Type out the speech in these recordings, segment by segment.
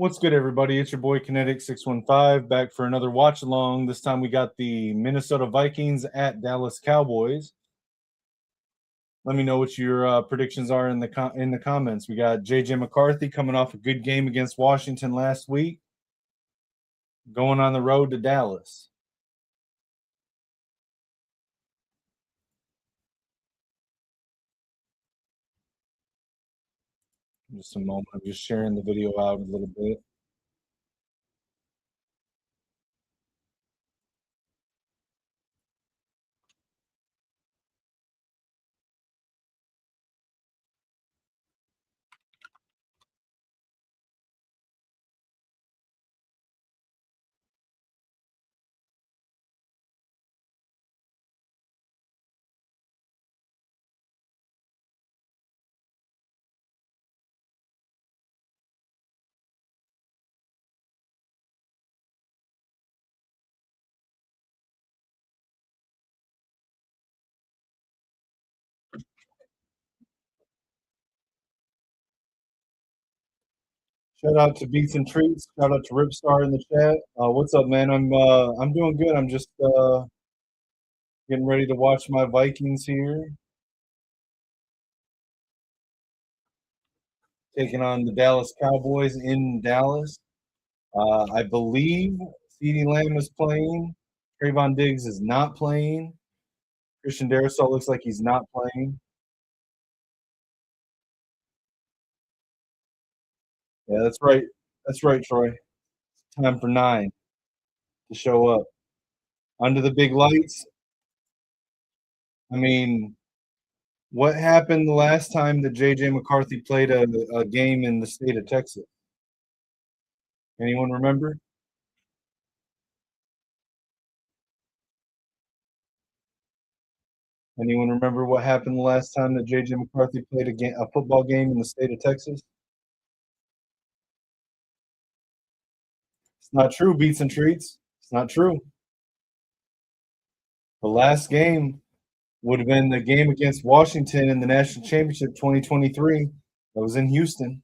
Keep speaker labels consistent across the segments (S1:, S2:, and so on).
S1: What's good, everybody? It's your boy Kinetik 615 back for another watch along. This time we got the Minnesota Vikings at Dallas Cowboys. Let me know what your predictions are in the comments. We got JJ McCarthy coming off a good game against Washington last week, going on the road to Dallas. Just a moment. I'm just sharing the video out a little bit. Shout out to Beats and Treats. Shout out to Ripstar in the chat. What's up, man? I'm doing good. I'm just getting ready to watch my Vikings here, taking on the Dallas Cowboys in Dallas. I believe CeeDee Lamb is playing. Trayvon Diggs is not playing. Christian Darrisaw looks like he's not playing. Yeah, that's right. That's right, Troy. Time for 9 to show up. Under the big lights. I mean, what happened the last time that JJ McCarthy played a game in the state of Texas? Anyone remember? Anyone remember what happened the last time that JJ McCarthy played a football game in the state of Texas? It's not true, Beats and Treats. It's not true. The last game would have been the game against Washington in the national championship 2023. That was in Houston.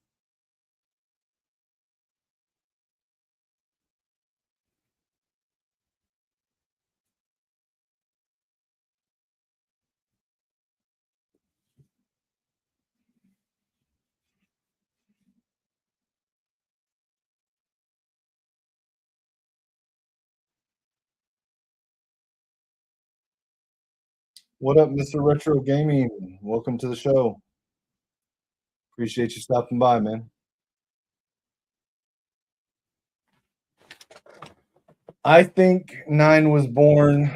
S1: What up, Mr. Retro Gaming? Welcome to the show. Appreciate you stopping by, man. I think 9 was born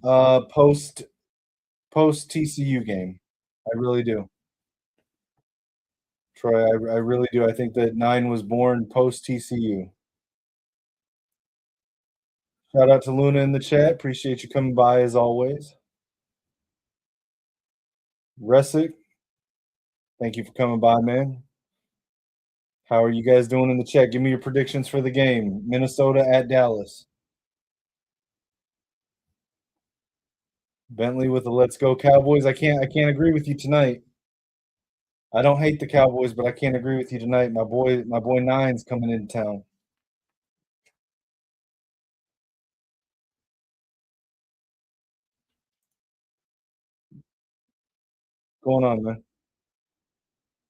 S1: post TCU game. I really do. Troy, I really do. I think that 9 was born post TCU. Shout out to Luna in the chat. Appreciate you coming by as always. Resick, thank you for coming by, man. How are you guys doing in the chat? Give me your predictions for the game. Minnesota at Dallas. Bentley with the Let's Go Cowboys. I can't agree with you tonight. I don't hate the Cowboys, but I can't agree with you tonight. My boy 9's coming into town. What's going on, man?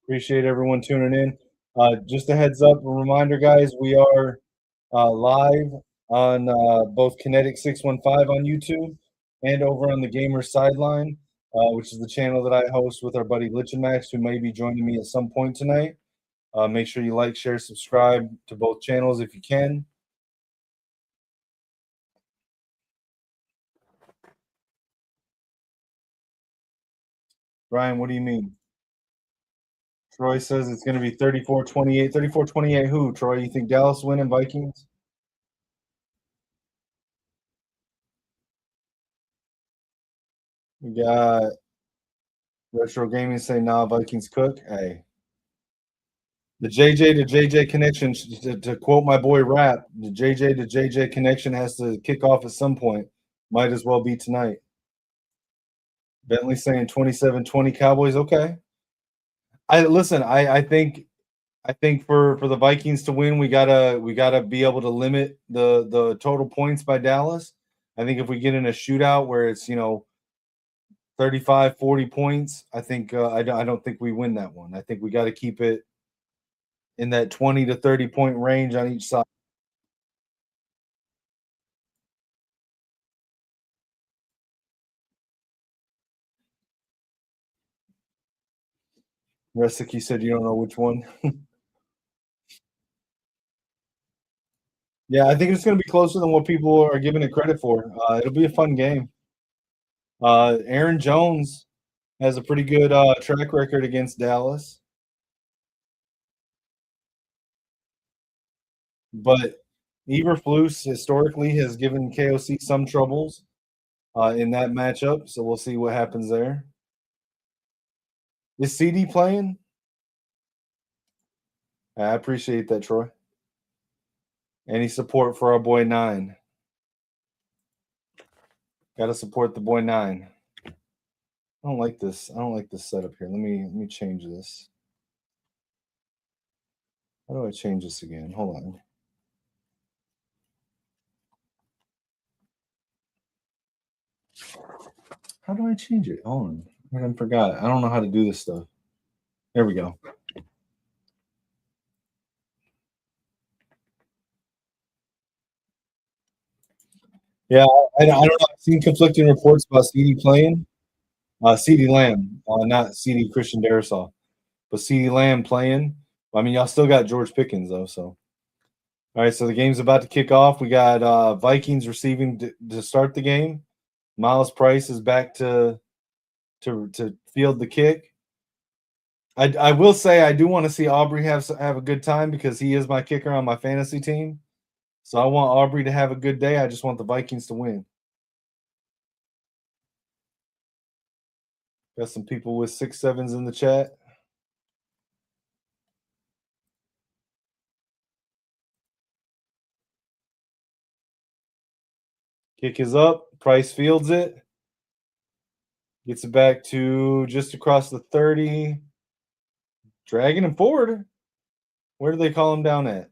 S1: Appreciate everyone tuning in. Just a heads up, a reminder, guys, we are live on both Kinetik 615 on YouTube and over on the Gamer Sideline, which is the channel that I host with our buddy Lich and Max, who may be joining me at some point tonight. Make sure you like, share, subscribe to both channels if you can. Brian, what do you mean? Troy says it's going to be 34-28. 34-28 who, Troy? You think Dallas winning Vikings? We got Retro Gaming saying, nah, Vikings cook. Hey. The JJ to JJ connection, to quote my boy Rap, the JJ to JJ connection has to kick off at some point. Might as well be tonight. Bentley saying 27-20 Cowboys. Okay. I think I think for the Vikings to win, we gotta be able to limit the total points by Dallas. I think if we get in a shootout where it's 35, 40 points, I think I don't think we win that one. I think we got to keep it in that 20 to 30 point range on each side. Resicky said you don't know which one. Yeah, I think it's going to be closer than what people are giving it credit for. It'll be a fun game. Aaron Jones has a pretty good track record against Dallas, but Eberflus historically has given KOC some troubles in that matchup. So we'll see what happens there. Is CD playing? I appreciate that, Troy. Any support for our boy Nine? Got to support the boy Nine. I don't like this. I don't like this setup here. Let me change this. How do I change this again? Hold on. How do I change it? Hold on. I forgot. I don't know how to do this stuff. There we go. Yeah, I don't know. I've seen conflicting reports about CD playing. CD Lamb, not CD Christian Darrisaw, but CD Lamb playing. I mean, y'all still got George Pickens though. So, all right. So the game's about to kick off. We got Vikings receiving to start the game. Miles Price is back to field the kick. I will say I do want to see Aubrey have a good time because he is my kicker on my fantasy team. So I want Aubrey to have a good day. I just want the Vikings to win. Got some people with 6-7s in the chat. Kick is up. Price fields it. Gets it back to just across the 30. Dragging him forward. Where do they call him down at?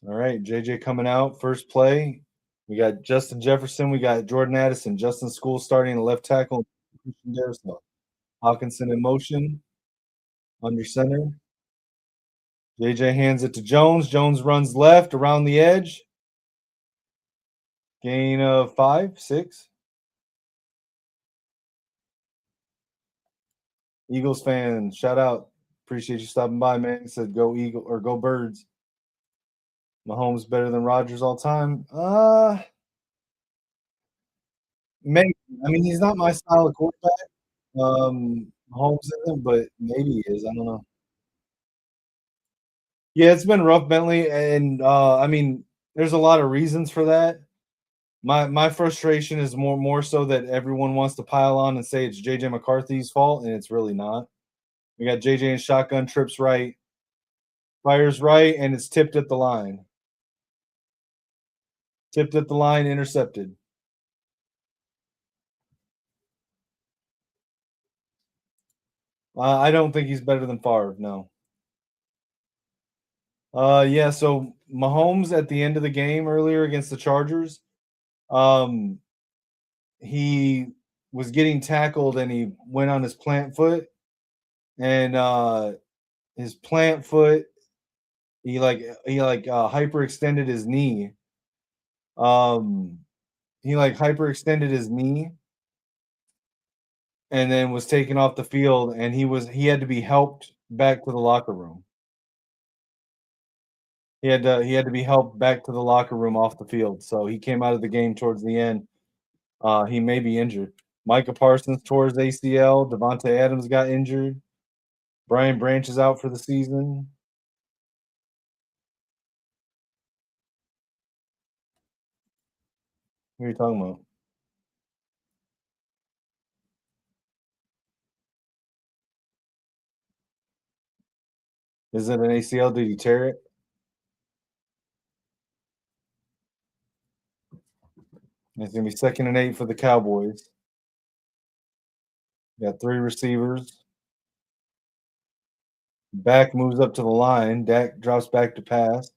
S1: All right, JJ coming out. First play. We got Justin Jefferson. We got Jordan Addison. Justin School starting at left tackle. Hawkinson in motion. Under center. JJ hands it to Jones. Jones runs left around the edge. Gain of 5, 6. Eagles fan, shout out. Appreciate you stopping by, man. He said go Eagle or go Birds. Mahomes better than Rodgers all time. Maybe. I mean, he's not my style of quarterback. Mahomes isn't, but maybe he is. I don't know. Yeah, it's been rough, Bentley, and I mean, there's a lot of reasons for that. My frustration is more so that everyone wants to pile on and say it's JJ McCarthy's fault, and it's really not. We got JJ in shotgun, trips right, fires right, and it's tipped at the line. Tipped at the line, intercepted. I don't think he's better than Favre. No. Yeah. So Mahomes at the end of the game earlier against the Chargers, um, he was getting tackled and he went on his plant foot, and his plant foot, he hyperextended his knee. He like hyperextended his knee and then was taken off the field, and he had to be helped back to the locker room. He had to be helped back to the locker room off the field. So he came out of the game towards the end. He may be injured. Micah Parsons tore his ACL. Devontae Adams got injured. Brian Branch is out for the season. What are you talking about? Is it an ACL? Did you tear it? It's gonna be 2nd and 8 for the Cowboys. Got three receivers. Back moves up to the line. Dak drops back to pass.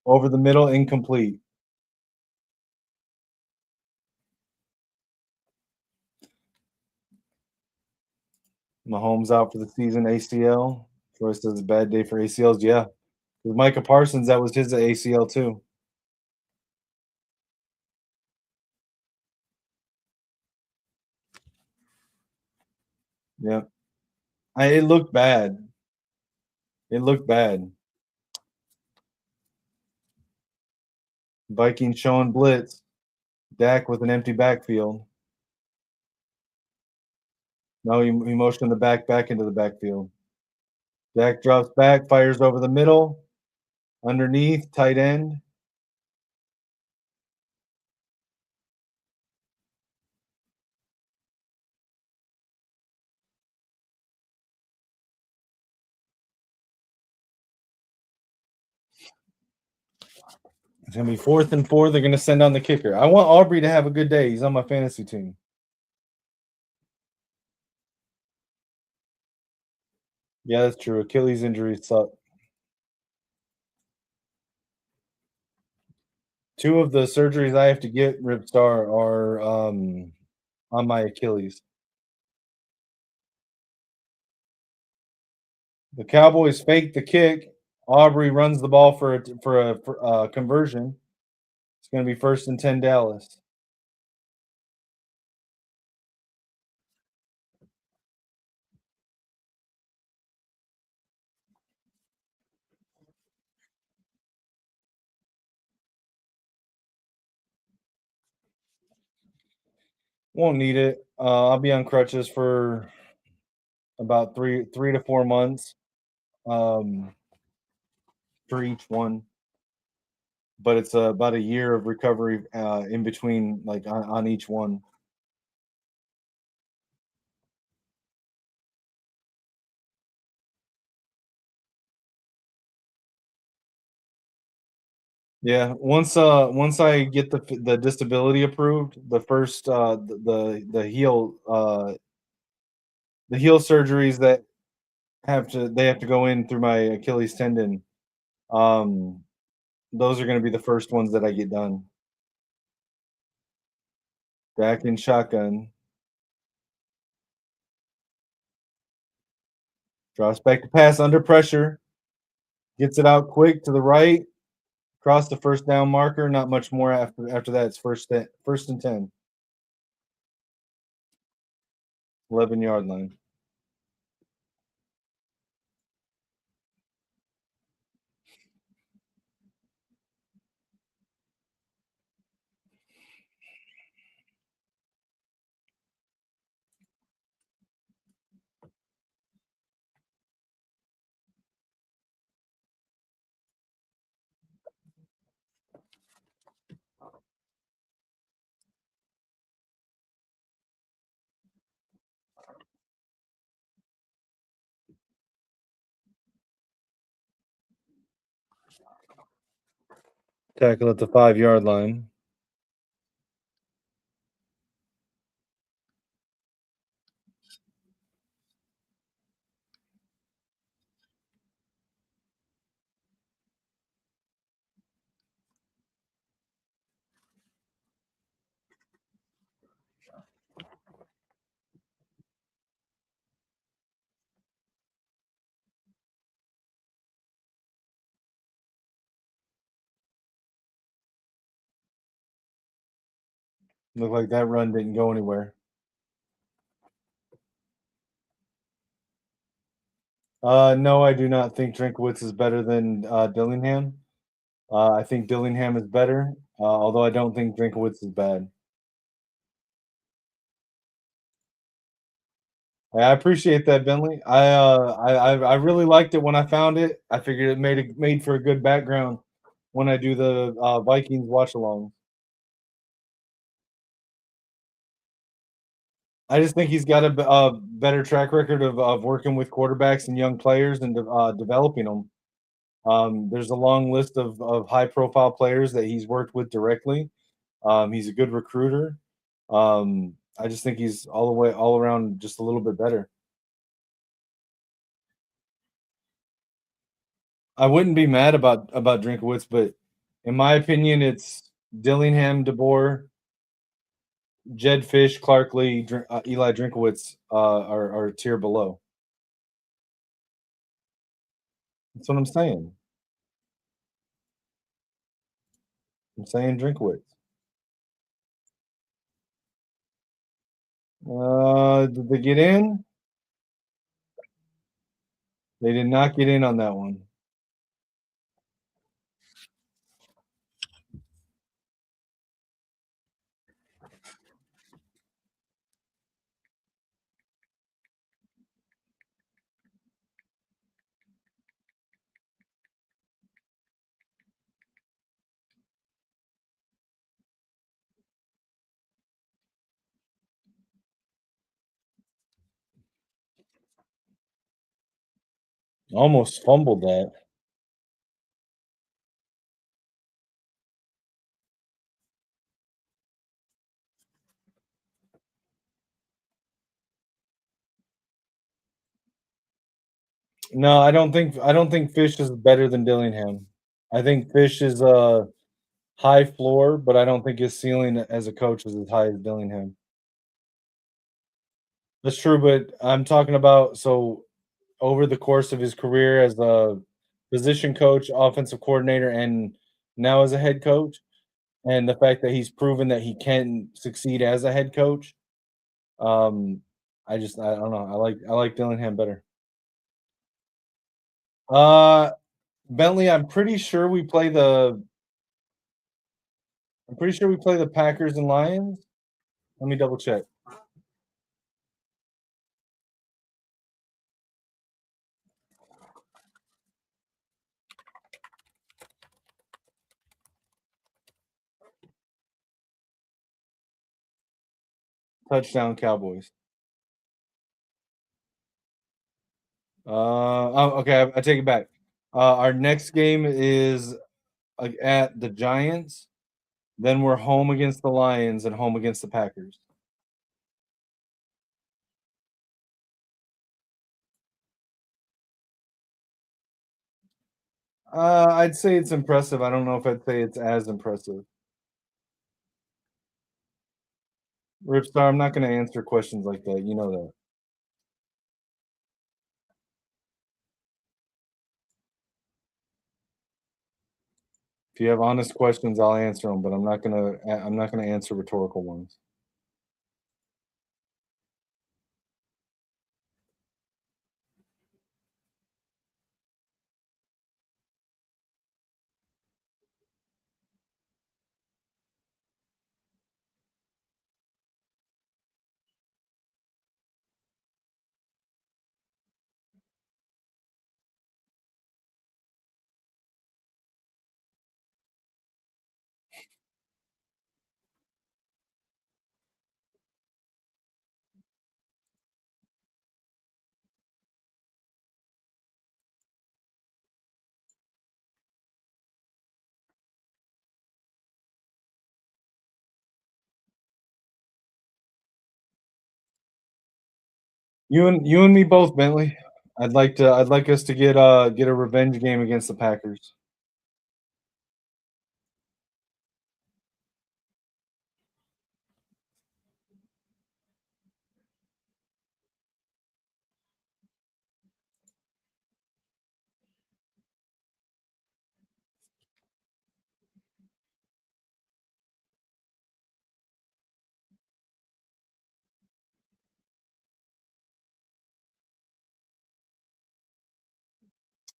S1: Over the middle, incomplete. Mahomes out for the season, ACL. Troy says it's a bad day for ACLs. Yeah. With Micah Parsons, that was his ACL too. Yeah. It looked bad. It looked bad. Vikings showing blitz. Dak with an empty backfield. No, he motioned the back into the backfield. Dak drops back, fires over the middle, underneath, tight end. It's gonna be 4th and 4. They're gonna send on the kicker. I want Aubrey to have a good day. He's on my fantasy team. Yeah, that's true. Achilles injuries suck. Two of the surgeries I have to get, Ripstar, are on my Achilles. The Cowboys fake the kick. Aubrey runs the ball for a conversion. It's going to be 1st and 10 Dallas. Won't need it. I'll be on crutches for about 3 to 4 months um, for each one, but it's about a year of recovery in between, like on each one. Yeah, once I get the disability approved, the first the heel surgeries that they have to go in through my Achilles tendon. Um, those are going to be the first ones that I get done. Back in shotgun, drops back to pass under pressure, gets it out quick to the right, cross the first down marker. Not much more after that. It's 1st and 10, 11-yard line. Tackle at the 5-yard line. Looked like that run didn't go anywhere. No, I do not think Drinkowitz is better than Dillingham. I think Dillingham is better, although I don't think Drinkowitz is bad. I appreciate that, Bentley. I really liked it when I found it. I figured it made for a good background when I do the Vikings watch along. I just think he's got a better track record of working with quarterbacks and young players and developing them. There's a long list of high profile players that he's worked with directly. He's a good recruiter. I just think he's all around just a little bit better. I wouldn't be mad about Drinkowitz, but in my opinion, it's Dillingham, DeBoer, Jed Fish, Clark Lee, Eli Drinkowitz are a tier below. That's what I'm saying. I'm saying Drinkowitz. Did they get in? They did not get in on that one. Almost fumbled that. No, I don't think Fish is better than Dillingham. I think Fish is a high floor, but I don't think his ceiling as a coach is as high as Dillingham. That's true, but I'm talking about so over the course of his career as a position coach, offensive coordinator, and now as a head coach, and the fact that he's proven that he can succeed as a head coach. Um, I don't know. I like Dillingham better. Uh, Bentley, I'm pretty sure we play the Packers and Lions. Let me double check. Touchdown Cowboys. Okay, I take it back. Our next game is at the Giants. Then we're home against the Lions and home against the Packers. I'd say it's impressive. I don't know if I'd say it's as impressive. Ripstar, I'm not going to answer questions like that. You know that. If you have honest questions, I'll answer them, but I'm not gonna answer rhetorical ones. You and me both, Bentley. I'd like us to get a revenge game against the Packers.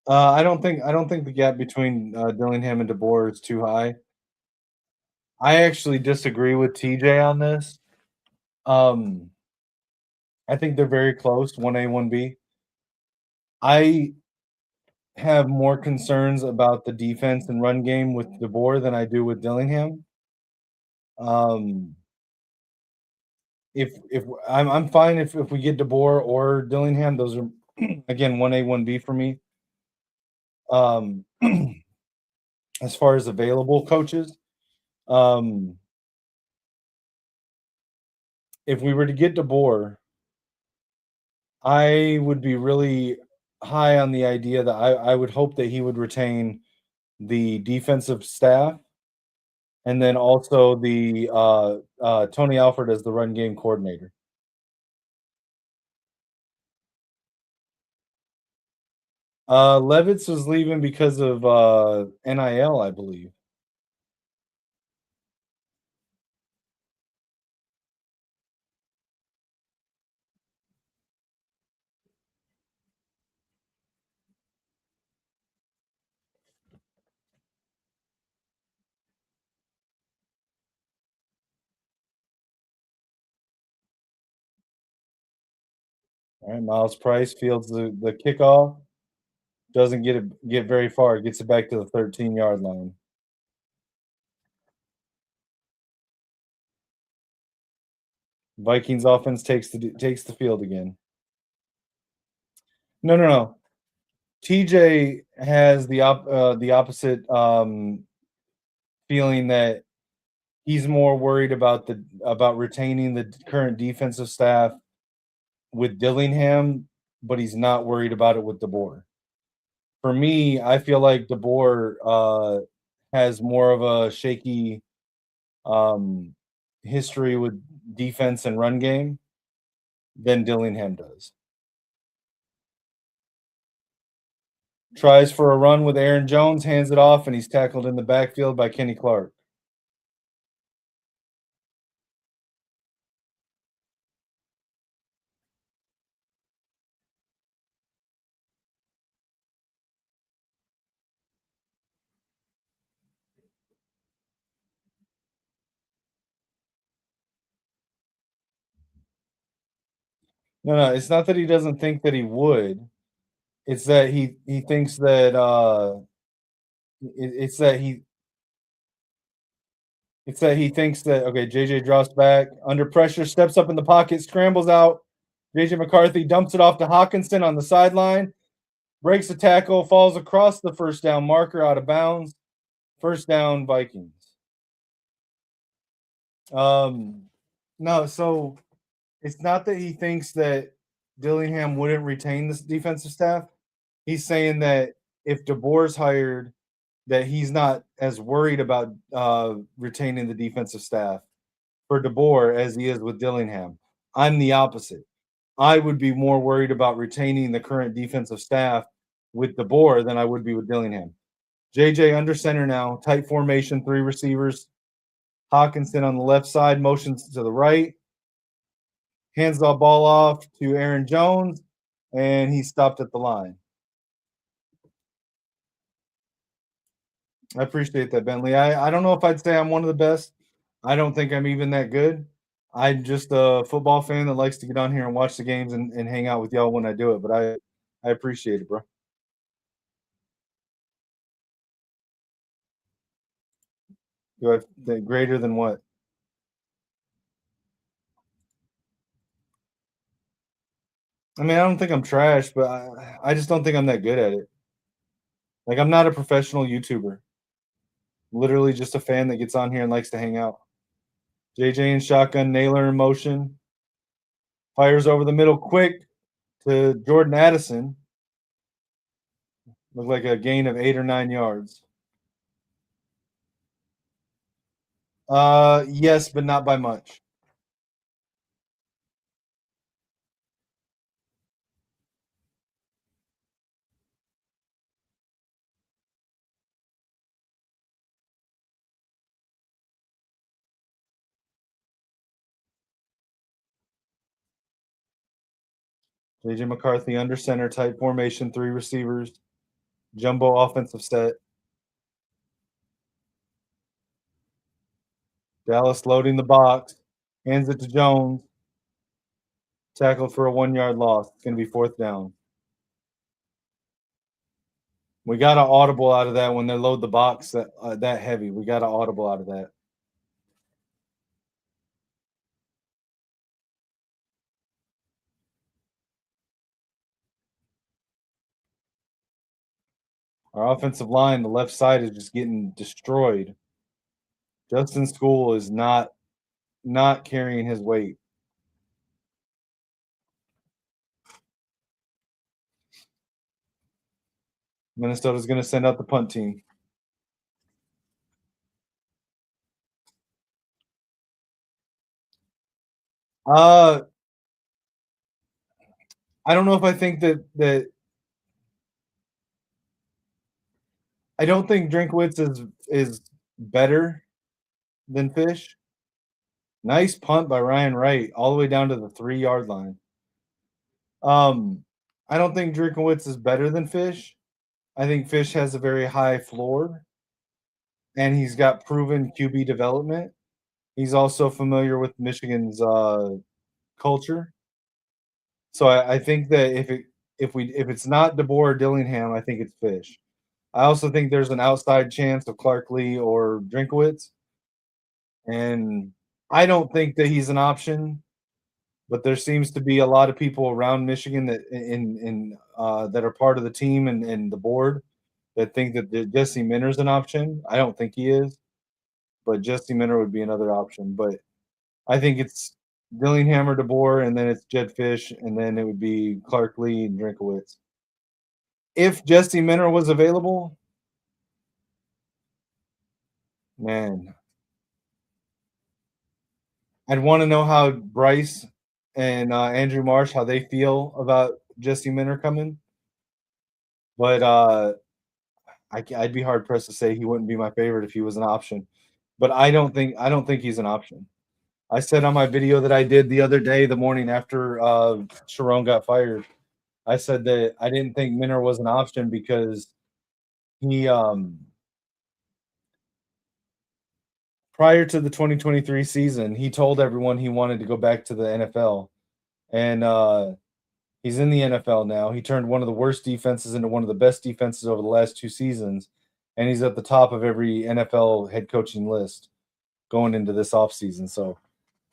S1: I don't think the gap between Dillingham and DeBoer is too high. I actually disagree with TJ on this. Um, I think they're very close, 1A, 1B. I have more concerns about the defense and run game with DeBoer than I do with Dillingham. Um, if I'm fine if we get DeBoer or Dillingham. Those are again 1A, 1B for me. Um, as far as available coaches, um, if we were to get DeBoer, I would be really high on the idea that I would hope that he would retain the defensive staff and then also the Tony Alford as the run game coordinator. Levitz was leaving because of NIL, I believe. All right, Miles Price fields the kickoff, doesn't get very far, gets it back to the 13-yard line. Vikings offense takes the field again. No, no, no. TJ has the opposite feeling that he's more worried about retaining the current defensive staff with Dillingham, but he's not worried about it with DeBoer. For me, I feel like DeBoer has more of a shaky um, history with defense and run game than Dillingham does. Tries for a run with Aaron Jones, hands it off, and he's tackled in the backfield by Kenny Clark. No, no, it's not that he doesn't think that he would. It's that he thinks that it's that he thinks that okay, JJ drops back under pressure, steps up in the pocket, scrambles out. JJ McCarthy dumps it off to Hawkinson on the sideline, breaks the tackle, falls across the first down marker out of bounds. First down, Vikings. Um, no, so it's not that he thinks that Dillingham wouldn't retain this defensive staff. He's saying that if DeBoer's hired, that he's not as worried about retaining the defensive staff for DeBoer as he is with Dillingham. I'm the opposite. I would be more worried about retaining the current defensive staff with DeBoer than I would be with Dillingham. JJ under center now, tight formation, three receivers. Hawkinson on the left side, motions to the right, hands the ball off to Aaron Jones, and he stopped at the line. I appreciate that, Bentley. I don't know if I'd say I'm one of the best. I don't think I'm even that good. I'm just a football fan that likes to get on here and watch the games and hang out with y'all when I do it. But I appreciate it, bro. Do I greater than what? I mean, I don't think I'm trash, but I just don't think I'm that good at it. Like, I'm not a professional YouTuber. Literally just a fan that gets on here and likes to hang out. JJ in shotgun, Naylor in motion. Fires over the middle quick to Jordan Addison. Looked like a gain of 8 or 9 yards. Yes, but not by much. JJ McCarthy under center, tight formation, three receivers, jumbo offensive set. Dallas loading the box, hands it to Jones. Tackled for a 1 yard loss. It's going to be fourth down. We got an audible out of that when they load the box that heavy. We got an audible out of that. Our offensive line, the left side is just getting destroyed. Justin School is not carrying his weight. Minnesota's going to send out the punt team. Uh, I don't know if I think that I don't think Drinkwitz is better than Fish. Nice punt by Ryan Wright all the way down to the 3-yard line. Um, I don't think Drinkwitz is better than Fish. I think Fish has a very high floor, and he's got proven QB development. He's also familiar with Michigan's culture. So I think that if it's not DeBoer or Dillingham, I think it's Fish. I also think there's an outside chance of Clark Lee or Drinkowitz, and I don't think that he's an option. But there seems to be a lot of people around Michigan that that are part of the team and the board that think that Jesse Minter's an option. I don't think he is, but Jesse Minter would be another option. But I think it's Dillingham or DeBoer, and then it's Jed Fish, and then it would be Clark Lee and Drinkowitz. If Jesse Minter was available, man, I'd want to know how Bryce and Andrew Marsh how they feel about Jesse Minter coming. But I'd be hard pressed to say he wouldn't be my favorite if he was an option. But I don't think he's an option. I said on my video that I did the other day, the morning after Sharon got fired, I said that I didn't think Minter was an option because he prior to the 2023 season, he told everyone he wanted to go back to the NFL. And he's in the NFL now. He turned one of the worst defenses into one of the best defenses over the last 2 seasons, and he's at the top of every NFL head coaching list going into this offseason. So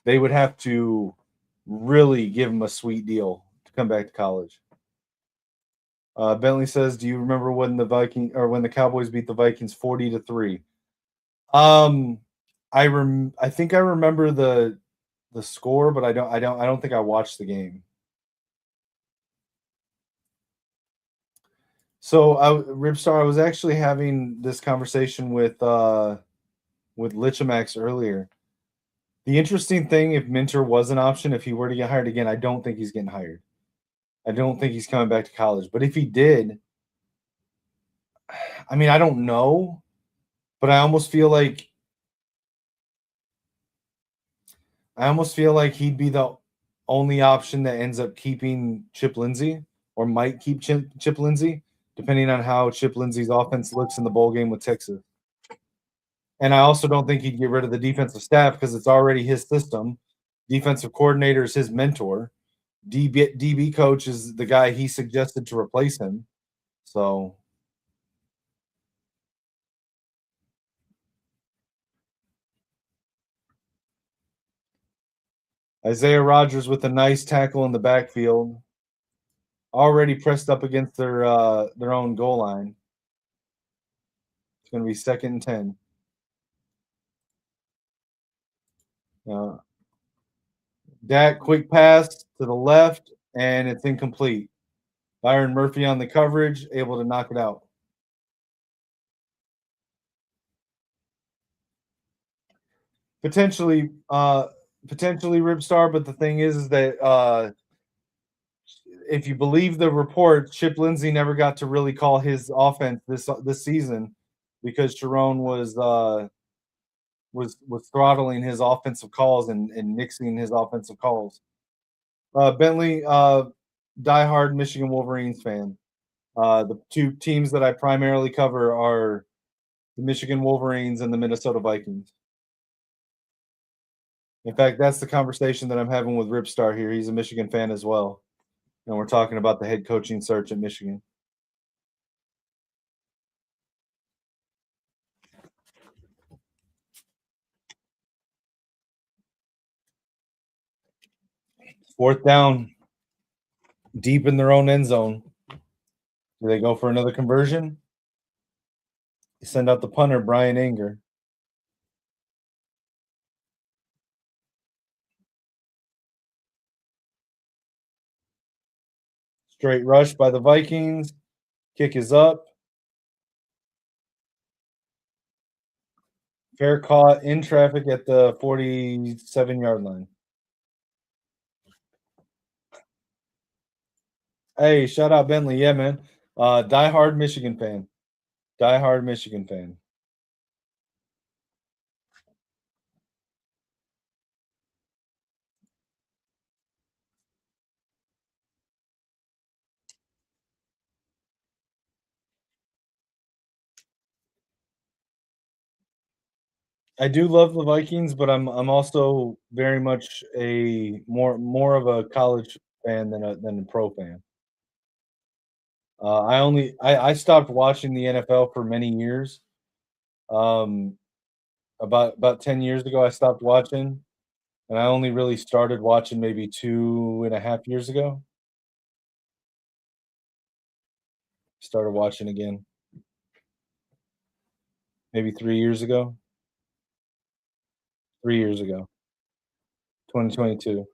S1: they would have to really give him a sweet deal to come back to college. Bentley says, "Do you remember when when the Cowboys beat the Vikings 40-3?" Um, I think I remember the score, but I don't think I watched the game. So Ripstar, I was actually having this conversation with Lichamax earlier. The interesting thing, if Minter was an option, if he were to get hired again, I don't think he's getting hired. I don't think he's coming back to college. But if he did, I mean, I don't know, but I almost feel like he'd be the only option that ends up keeping Chip Lindsey or might keep Chip Lindsey, depending on how Chip Lindsey's offense looks in the bowl game with Texas. And I also don't think he'd get rid of the defensive staff because it's already his system. Defensive coordinator is his mentor. DB coach is the guy he suggested to replace him. So Isaiah Rodgers with a nice tackle in the backfield, already pressed up against their own goal line. It's going to be 2nd and 10. Dak quick pass to the left, and it's incomplete. Byron Murphy on the coverage, able to knock it out. Potentially, Ripstar, but the thing is that if you believe the report, Chip Lindsey never got to really call his offense this season because Sharon was throttling his offensive calls and nixing his offensive calls. Bentley, diehard Michigan Wolverines fan. The two teams that I primarily cover are the Michigan Wolverines and the Minnesota Vikings. In fact, that's the conversation that I'm having with Ripstar here. He's a Michigan fan as well. And we're talking about the head coaching search at Michigan. Fourth down, deep in their own end zone. Do they go for another conversion? Send out the punter, Brian Anger. Straight rush by the Vikings. Kick is up. Fair caught in traffic at the 47-yard line. Hey, shout out Bentley. Yeah, man. Die-hard Michigan fan. Die-hard Michigan fan. I do love the Vikings, but I'm also very much a more of a college fan than a pro fan. I stopped watching the NFL for many years. Um, about 10 years ago, I stopped watching, and I only really started watching maybe 2.5 years ago. Started watching again maybe 3 years ago. 3 years ago, 2022.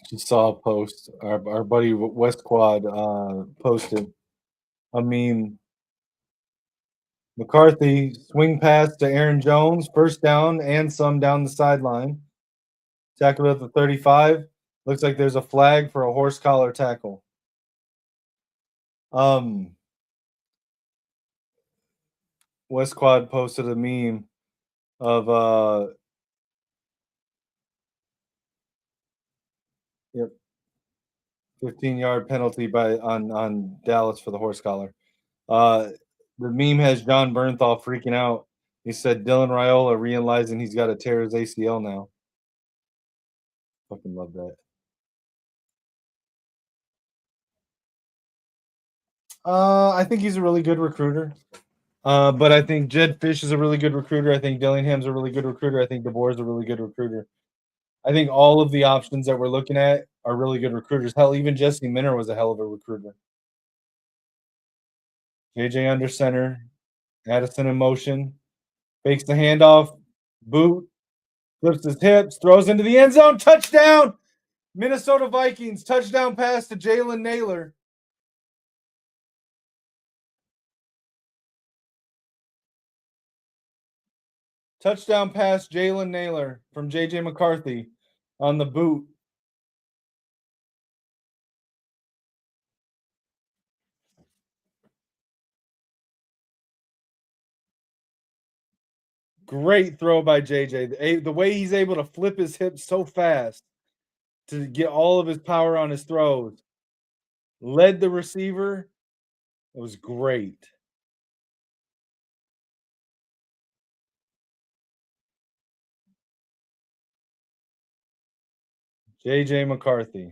S1: Just saw a post. Our buddy West Quad posted a meme. McCarthy swing pass to Aaron Jones, first down and some down the sideline. Tackled at the 35. Looks like there's a flag for a horse collar tackle. Um, West Quad posted a meme of yep, 15-yard penalty by on Dallas for the horse collar. Uh, the meme has John Bernthal freaking out. He said Dylan Raiola realizing he's got to tear his ACL now. Fucking love that. I think he's a really good recruiter. But I think Jed Fish is a really good recruiter. I think Dillingham's a really good recruiter. I think DeBoer is a really good recruiter. I think all of the options that we're looking at are really good recruiters. Hell, even Jesse Minner was a hell of a recruiter. JJ under center, Addison in motion, fakes the handoff, boot, flips his hips, throws into the end zone, touchdown! Minnesota Vikings, touchdown pass to Jalen Naylor. Touchdown pass, Jalen Naylor from JJ McCarthy on the boot. Great throw by JJ. The way he's able to flip his hips so fast to get all of his power on his throws. Led the receiver. It was great. JJ McCarthy.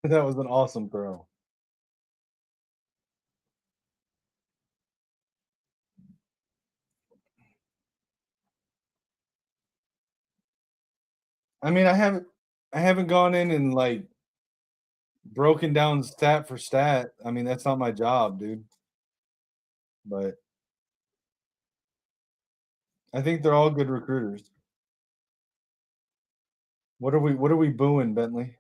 S1: That was an awesome throw. I mean, I haven't gone in and like broken down stat for stat. I mean, that's not my job, dude. But I think they're all good recruiters. What are we booing, Bentley?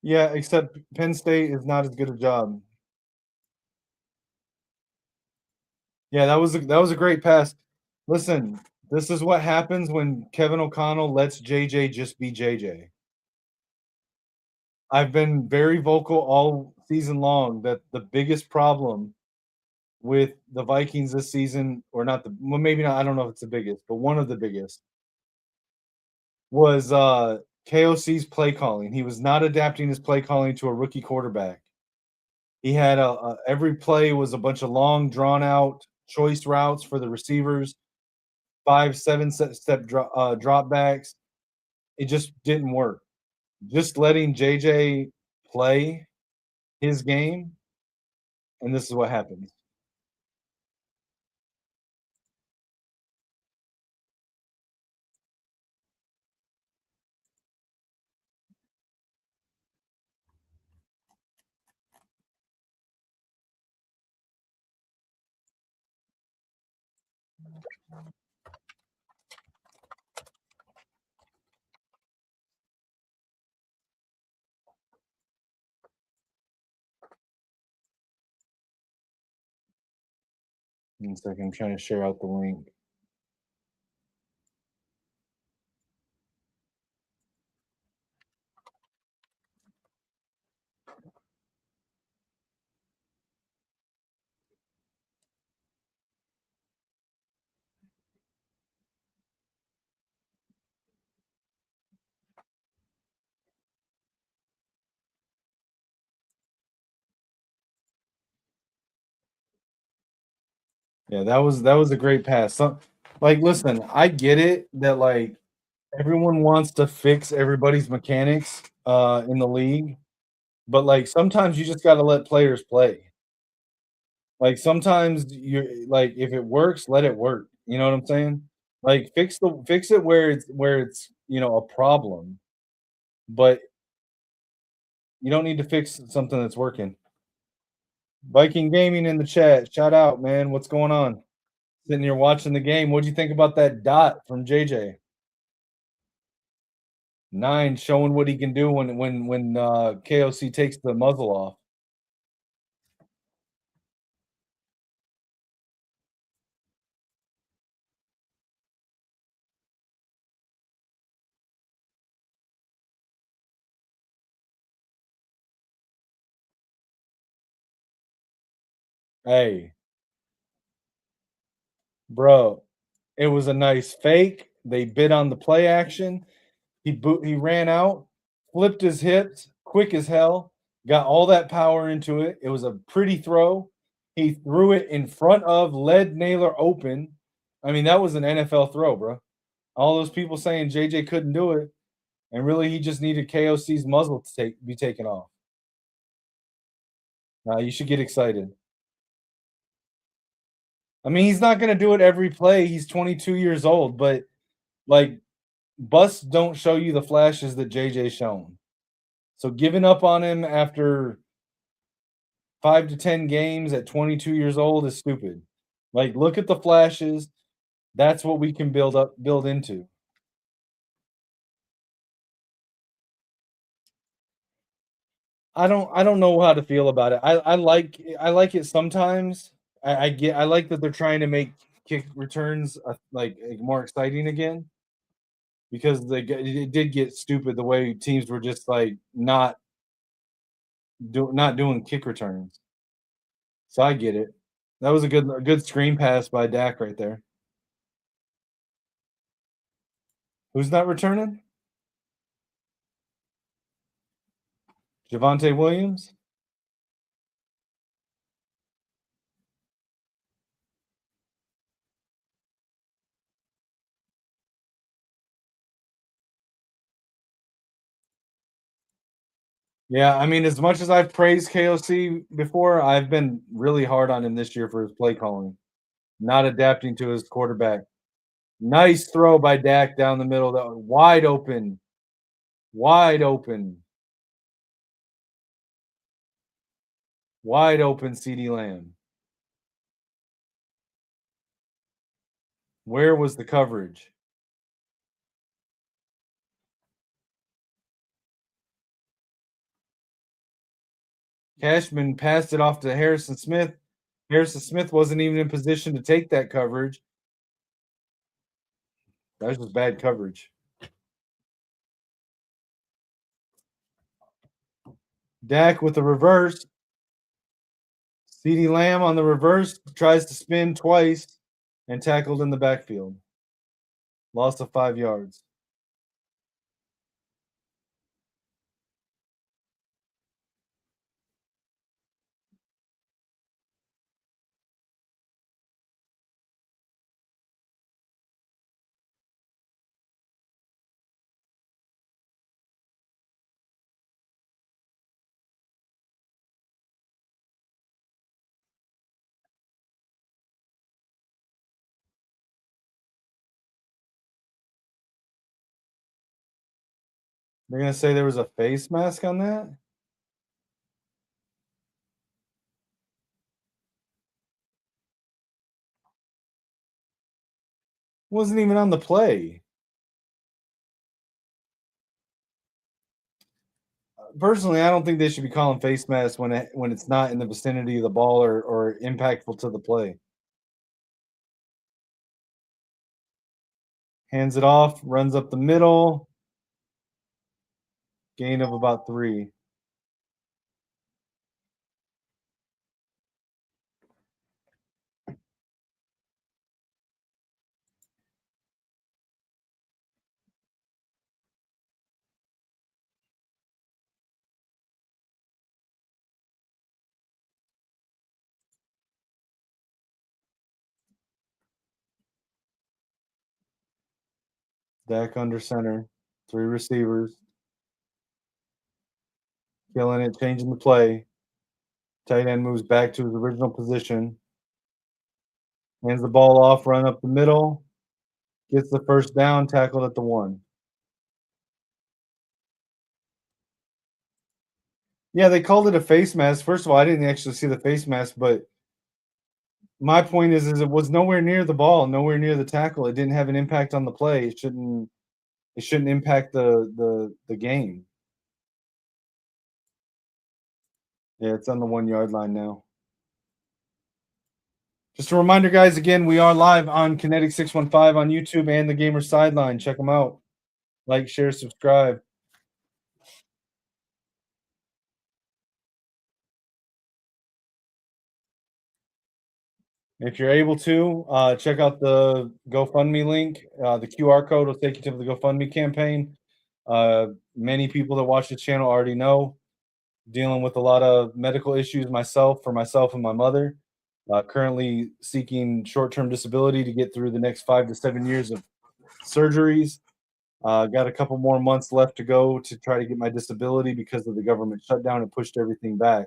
S1: Yeah, except Penn State is not as good a job. Yeah, that was a great pass. Listen, this is what happens when Kevin O'Connell lets JJ just be JJ. I've been very vocal all season long that the biggest problem with the Vikings this season, or not the well, maybe not, I don't know if it's the biggest, but one of the biggest was KOC's play calling. He was not adapting his play calling to a rookie quarterback. He had every play was a bunch of long, drawn out choice routes for the receivers, 5, 7 step drop backs. It just didn't work. Just letting JJ play his game, and this is what happens. 1 second, I'm trying to share out the link. Yeah, that was a great pass. Like, listen, I get it that like everyone wants to fix everybody's mechanics in the league, but like sometimes you just got to let players play. Like sometimes you like if it works, let it work. You know what I'm saying? Like fix it where it's a problem, but you don't need to fix something that's working. Viking Gaming in the chat. Shout out, man. What's going on? Sitting here watching the game. What'd you think about that dot from JJ? 9 showing what he can do when KOC takes the muzzle off. Hey, bro, it was a nice fake. They bid on the play action. He ran out, flipped his hips, quick as hell, got all that power into it. It was a pretty throw. He threw it in front of led Naylor open. I mean, that was an NFL throw, bro. All those people saying JJ couldn't do it, and really he just needed KOC's muzzle to be taken off. You should get excited. I mean, he's not going to do it every play. He's 22 years old, but like busts don't show you the flashes that JJ's shown. So giving up on him after 5 to 10 games at 22 years old is stupid. Like, look at the flashes. That's what we can build into. I don't know how to feel about it. I like it sometimes. I like that they're trying to make kick returns like more exciting again because it did get stupid the way teams were just like not doing kick returns. So I get it. That was a good screen pass by Dak right there. Who's not returning? Javonte Williams? Yeah, I mean, as much as I've praised KOC before, I've been really hard on him this year for his play calling, not adapting to his quarterback. Nice throw by Dak down the middle, that wide open, wide open, wide open CD Lamb. Where was the coverage? Cashman passed it off to Harrison Smith. Harrison Smith wasn't even in position to take that coverage. That was just bad coverage. Dak with the reverse. CeeDee Lamb on the reverse tries to spin twice and tackled in the backfield. Loss of 5 yards. They're gonna say there was a face mask on that? Wasn't even on the play. Personally, I don't think they should be calling face masks when it's not in the vicinity of the ball or impactful to the play. Hands it off, runs up the middle, gain of about 3. Dak under center, 3 receivers, killing it, changing the play. Tight end moves back to his original position, hands the ball off, run up the middle, gets the first down, tackled at the 1. Yeah, they called it a face mask. First of all, I didn't actually see the face mask, but my point is it was nowhere near the ball, nowhere near the tackle. It didn't have an impact on the play. It shouldn't impact the game. Yeah, it's on the 1 yard line now. Just a reminder, guys, again, we are live on Kinetik 615 on YouTube and the Gamer Sideline. Check them out. Like, share, subscribe. If you're able to, check out the GoFundMe link. The QR code will take you to the GoFundMe campaign. Many people that watch the channel already know. Dealing with a lot of medical issues for myself and my mother. Currently seeking short-term disability to get through the next 5 to 7 years of surgeries. Got a couple more months left to go to try to get my disability because of the government shutdown and pushed everything back.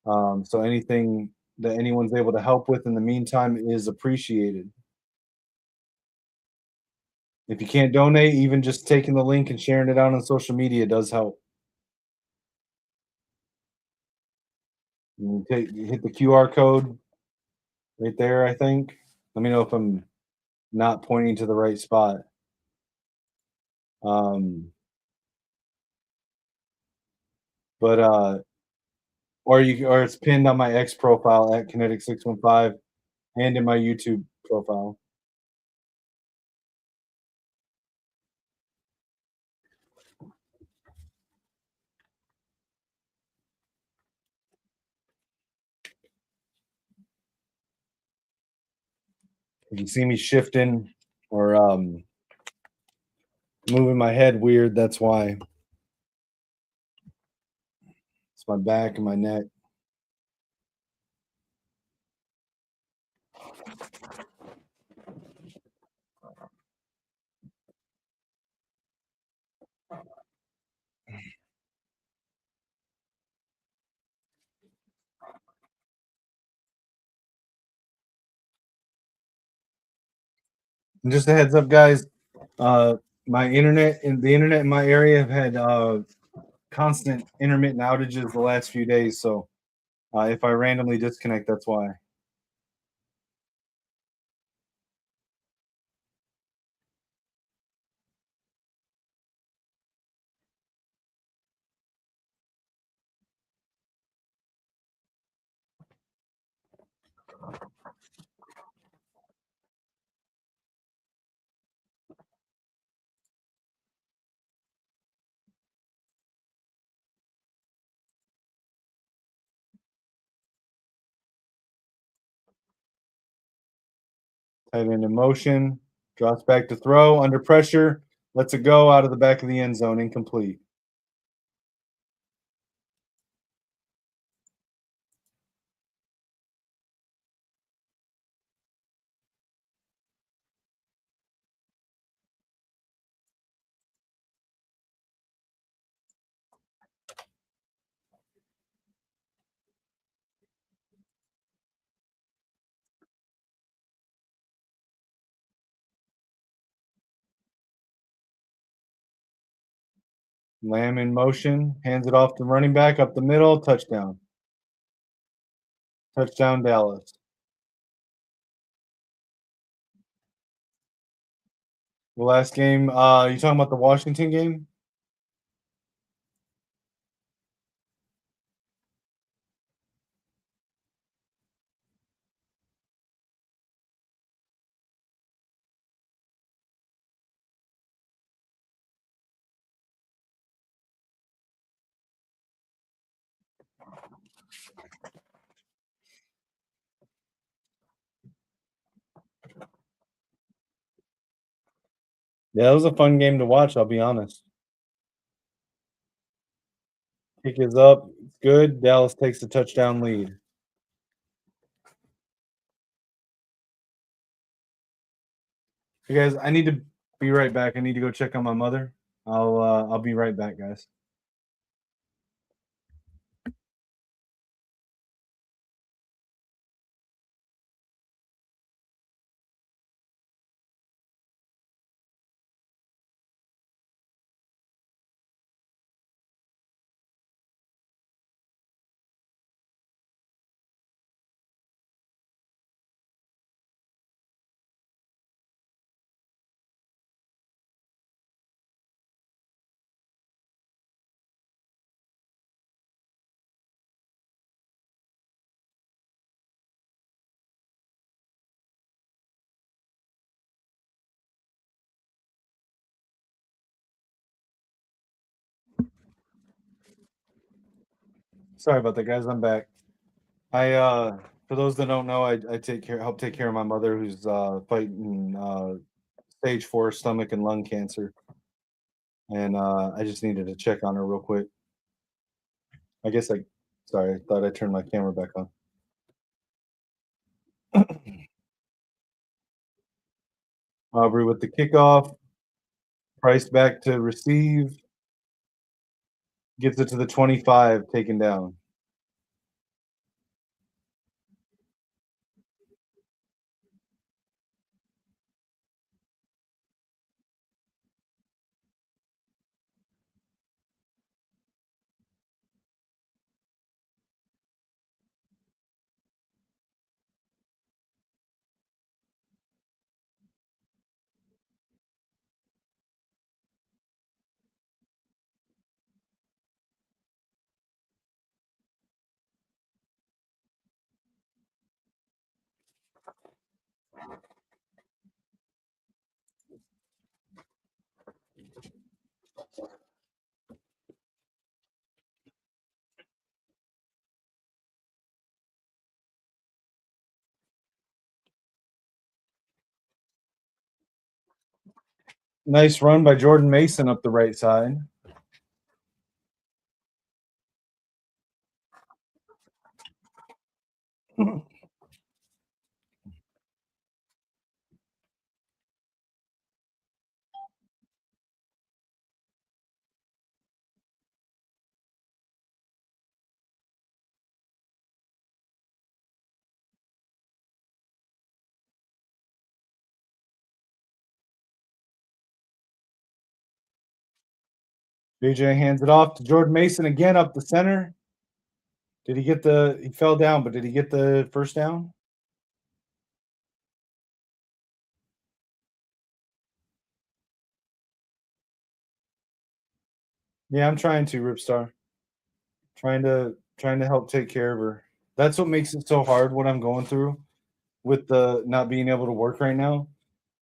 S1: So anything that anyone's able to help with in the meantime is appreciated. If you can't donate, even just taking the link and sharing it out on social media does help. You hit the QR code right there, I think. Let me know if I'm not pointing to the right spot. Um, But or it's pinned on my X profile at Kinetik615 and in my YouTube profile. If you see me shifting or moving my head weird, that's why. It's my back and my neck. And just a heads up, guys. My internet in the internet in my area have had constant intermittent outages the last few days. So if I randomly disconnect, that's why. Tight end in motion, drops back to throw under pressure, lets it go out of the back of the end zone, incomplete. Lamb in motion, hands it off to running back up the middle, touchdown. Touchdown, Dallas. The last game, you talking about the Washington game? Yeah, it was a fun game to watch, I'll be honest. Kick is up, it's good. Dallas takes the touchdown lead. You guys, I need to be right back. I need to go check on my mother. I'll be right back, guys. Sorry about that, guys. I'm back. I for those that don't know, I help take care of my mother who's fighting stage 4 stomach and lung cancer, and I just needed to check on her real quick. I guess I sorry, I thought I turned my camera back on. Aubrey with the kickoff, Price back to receive, gets it to the 25, taken down. Nice run by Jordan Mason up the right side. JJ hands it off to Jordan Mason again up the center. Did he get the? He fell down, but did he get the first down? Yeah, I'm trying to Ripstar. Trying to help take care of her. That's what makes it so hard what I'm going through with the not being able to work right now.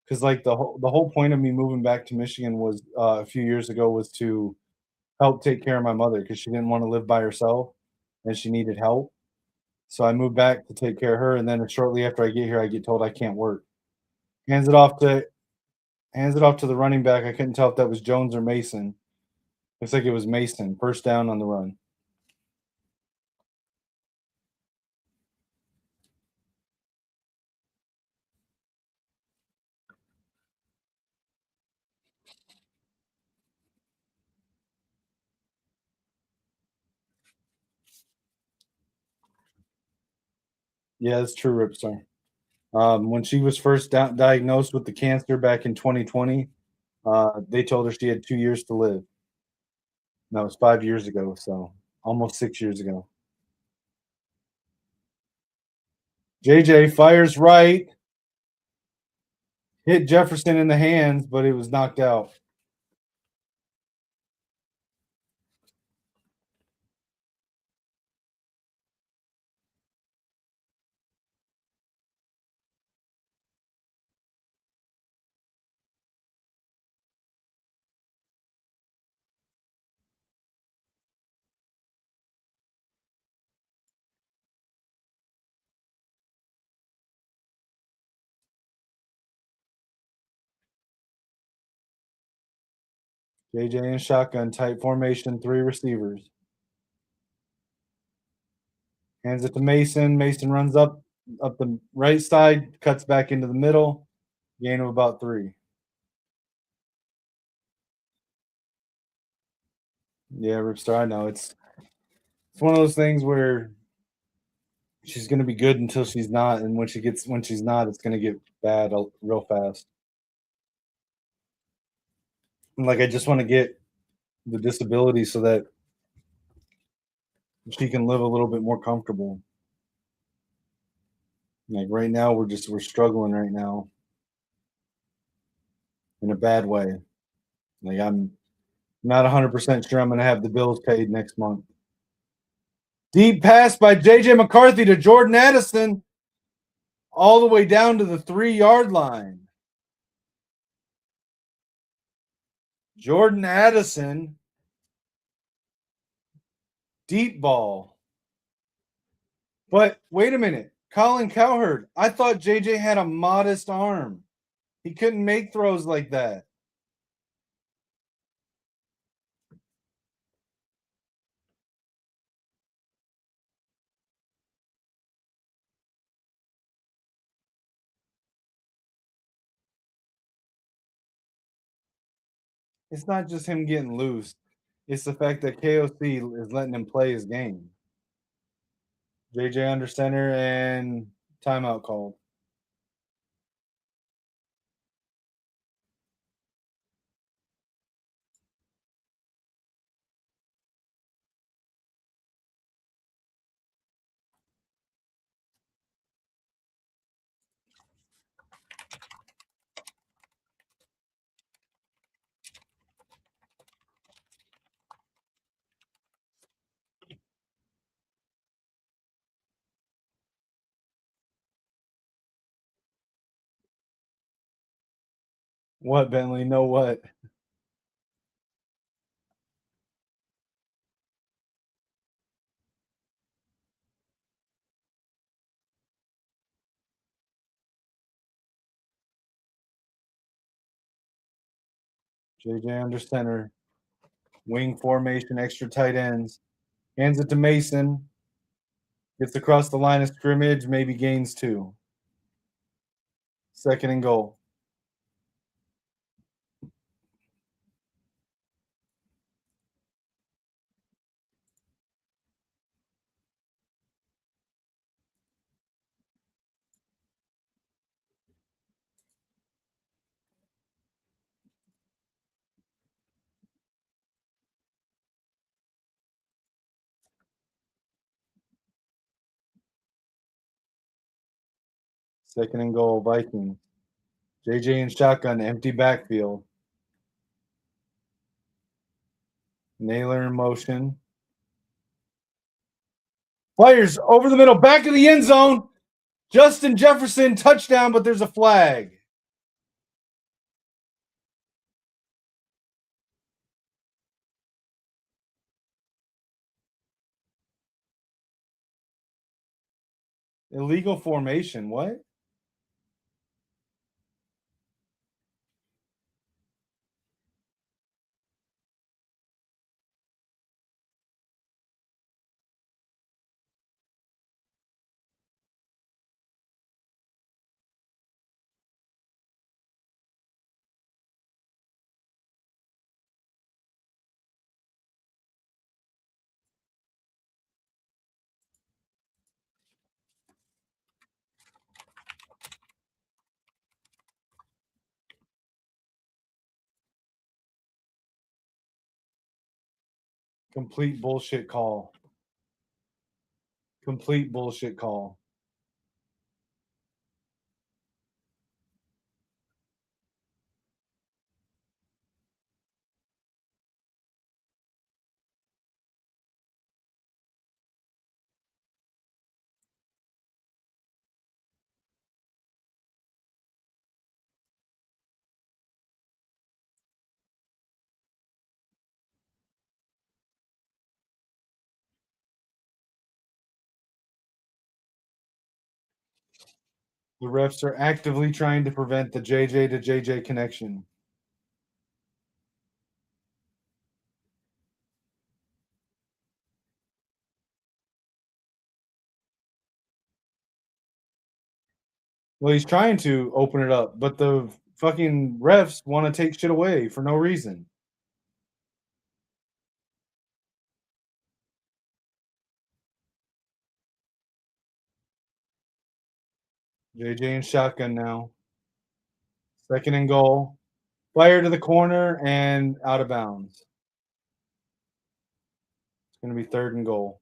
S1: Because like the whole point of me moving back to Michigan was a few years ago was to help take care of my mother because she didn't want to live by herself and she needed help. So I moved back to take care of her, and then shortly after I get here, I get told I can't work. Hands it off to hands it off to the running back. I couldn't tell if that was Jones or Mason. Looks like it was Mason. First down on the run. Yeah, that's true, Ripstar. When she was first diagnosed with the cancer back in 2020, they told her she had 2 years to live. That was 5 years ago, so almost 6 years ago. JJ fires right, hit Jefferson in the hands, but it was knocked out. JJ in shotgun, tight formation, three receivers. Hands it to Mason. Mason runs up the right side, cuts back into the middle. Gain of about 3. Yeah, Ripstar. I know it's one of those things where she's going to be good until she's not, and when she's not, it's going to get bad real fast. And like I just want to get the disability so that she can live a little bit more comfortable. Like right now, we're struggling right now in a bad way. Like I'm not 100% sure I'm going to have the bills paid next month. Deep pass by JJ McCarthy to Jordan Addison, all the way down to the 3-yard line. Jordan Addison, deep ball. But wait a minute, Colin Cowherd. I thought JJ had a modest arm. He couldn't make throws like that. It's not just him getting loose. It's the fact that KOC is letting him play his game. JJ under center and timeout called. What, Bentley? No what? JJ under center. Wing formation, extra tight ends. Hands it to Mason. Gets across the line of scrimmage, maybe gains 2. Second and goal. Second and goal, Vikings. JJ in shotgun, empty backfield. Naylor in motion. Fires over the middle, back of the end zone. Justin Jefferson, touchdown, but there's a flag. Illegal formation. What? Complete bullshit call. Complete bullshit call. The refs are actively trying to prevent the JJ to JJ connection. Well, he's trying to open it up, but the fucking refs want to take shit away for no reason. JJ in shotgun now. Second and goal. Fire to the corner and out of bounds. It's going to be third and goal.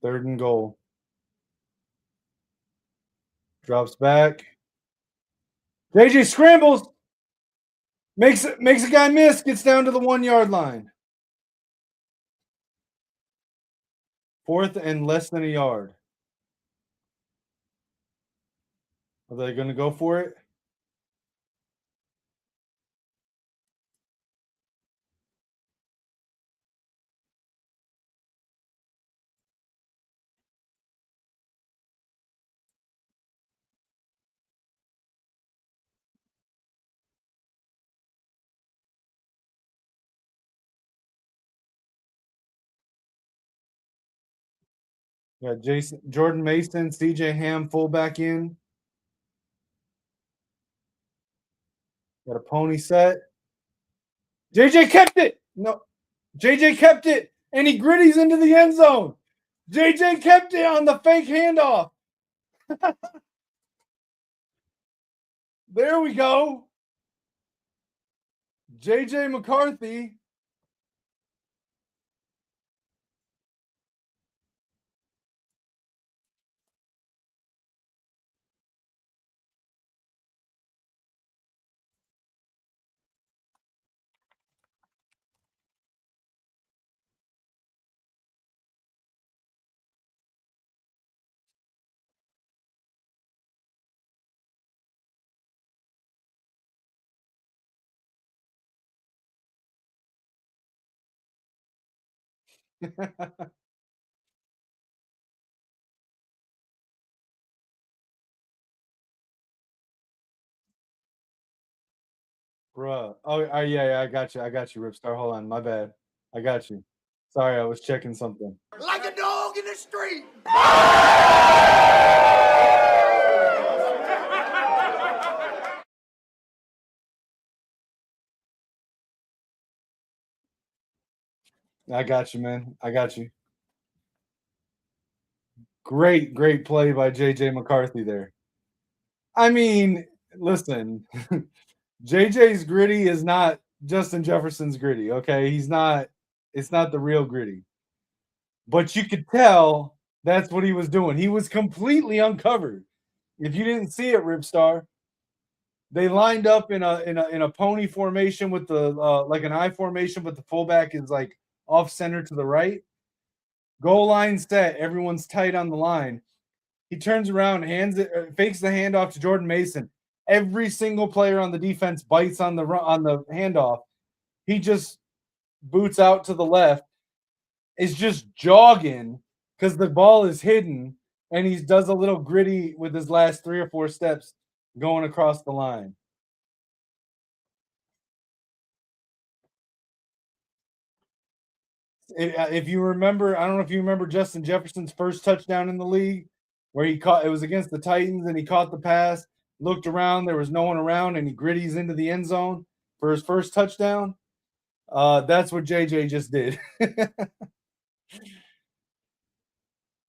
S1: Third and goal. Drops back. JJ scrambles. Makes a guy miss. Gets down to the 1 yard line. Fourth and less than a yard. Are they going to go for it? Got Jordan Mason, CJ Ham fullback in. Got a pony set. JJ kept it. No, JJ kept it, and he gritties into the end zone. JJ kept it on the fake handoff. There we go. JJ McCarthy Bruh. Oh, yeah, yeah, I got you. I got you, Ripstar. Hold on, my bad. I got you. Sorry, I was checking something.
S2: Like a dog in the street.
S1: I got you, man. I got you. Great, great play by JJ McCarthy there. I mean, listen, JJ's gritty is not Justin Jefferson's gritty, okay? He's not, it's not the real gritty. But you could tell that's what he was doing. He was completely uncovered. If you didn't see it, Ripstar, they lined up in a pony formation with the like an I formation, but the fullback is like off center to the right. Goal line set, everyone's tight on the line. He turns around, hands it, fakes the handoff to Jordan Mason. Every single player on the defense bites on the handoff. He just boots out to the left, is just jogging because the ball is hidden, and he does a little gritty with his last 3 or 4 steps going across the line. If you remember, I don't know if you remember Justin Jefferson's first touchdown in the league, where he caught, it was against the Titans, and he caught the pass, looked around, there was no one around, and he gritties into the end zone for his first touchdown. That's what JJ just did. I'm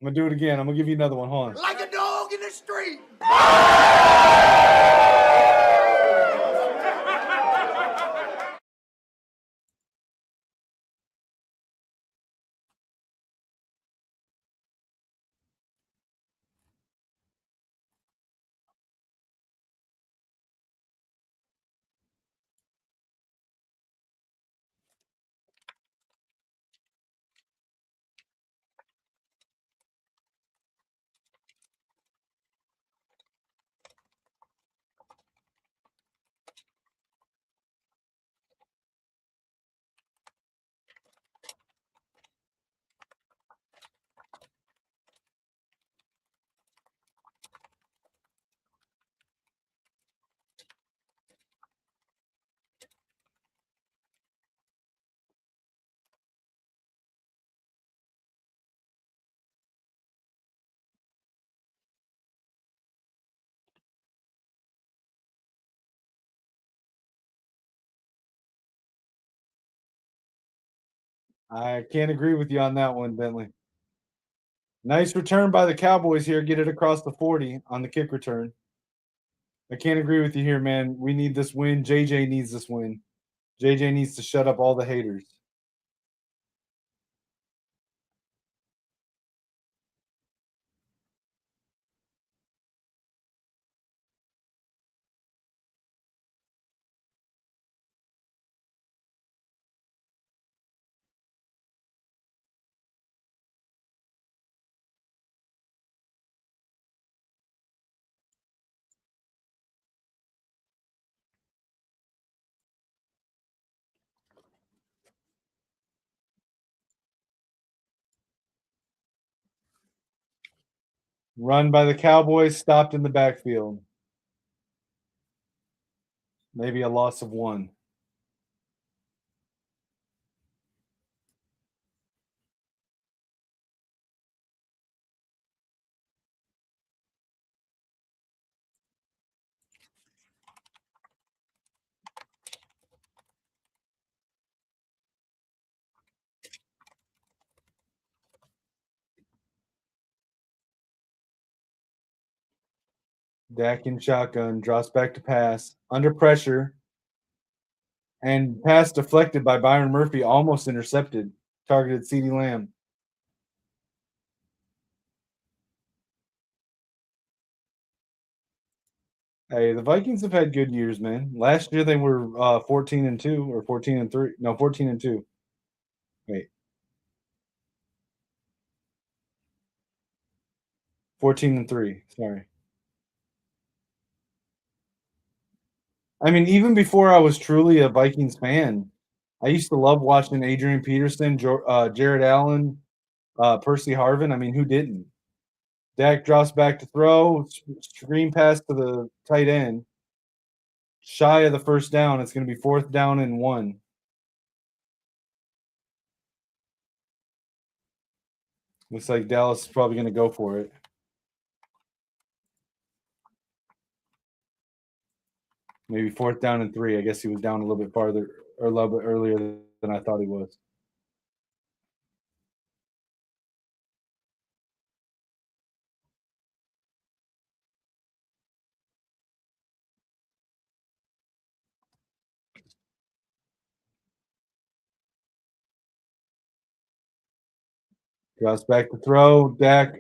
S1: gonna do it again. I'm gonna give you another one. Hold on.
S2: Like a dog in the street.
S1: I can't agree with you on that one, Bentley. Nice return by the Cowboys here. Get it across the 40 on the kick return. I can't agree with you here, man. We need this win. JJ needs this win. JJ needs to shut up all the haters. Run by the Cowboys, stopped in the backfield. Maybe a loss of 1. Dak in shotgun, drops back to pass, under pressure, and pass deflected by Byron Murphy, almost intercepted. Targeted CeeDee Lamb. Hey, the Vikings have had good years, man. Last year they were 14-2 or 14-3. No, 14-2. Wait. 14-3. Sorry. I mean, even before I was truly a Vikings fan, I used to love watching Adrian Peterson, Jared Allen, Percy Harvin. I mean, who didn't? Dak drops back to throw, screen pass to the tight end. Shy of the first down. It's going to be 4th down and 1. Looks like Dallas is probably going to go for it. Maybe 4th down and 3. I guess he was down a little bit farther or a little bit earlier than I thought he was. Drops back to throw. Dak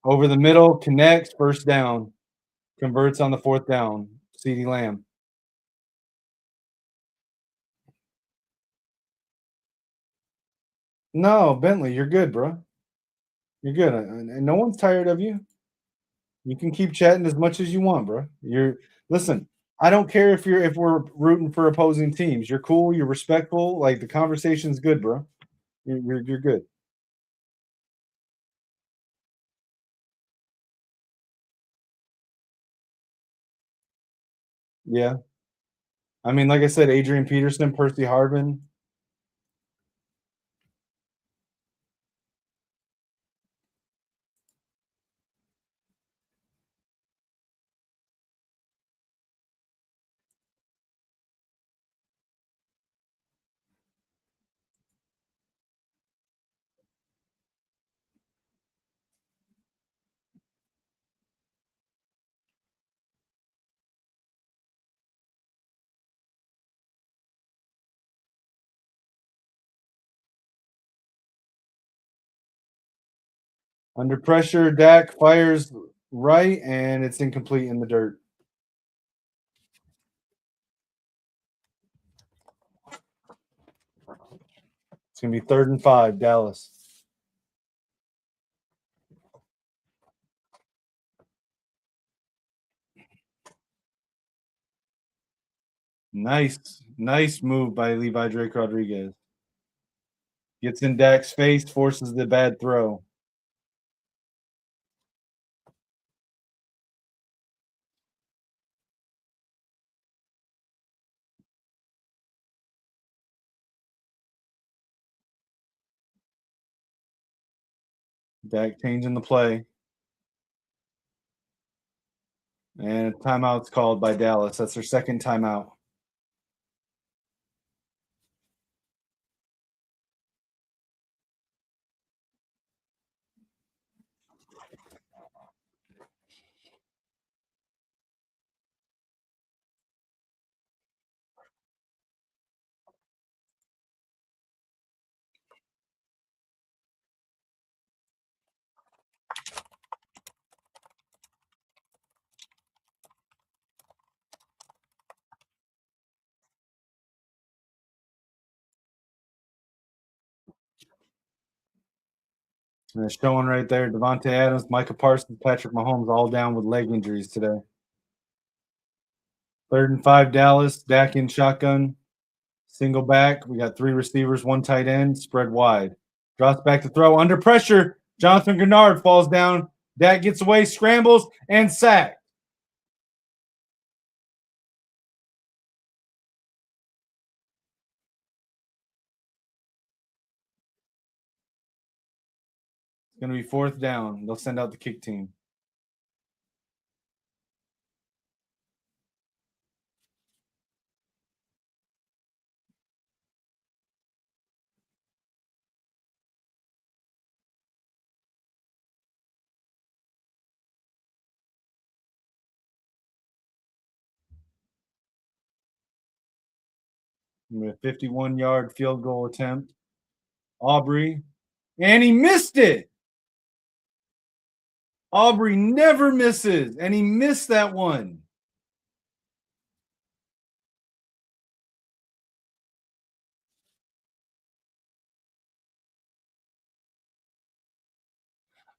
S1: over the middle, connects, 1st down. Converts on the 4th down. CeeDee Lamb. No, Bentley, you're good, bro. You're good. And no one's tired of you. You can keep chatting as much as you want, bro. Listen, I don't care if we're rooting for opposing teams. You're cool, you're respectful, like the conversation's good, bro. You're good. Yeah. I mean, like I said, Adrian Peterson, Percy Harvin. Under pressure, Dak fires right, and it's incomplete in the dirt. It's gonna be 3rd and 5, Dallas. Nice move by Levi Drake Rodriguez. Gets in Dak's face, forces the bad throw. Dak changing the play. And timeout's called by Dallas. That's their 2nd timeout. And it's showing right there, Devontae Adams, Micah Parsons, Patrick Mahomes all down with leg injuries today. 3rd and 5, Dallas. Dak in shotgun. Single back. We got 3 receivers, 1 tight end, spread wide. Drops back to throw. Under pressure. Jonathan Grenard falls down. Dak gets away, scrambles, and sacked. It's going to be 4th down. They'll send out the kick team. A 51-yard field goal attempt. Aubrey. And he missed it. Aubrey never misses. And he missed that one.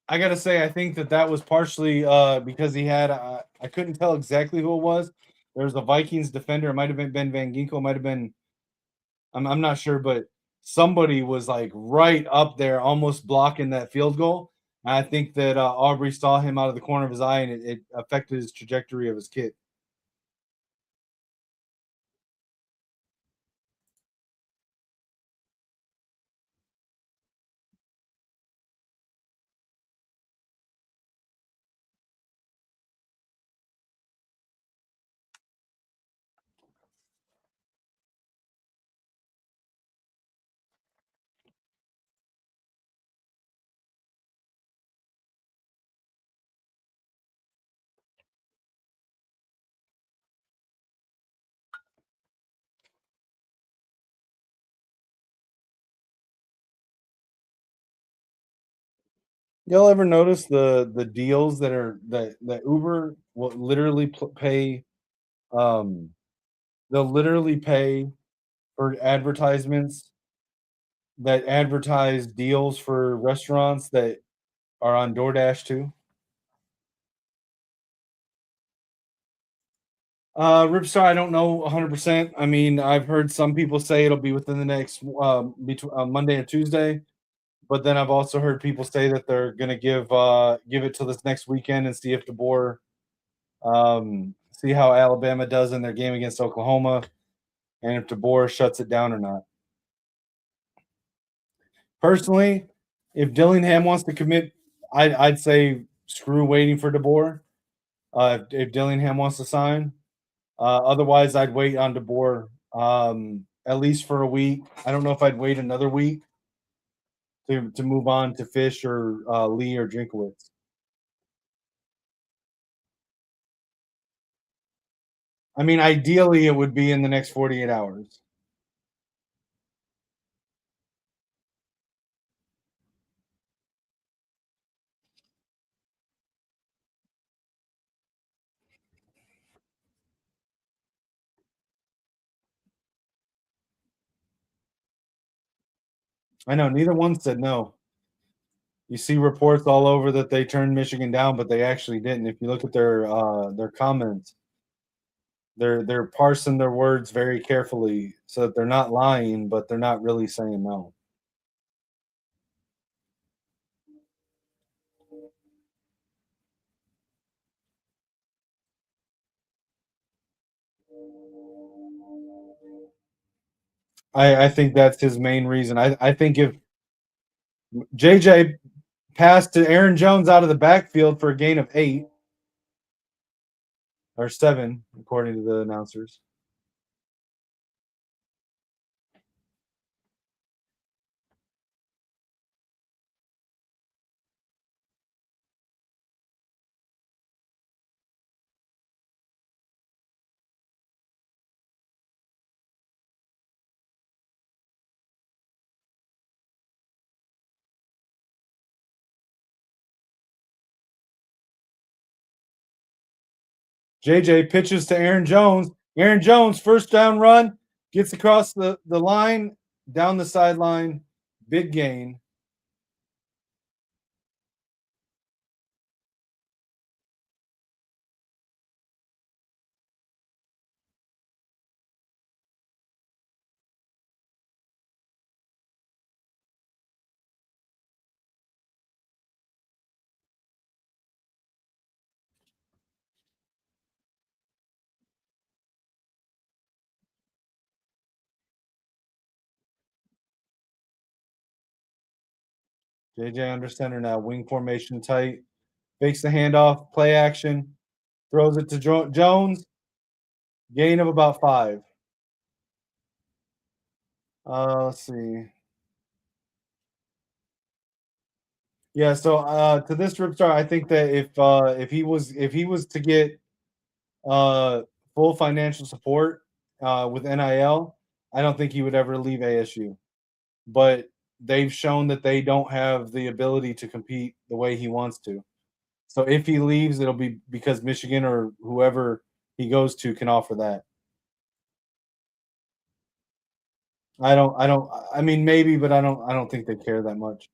S1: I gotta say, I think that was partially because he had. I couldn't tell exactly who it was. There was a Vikings defender. It might have been Ben Van Ginkel. It might have been I'm not sure, but somebody was like right up there, almost blocking that field goal. And I think that Aubrey saw him out of the corner of his eye, and it affected his trajectory of his kick. Y'all ever notice the deals that Uber will literally pay? Um, they'll literally pay for advertisements that advertise deals for restaurants that are on DoorDash too. Ripstar, I don't know 100%. I mean, I've heard some people say it'll be within the next between Monday and Tuesday, but then I've also heard people say that they're gonna give it till this next weekend and see if DeBoer see how Alabama does in their game against Oklahoma, and if DeBoer shuts it down or not. Personally, if Dillingham wants to commit, I'd say screw waiting for DeBoer. If Dillingham wants to sign, otherwise I'd wait on DeBoer at least for a week. I don't know if I'd wait another week to move on to Fish or Lee or Drinkowitz. I mean, ideally it would be in the next 48 hours. I know neither one said no. You see reports all over that they turned Michigan down, but they actually didn't. If you look at their comments, they're parsing their words very carefully so that they're not lying, but they're not really saying no. I think that's his main reason. I think if JJ passed to Aaron Jones out of the backfield for a gain of 8 or 7, according to the announcers. JJ pitches to Aaron Jones. Aaron Jones, first down run, gets across the line, down the sideline, big gain. JJ under center now, wing formation tight, fakes the handoff, play action, throws it to Jones, gain of about 5. Let's see. Yeah, so to this Ripstar, I think that if he was to get uh, full financial support with NIL, I don't think he would ever leave ASU. But they've shown that they don't have the ability to compete the way he wants to. So if he leaves, it'll be because Michigan or whoever he goes to can offer that. I mean maybe, but I don't think they care that much.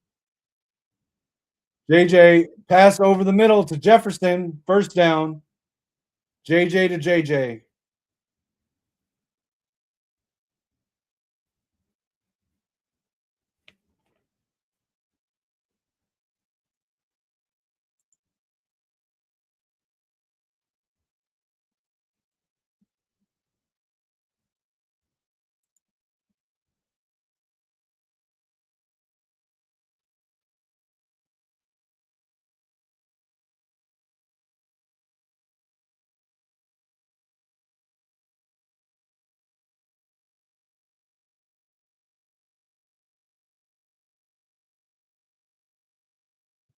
S1: JJ pass over the middle to Jefferson, first down. JJ to JJ.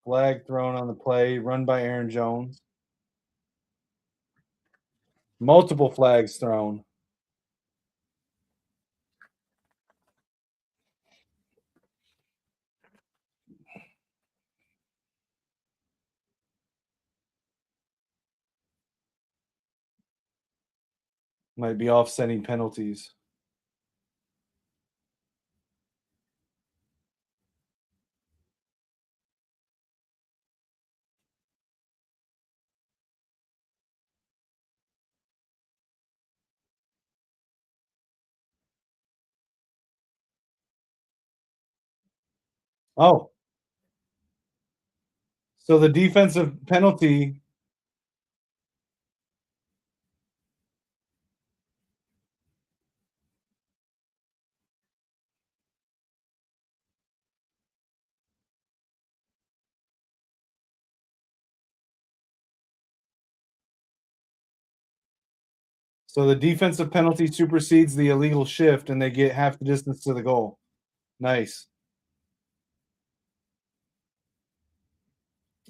S1: Flag thrown on the play, run by Aaron Jones. Multiple flags thrown. Might be offsetting penalties. Oh, so the defensive penalty. So the defensive penalty supersedes the illegal shift, and they get half the distance to the goal. Nice.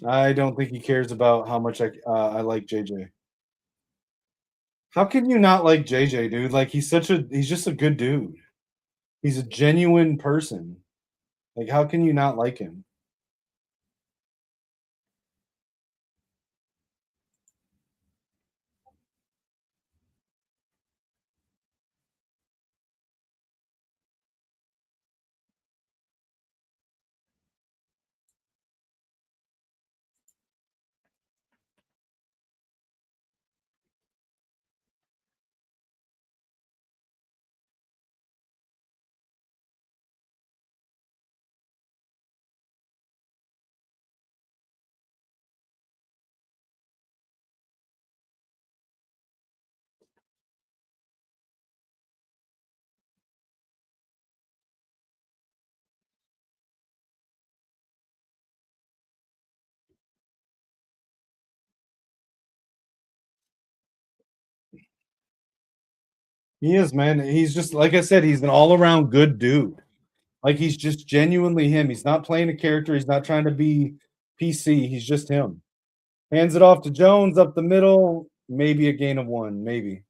S1: I don't think he cares about how much I like JJ. How can you not like JJ, dude? Like he's just a good dude. He's a genuine person. Like how can you not like him? He is, man. He's just like I said, he's an all-around good dude. Like he's just genuinely him. He's not playing a character. He's not trying to be PC. He's just him. Hands it off to Jones up the middle. Maybe a gain of one. Maybe.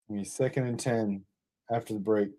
S1: He's 2nd and 10 after the break.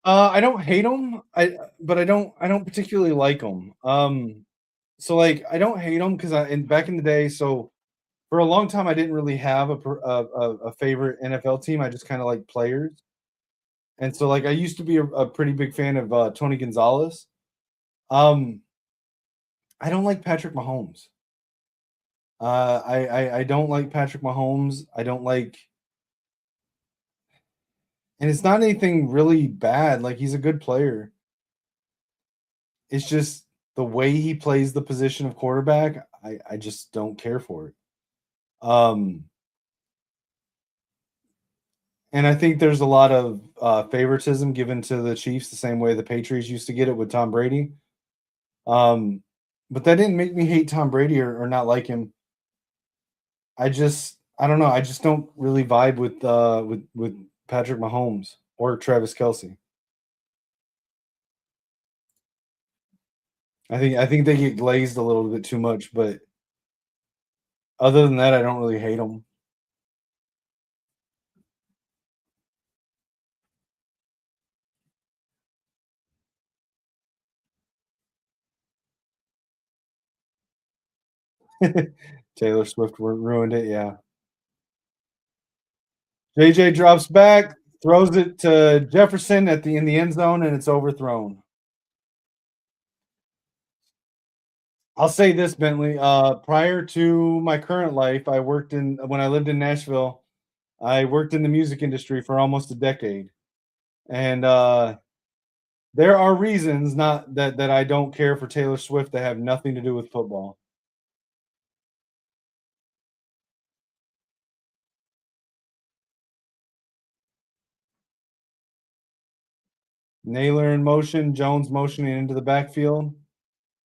S1: I don't hate him. But I don't particularly like him. So like I don't hate him because back in the day, so For a long time, I didn't really have a favorite NFL team. I just kind of like players, and so like I used to be a pretty big fan of Tony Gonzalez. Um, I don't like Patrick Mahomes. I don't like Patrick Mahomes. I don't like, and it's not anything really bad. Like he's a good player. It's just the way he plays the position of quarterback. I just don't care for it. Um, and I think there's a lot of favoritism given to the Chiefs, the same way the Patriots used to get it with Tom Brady. Um, but that didn't make me hate Tom Brady or not like him. I don't know. I just don't really vibe with Patrick Mahomes or Travis Kelsey. I think they get glazed a little bit too much, but other than that, I don't really hate them. Taylor Swift ruined it. Yeah. JJ drops back, throws it to Jefferson in the end zone, and it's overthrown. I'll say this, Bentley. Prior to my current life, I worked in when I lived in Nashville. I worked in the music industry for almost a decade, and there are reasons not that I don't care for Taylor Swift that have nothing to do with football. Naylor in motion, Jones motioning into the backfield.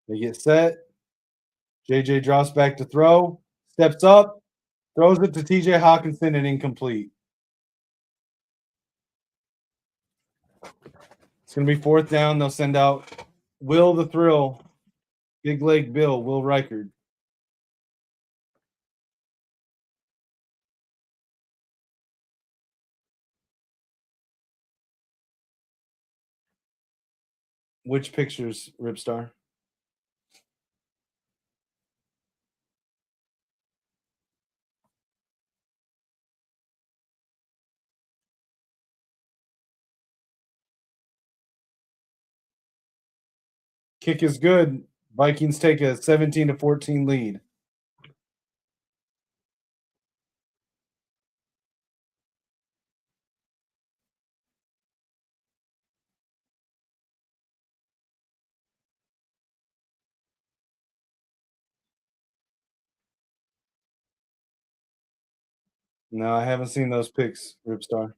S1: They get set. JJ drops back to throw, steps up, throws it to TJ Hawkinson and incomplete. It's going to be fourth down. They'll send out Will the Thrill, Big Leg Bill, Will Reichard. Which pictures, Ripstar? Kick is good. Vikings take a 17-14 lead. No, I haven't seen those pics, Ripstar.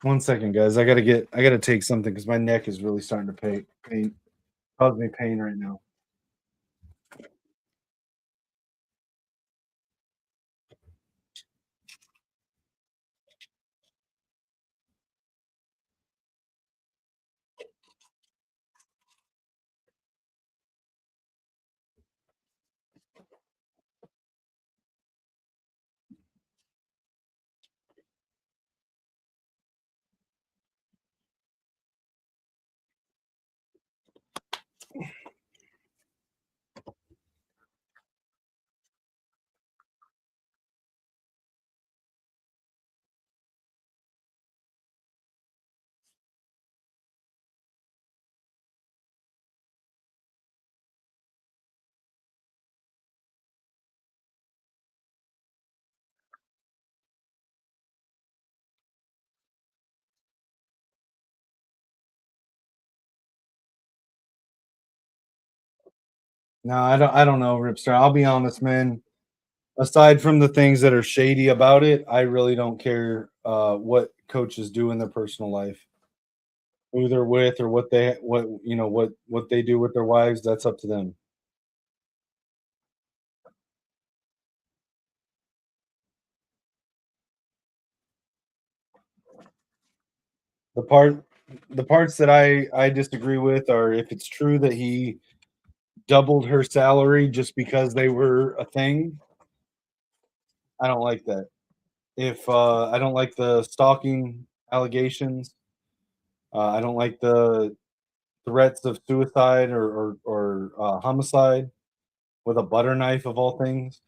S1: One second, guys. I gotta take something because my neck is really starting to cause me pain right now. No, I don't know, Ripstar. I'll be honest, man. Aside from the things that are shady about it, I really don't care what coaches do in their personal life, who they're with, or what they do with their wives. That's up to them. The part the parts that I disagree with are if it's true that he doubled her salary just because they were a thing. I don't like that. If I don't like the stalking allegations, I don't like the threats of suicide or homicide with a butter knife of all things.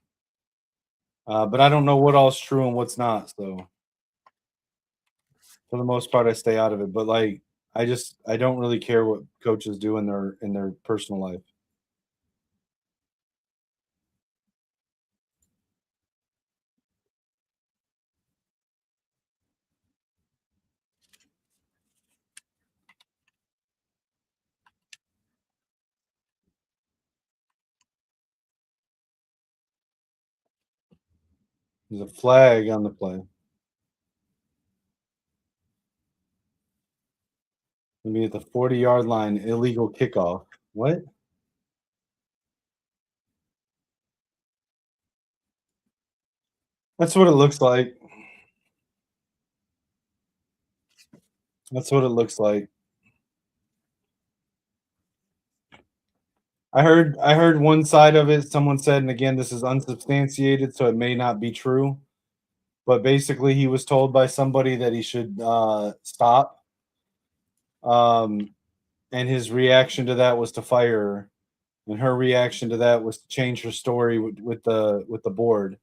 S1: But I don't know what all's true and what's not. So for the most part, I stay out of it. But like, I don't really care what coaches do in their personal life. There's a flag on the play. Maybe at the 40-yard line, illegal kickoff. What? That's what it looks like. That's what it looks like. I heard one side of it. Someone said, and again, this is unsubstantiated, so it may not be true. But basically, he was told by somebody that he should stop. Um, and his reaction to that was to fire her, and her reaction to that was to change her story with the board.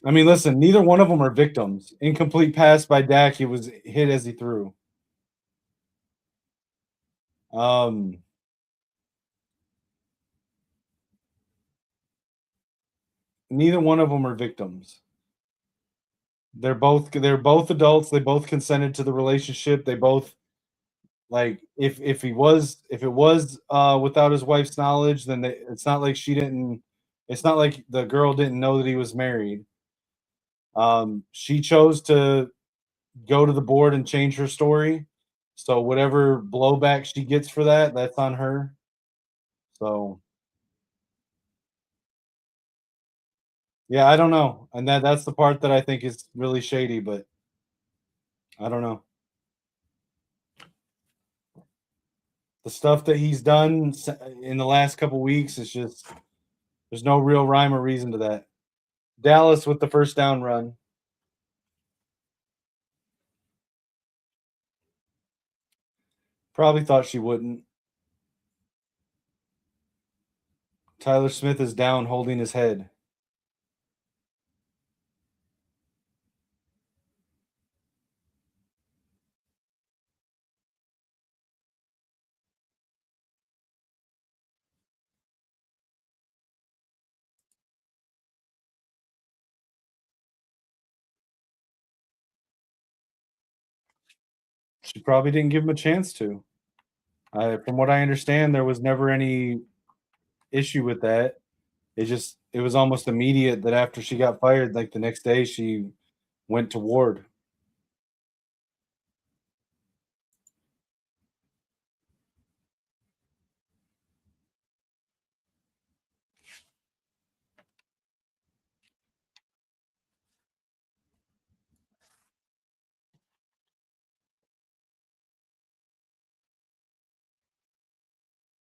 S1: I mean, listen, neither one of them are victims. Incomplete pass by Dak. He was hit as he threw. Um, Neither one of them are victims. They're both adults. They both consented to the relationship. They both like if it was without his wife's knowledge, then it's not like she didn't. It's not like the girl didn't know that he was married. She chose to go to the board and change her story. So whatever blowback she gets for that, that's on her. So yeah, I don't know, and that's the part that I think is really shady. But I don't know the stuff that he's done in the last couple weeks is just there's no real rhyme or reason to that. Dallas with the first down run. Probably thought she wouldn't. Tyler Smith is down holding his head. She probably didn't give him a chance to. From what I understand, there was never any issue with that. It was almost immediate that after she got fired, like the next day, she went to Ward.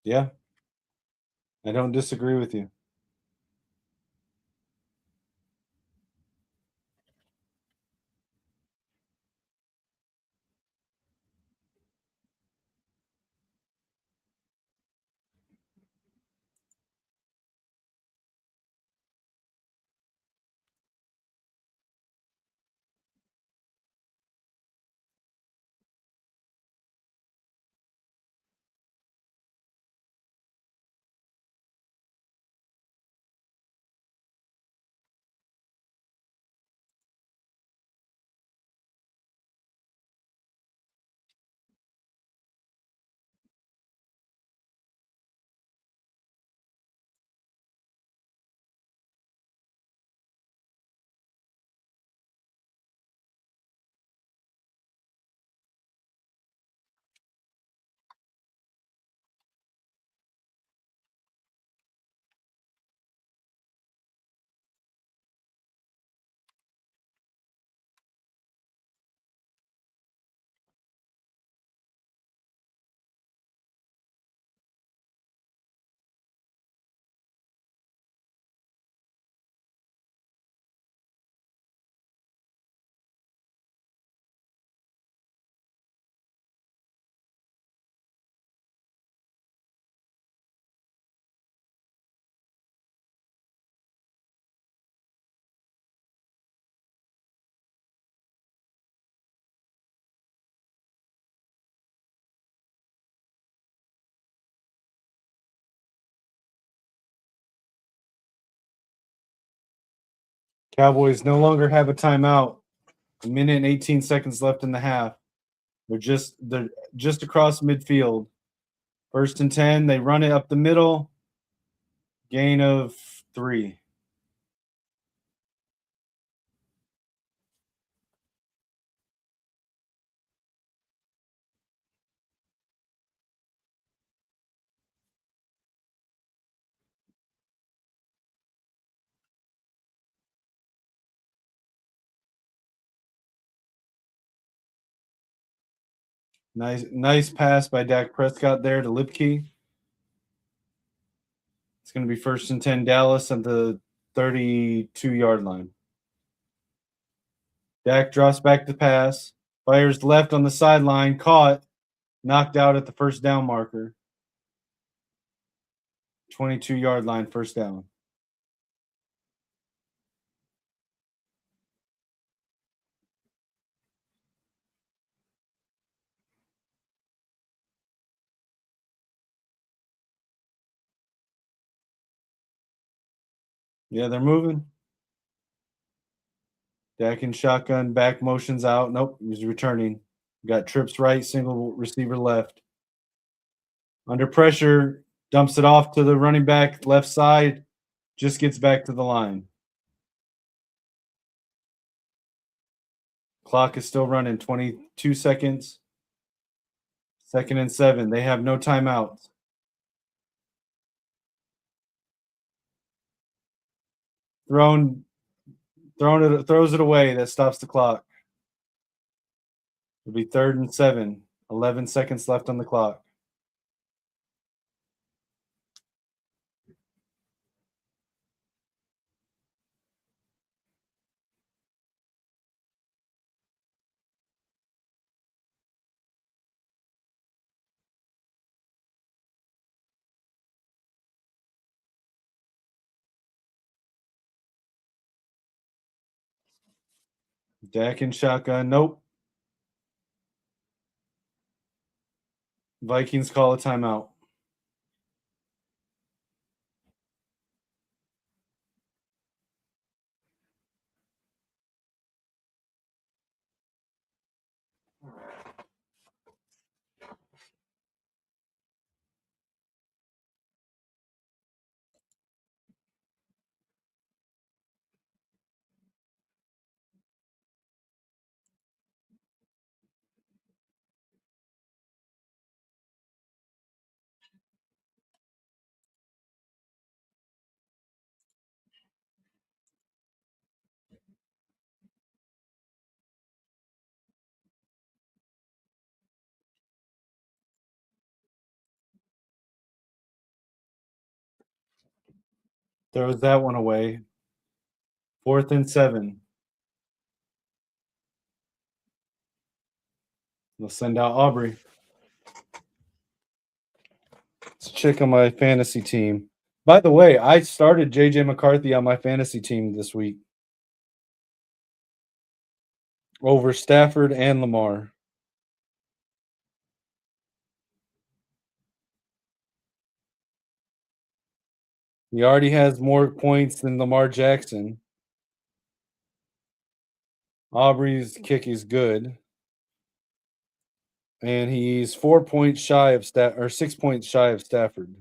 S1: Yeah, I don't disagree with you. Cowboys no longer have a timeout. A minute and 18 seconds left in the half. They're just across midfield. First and 10. They run it up the middle. Gain of 3. Nice pass by Dak Prescott there to Lipke. It's going to be first and 10 Dallas at the 32-yard line. Dak drops back the pass, fires left on the sideline, caught, knocked out at the first down marker. 22-yard line, first down. Yeah, they're moving. Dak in shotgun, back motions out. Nope, he's returning. Got trips right, single receiver left. Under pressure, dumps it off to the running back left side, just gets back to the line. Clock is still running, 22 seconds. Second and 7. They have no timeouts. Throws it away. That stops the clock. It'll be third and 7. 11 seconds left on the clock. Dak in shotgun. Nope. Vikings call a timeout. Throws that one away. Fourth and 7. They'll send out Aubrey. Let's check on my fantasy team. By the way, I started JJ McCarthy on my fantasy team this week over Stafford and Lamar. He already has more points than Lamar Jackson. Aubrey's kick is good. And he's 4 points shy of 6 points shy of Stafford.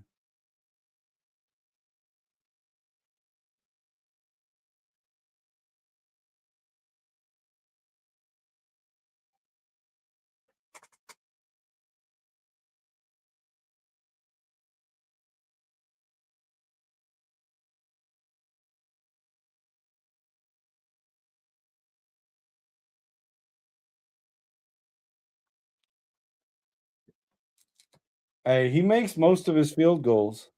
S1: Hey, he makes most of his field goals.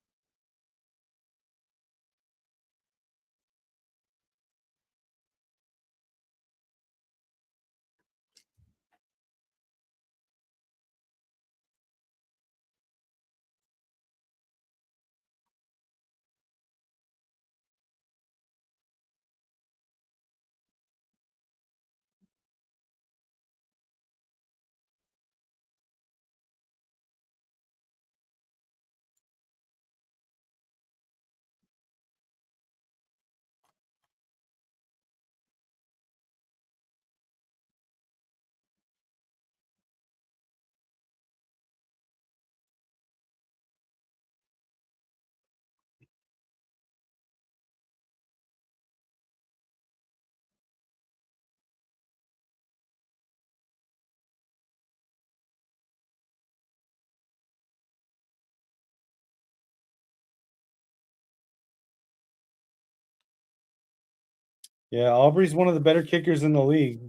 S1: Yeah, Aubrey's one of the better kickers in the league.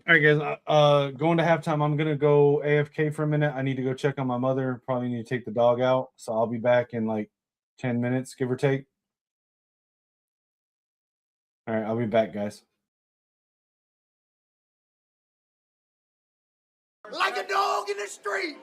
S1: All right, guys. Going to halftime. I'm gonna go AFK for a minute. I need to go check on my mother. Probably need to take the dog out. So I'll be back in like 10 minutes, give or take. All right, I'll be back, guys.
S2: Like a dog in the street.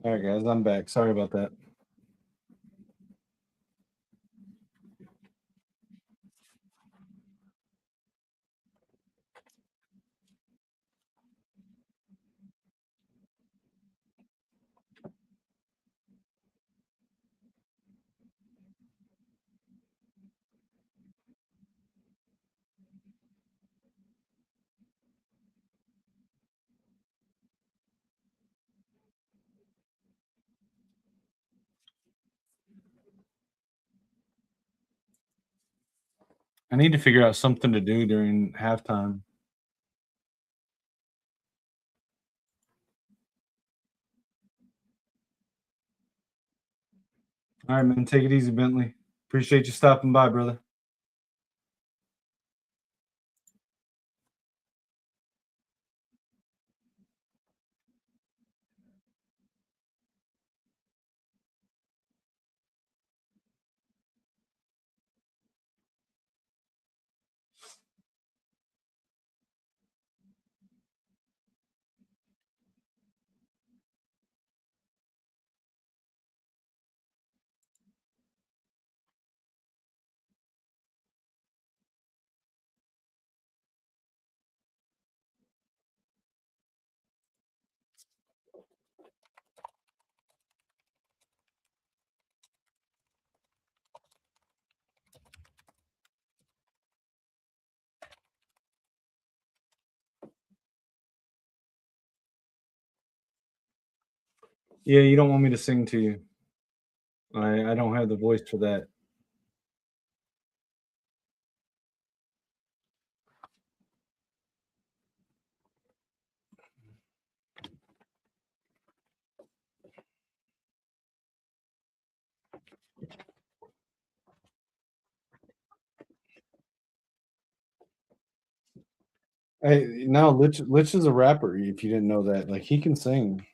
S1: All right, guys, I'm back. Sorry about that. I need to figure out something to do during halftime. All right, man. Take it easy, Bentley. Appreciate you stopping by, brother. Yeah, you don't want me to sing to you. I don't have the voice for that. Hey, now Lich is a rapper. If you didn't know that, like he can sing.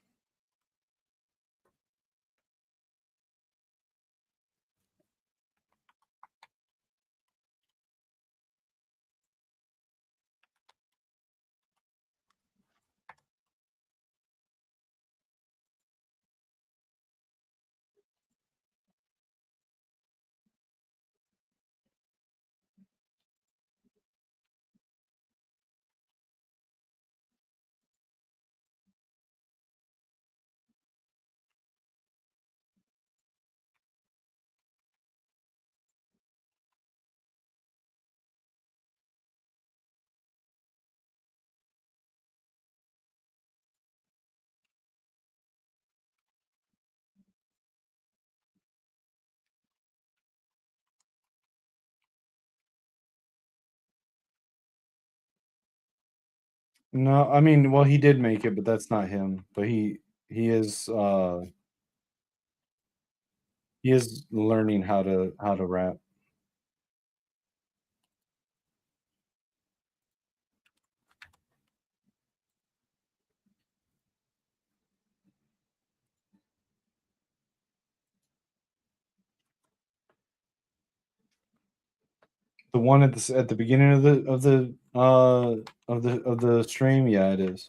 S1: No, I mean, well, he did make it, but that's not him. But he is he is learning how to rap. The one at the beginning of the stream, yeah, it is.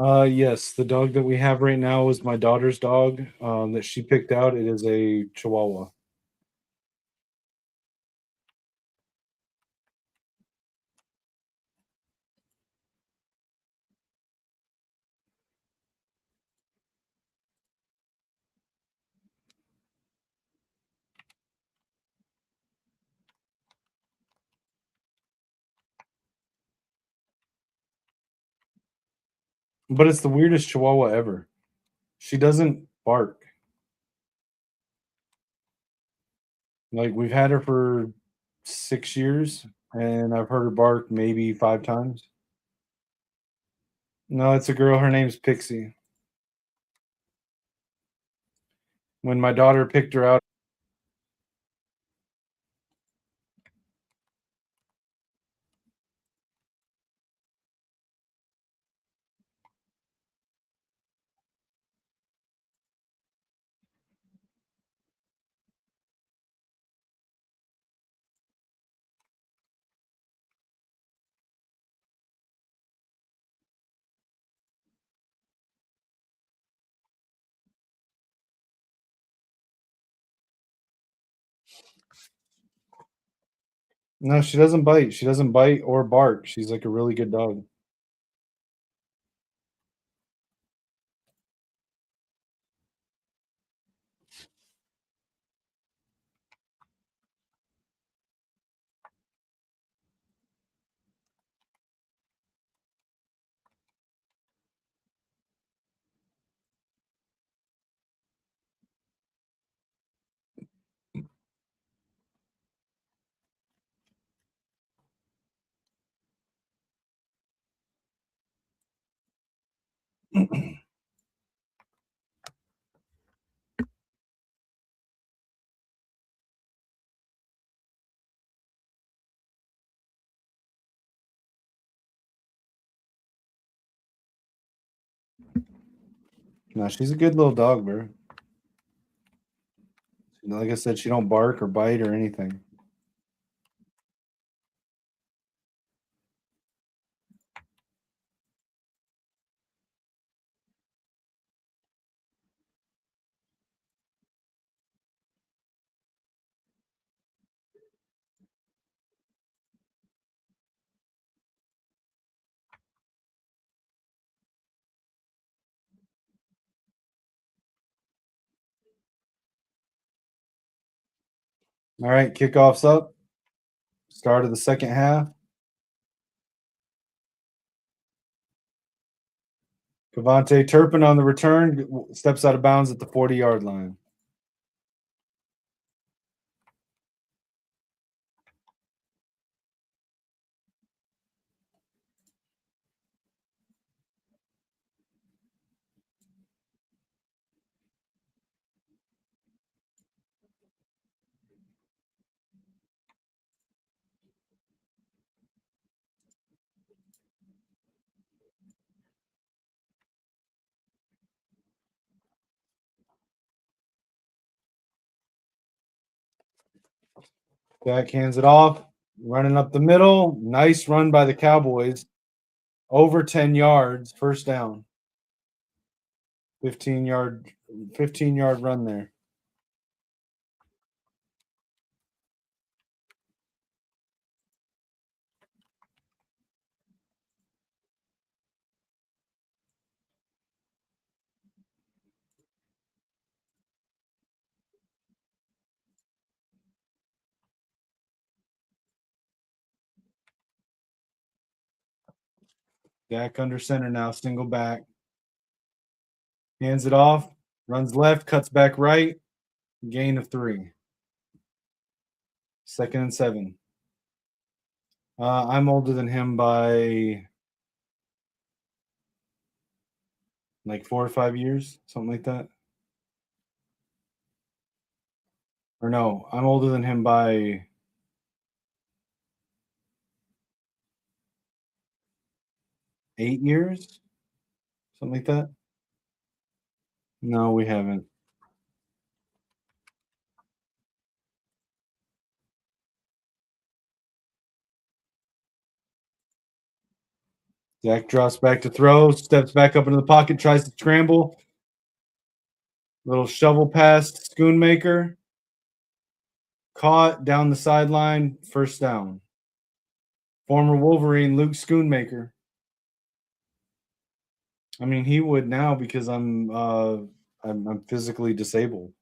S1: Yes, the dog that we have right now is my daughter's dog, that she picked out. It is a Chihuahua. But it's the weirdest Chihuahua ever. She doesn't bark. Like, we've had her for 6 years, and I've heard her bark maybe 5 times. No, it's a girl. Her name's Pixie. When my daughter picked her out. No, she doesn't bite. She doesn't bite or bark. She's like a really good dog. No, she's a good little dog, bro. Like I said, she don't bark or bite or anything. All right, kickoff's up. Start of the second half. Cavante Turpin on the return steps out of bounds at the 40-yard line. Dak hands it off, running up the middle. Nice run by the Cowboys. Over 10 yards, first down. 15-yard run there. Dak under center now, single back. Hands it off, runs left, cuts back right, gain of 3. Second and 7. I'm older than him by like 4 or 5 years, something like that. Or no, I'm older than him by 8 years, something like that. No, we haven't. Dak drops back to throw, steps back up into the pocket, tries to scramble. Little shovel pass to Schoonmaker. Caught down the sideline, first down. Former Wolverine Luke Schoonmaker. I mean, he would now because I'm physically disabled.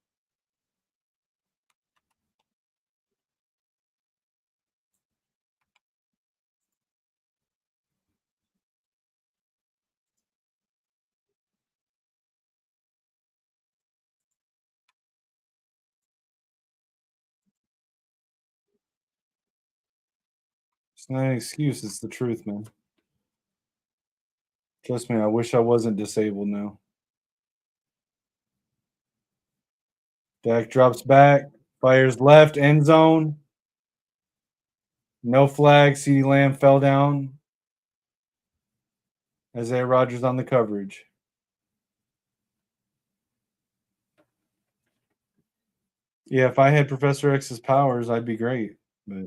S1: It's not an excuse, it's the truth, man. Trust me, I wish I wasn't disabled now. Dak drops back, fires left, end zone. No flag. CeeDee Lamb fell down. Isaiah Rodgers on the coverage. Yeah, if I had Professor X's powers, I'd be great. But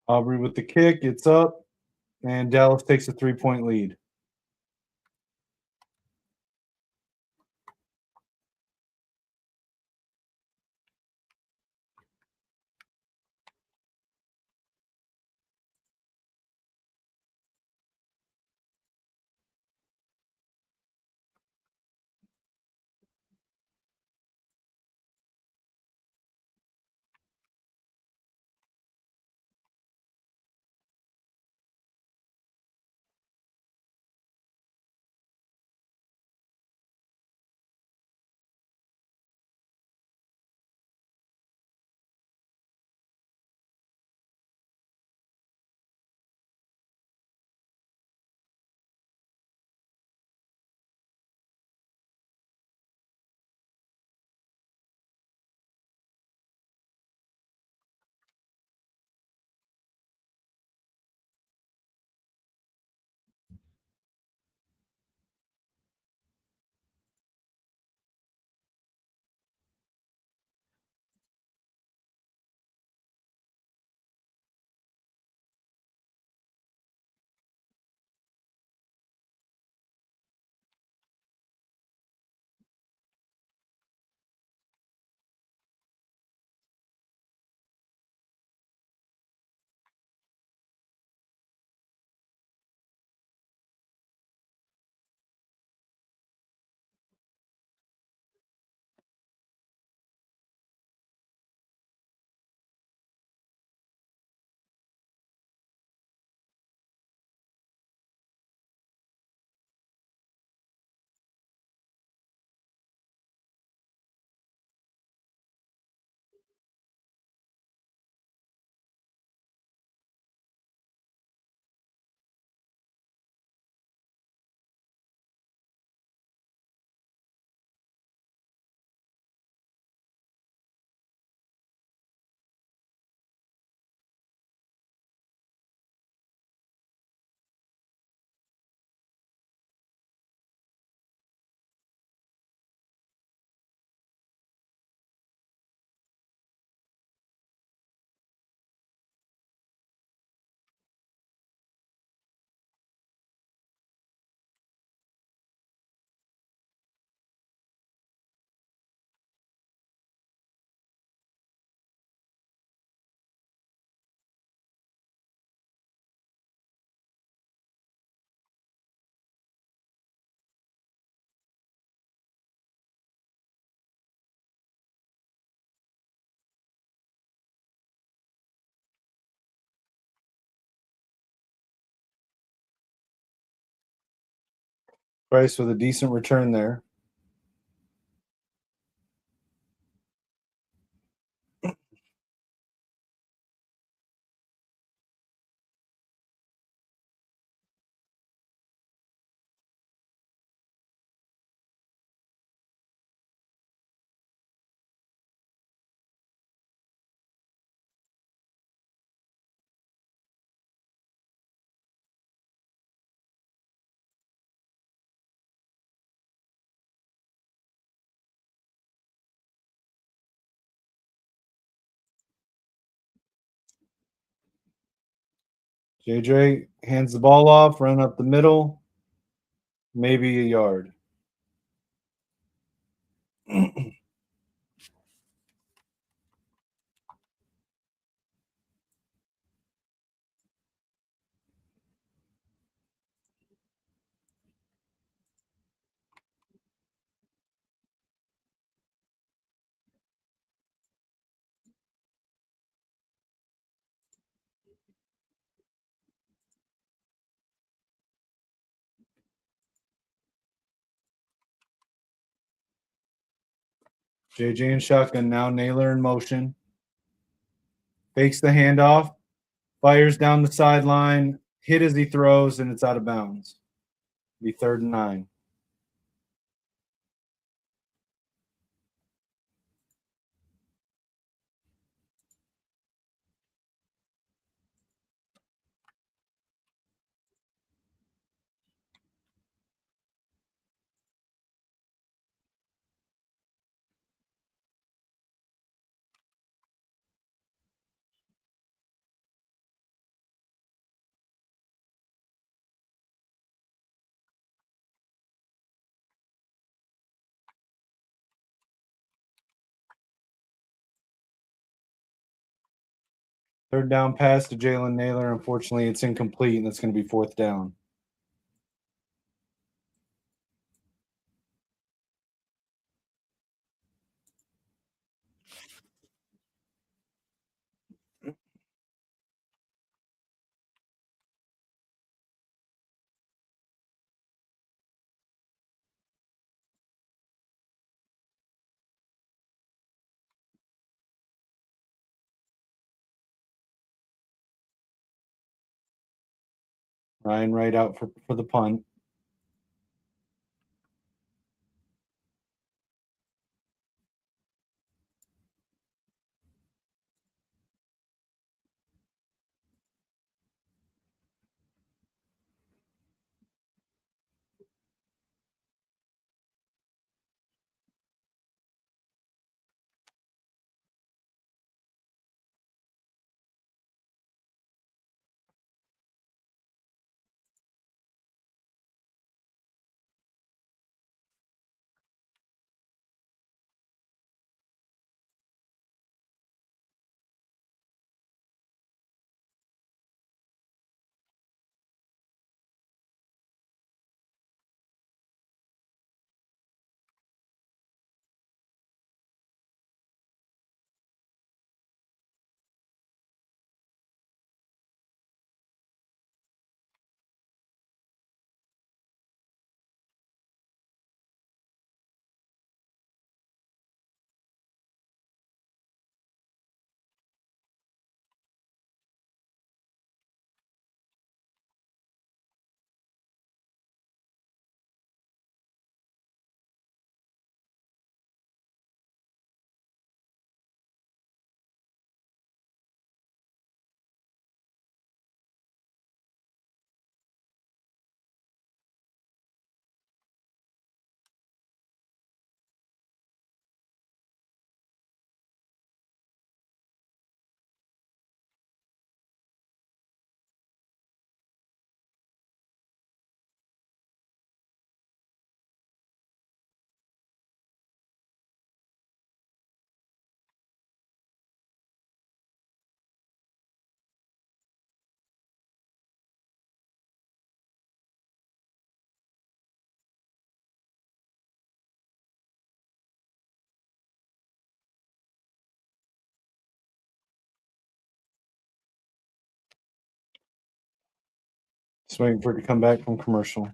S1: Aubrey with the kick, it's up, and Dallas takes a 3-point lead. Price with a decent return there. JJ hands the ball off, run up the middle, maybe a yard. JJ and shotgun now. Naylor in motion. Fakes the handoff, fires down the sideline, hit as he throws, and it's out of bounds. Be 3rd and 9. Third down pass to Jalen Naylor. Unfortunately, it's incomplete, and that's going to be 4th down. Ryan Wright out for the punt. Just waiting for it to come back from commercial.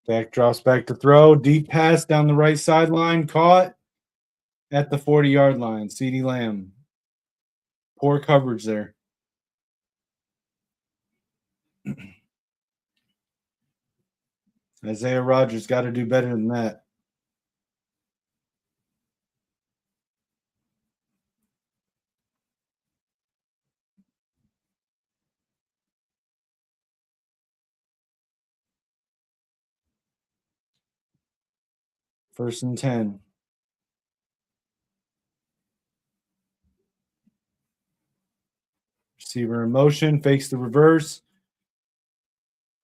S1: Dak drops back to throw. Deep pass down the right sideline. Caught at the 40-yard line. CeeDee Lamb. Poor coverage there. Isaiah Rodgers got to do better than that. First and 10. Receiver in motion, fakes the reverse,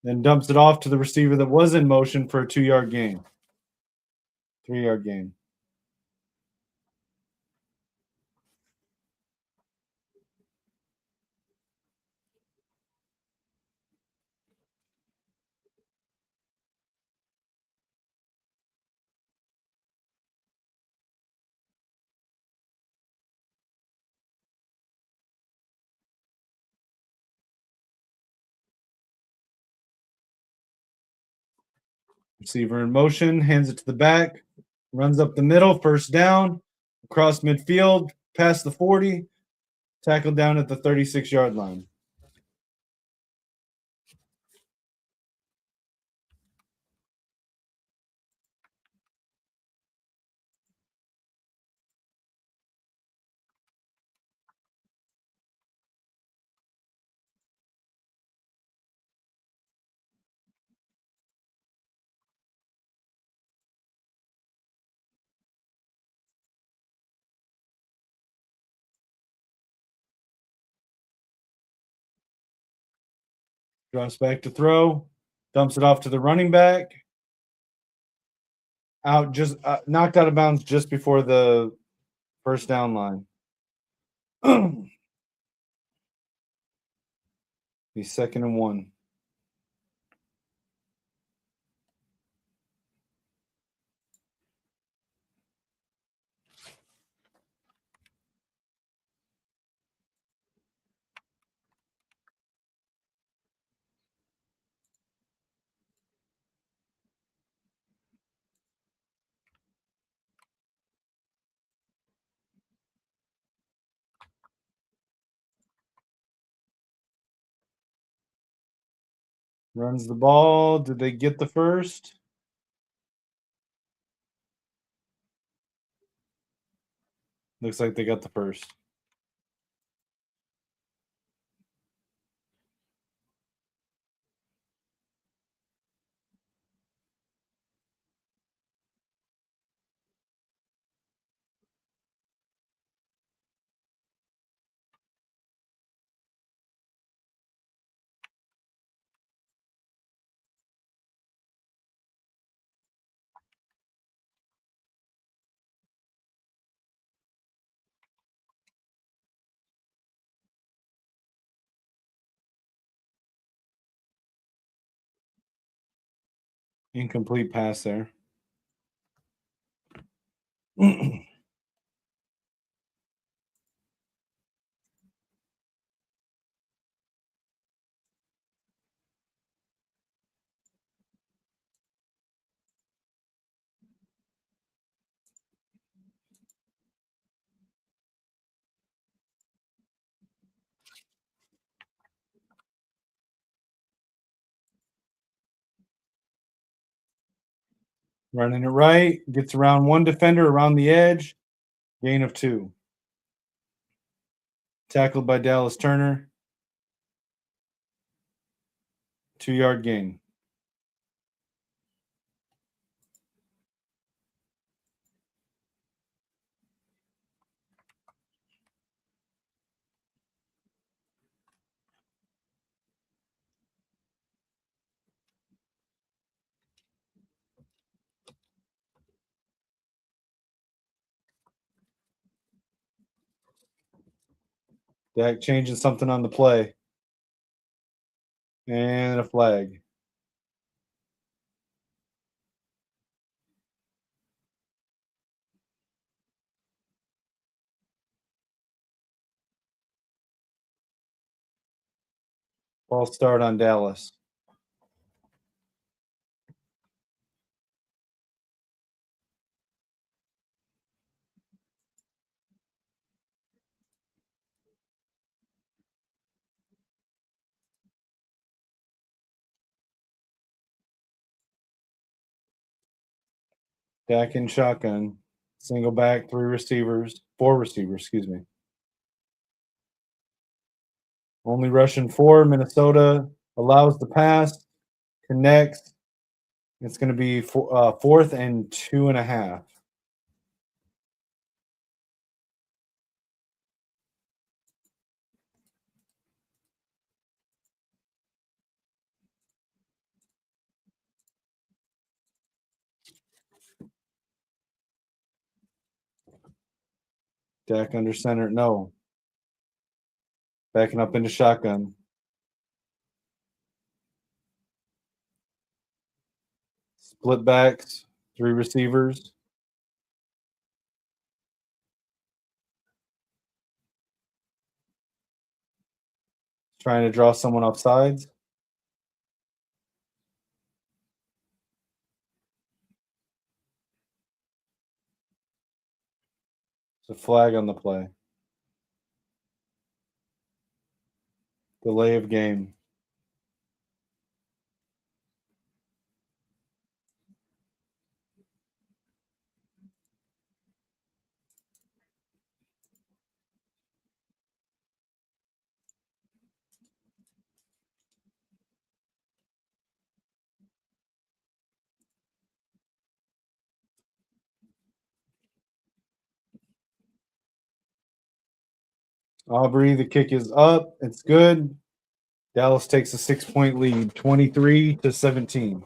S1: then dumps it off to the receiver that was in motion for a 2-yard gain. 3-yard gain. Receiver in motion, hands it to the back, runs up the middle, first down, across midfield, past the 40, tackled down at the 36-yard line. Drops back to throw, dumps it off to the running back. Out, just knocked out of bounds just before the first down line. He's 2nd and 1. Runs the ball. Did they get the first? Looks like they got the first. Incomplete pass there. Running it right, gets around one defender around the edge, gain of 2. Tackled by Dallas Turner, 2-yard gain. Dak changing something on the play. And a flag. False start on Dallas. Dak in shotgun. Single back, four receivers, excuse me. Only rushing four. Minnesota allows the pass, connects. It's going to be fourth and 2.5. Dak under center. No. Backing up into shotgun. Split backs, three receivers. Trying to draw someone off sides. It's a flag on the play. Delay of game. Aubrey, the kick is up. It's good. Dallas takes a 6-point lead, 23-17.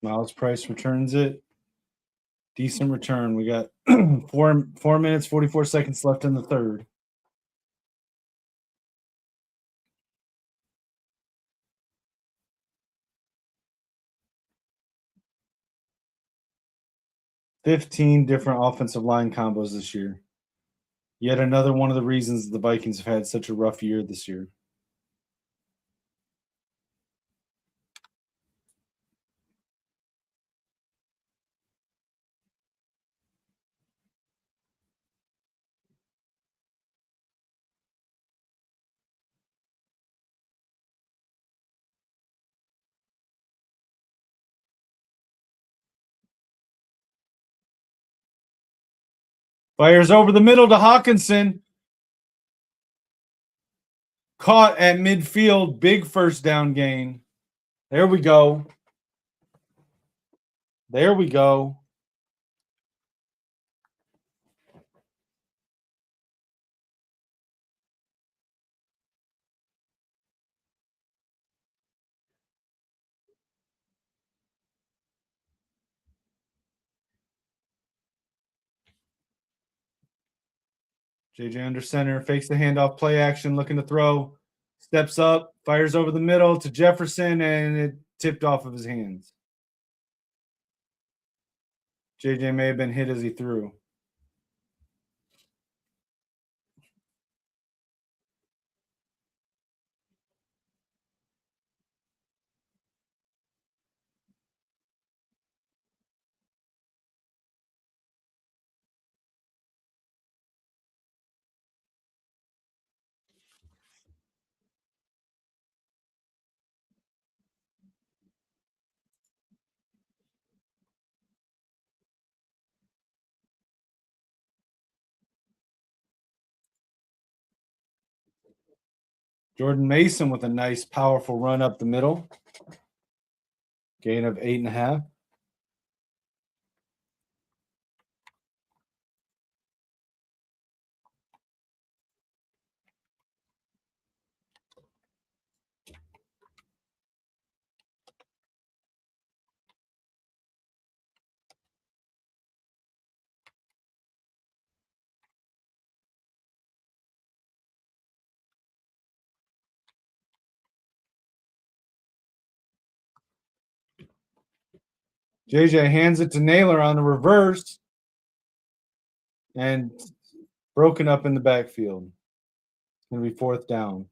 S1: Miles Price returns it. Decent return. We got 4 minutes, 44 seconds left in the third. 15 different offensive line combos this year. Yet another one of the reasons the Vikings have had such a rough year this year. Fires over the middle to Hawkinson. Caught at midfield. Big first down gain. There we go. There we go. JJ under center, fakes the handoff, play action, looking to throw. Steps up, fires over the middle to Jefferson, and it tipped off of his hands. JJ may have been hit as he threw. Jordan Mason with a nice, powerful run up the middle. Gain of 8.5. JJ hands it to Naylor on the reverse and broken up in the backfield. It's going to be 4th down.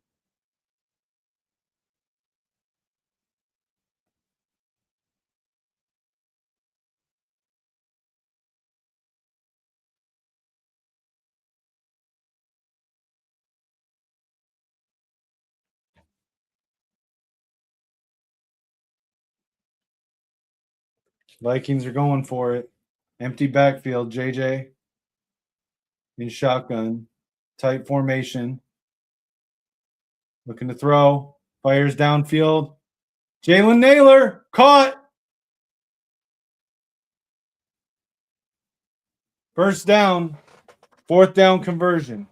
S1: Vikings are going for it. Empty backfield. JJ in shotgun. Tight formation. Looking to throw. Fires downfield. Jalen Naylor caught. First down. 4th down conversion.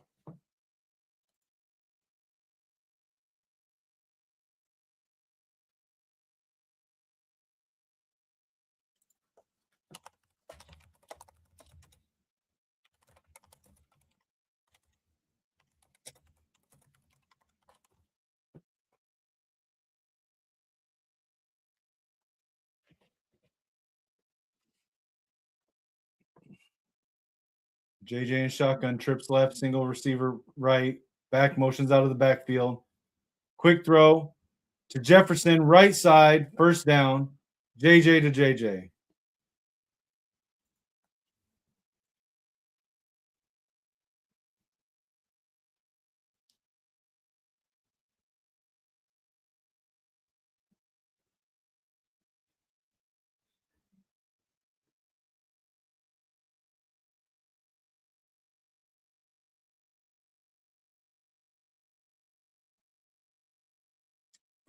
S1: JJ in shotgun, trips left, single receiver right, back motions out of the backfield. Quick throw to Jefferson, right side, first down. JJ to JJ.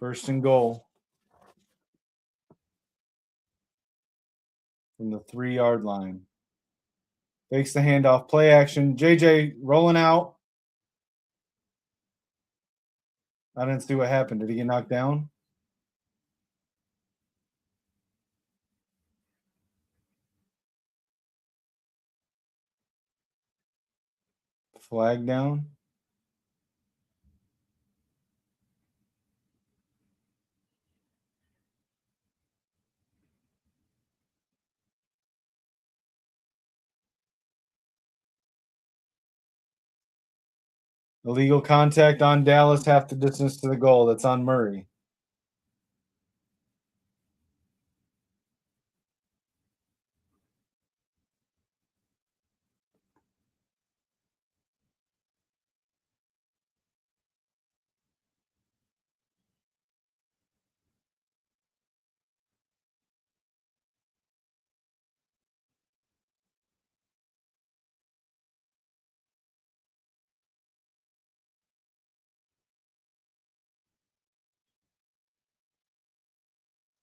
S1: First and goal from the 3-yard line. Fakes the handoff, play action. JJ rolling out. I didn't see what happened. Did he get knocked down? Flag down. Illegal contact on Dallas, half the distance to the goal. That's on Murray.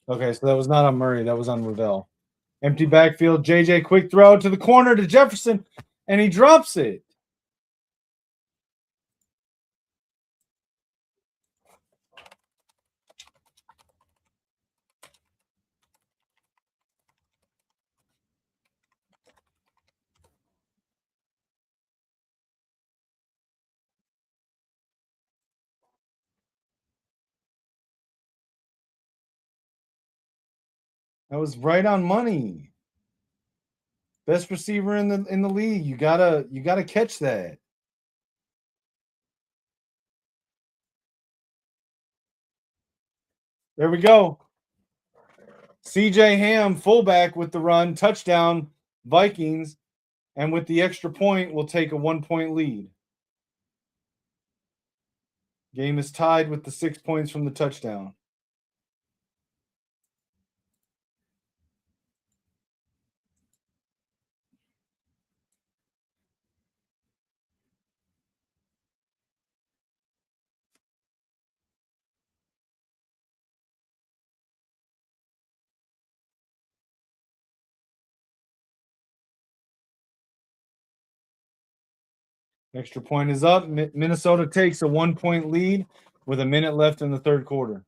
S1: Okay, so that was not on Murray. That was on Ravel. Empty backfield. JJ quick throw to the corner to Jefferson, and he drops it. That was right on money. Best receiver in the league. You gotta catch that. There we go. CJ Ham, fullback with the run, touchdown, Vikings, and with the extra point, we'll take a 1-point lead. Game is tied with the 6 points from the touchdown. Extra point is up. Minnesota takes a 1-point lead with a minute left in the third quarter.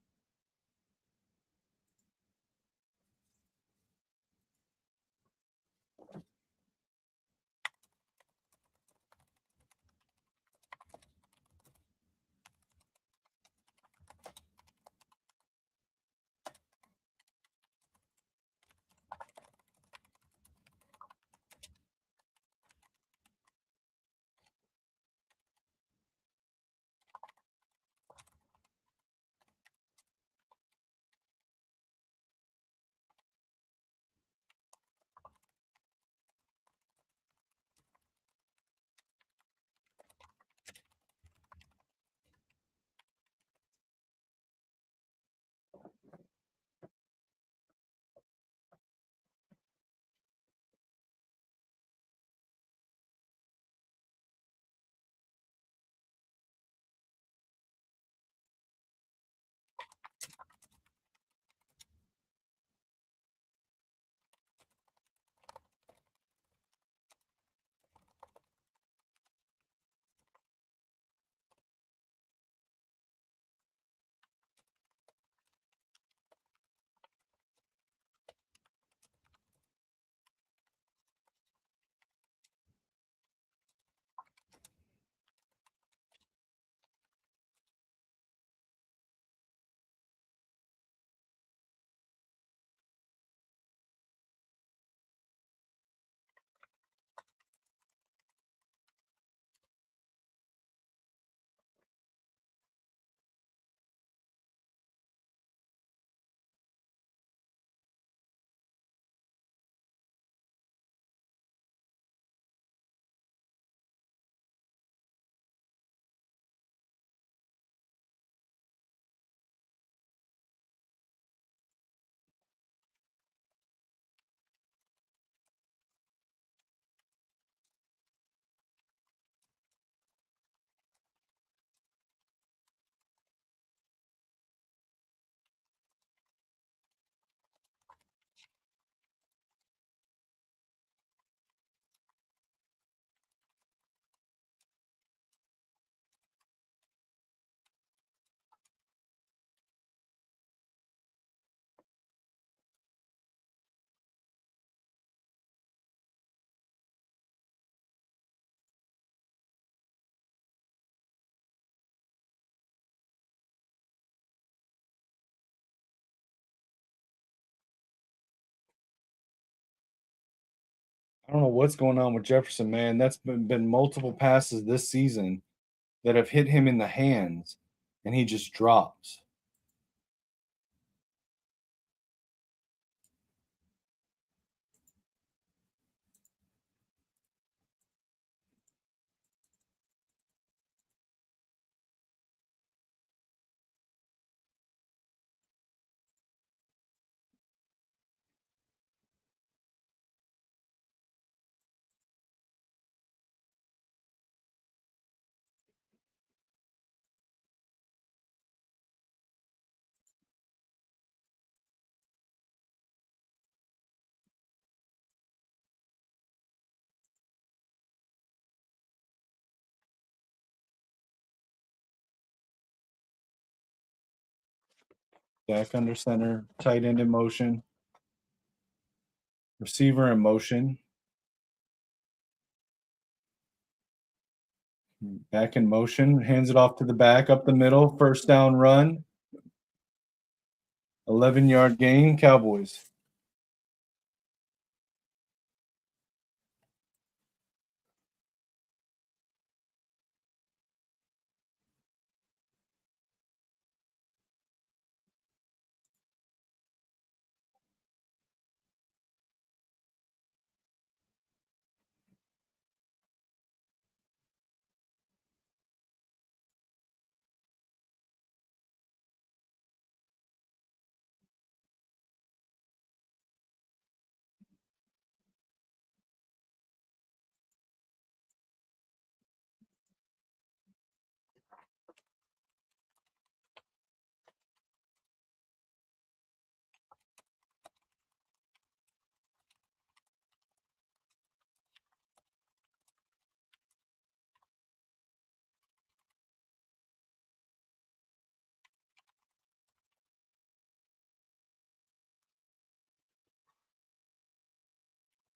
S1: I don't know what's going on with Jefferson, man. That's been multiple passes this season. that have hit him in the hands, and he just drops. Back under center, tight end in motion, receiver in motion, back in motion, hands it off to the back, up the middle, first down run, 11-yard gain, Cowboys.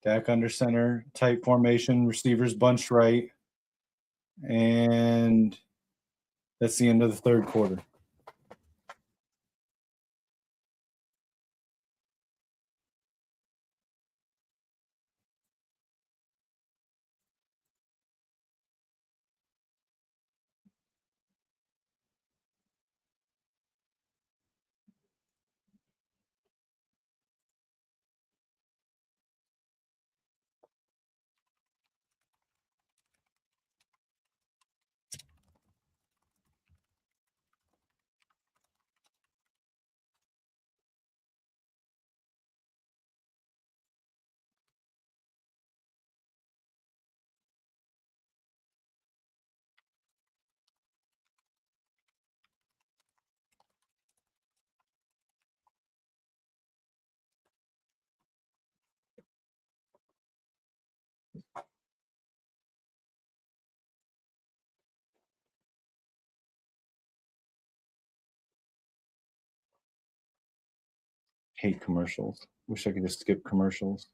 S1: Back under center, tight formation, receivers bunched right, and that's the end of the third quarter. Hate commercials. Wish I could just skip commercials.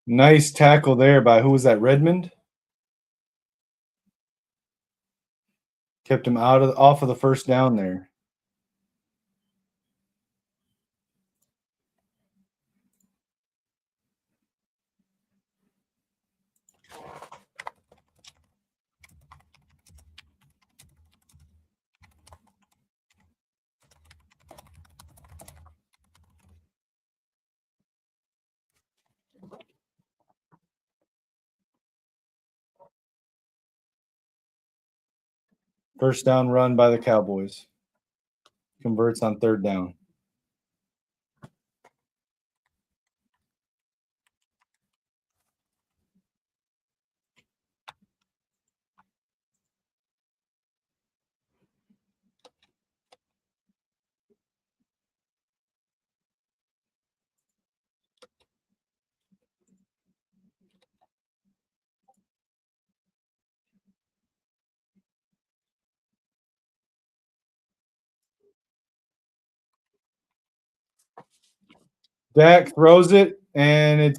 S1: Nice tackle there by who was that? Redmond? Kept him off of the first down there. First down run by the Cowboys. Converts on third down. Dak throws it, and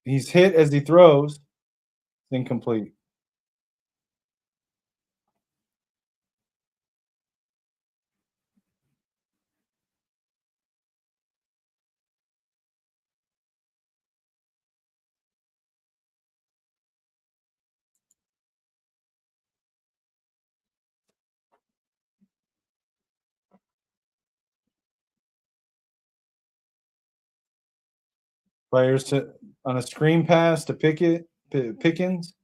S1: he's hit as he throws. It's incomplete. Players on a screen pass to Pickens. It's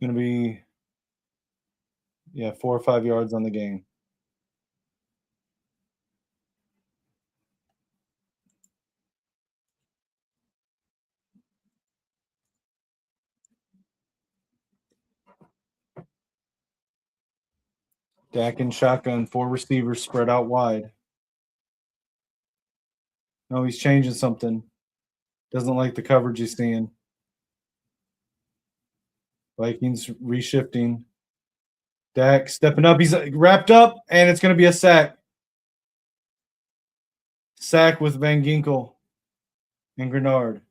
S1: going to be 4 or 5 yards on the game. Dak in shotgun, 4 receivers spread out wide. No, he's changing something. Doesn't like the coverage he's seeing. Vikings reshifting. Dak stepping up. He's wrapped up, and it's going to be a sack. Sack with Van Ginkel and Grenard.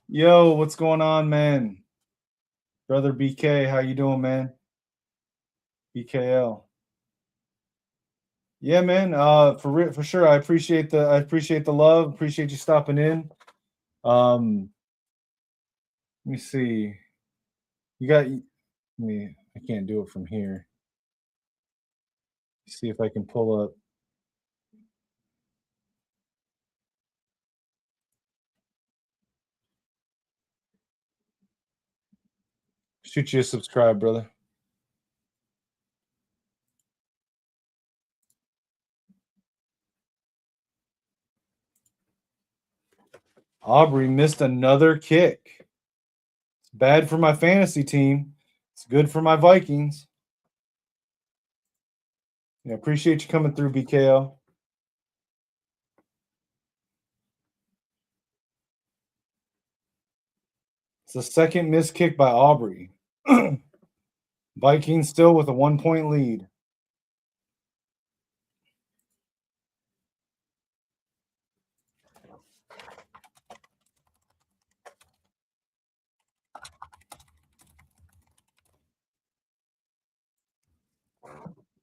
S1: Yo, what's going on, man? Brother BK, how you doing, man? BKL. Yeah, man. For sure. I appreciate the love. Appreciate you stopping in. Let me see. You got me. I can't do it from here. See if I can pull up. Shoot you a subscribe, brother. Aubrey missed another kick. It's bad for my fantasy team. It's good for my Vikings. Yeah, appreciate you coming through, BKO. It's the second missed kick by Aubrey. Vikings still with a 1-point lead.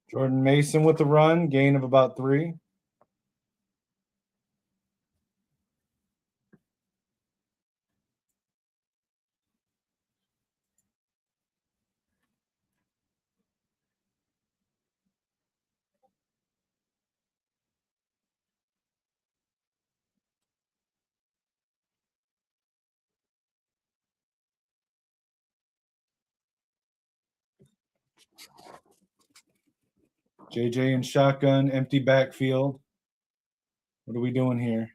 S1: Jordan Mason with the run, gain of about 3. JJ in shotgun, empty backfield. What are we doing here?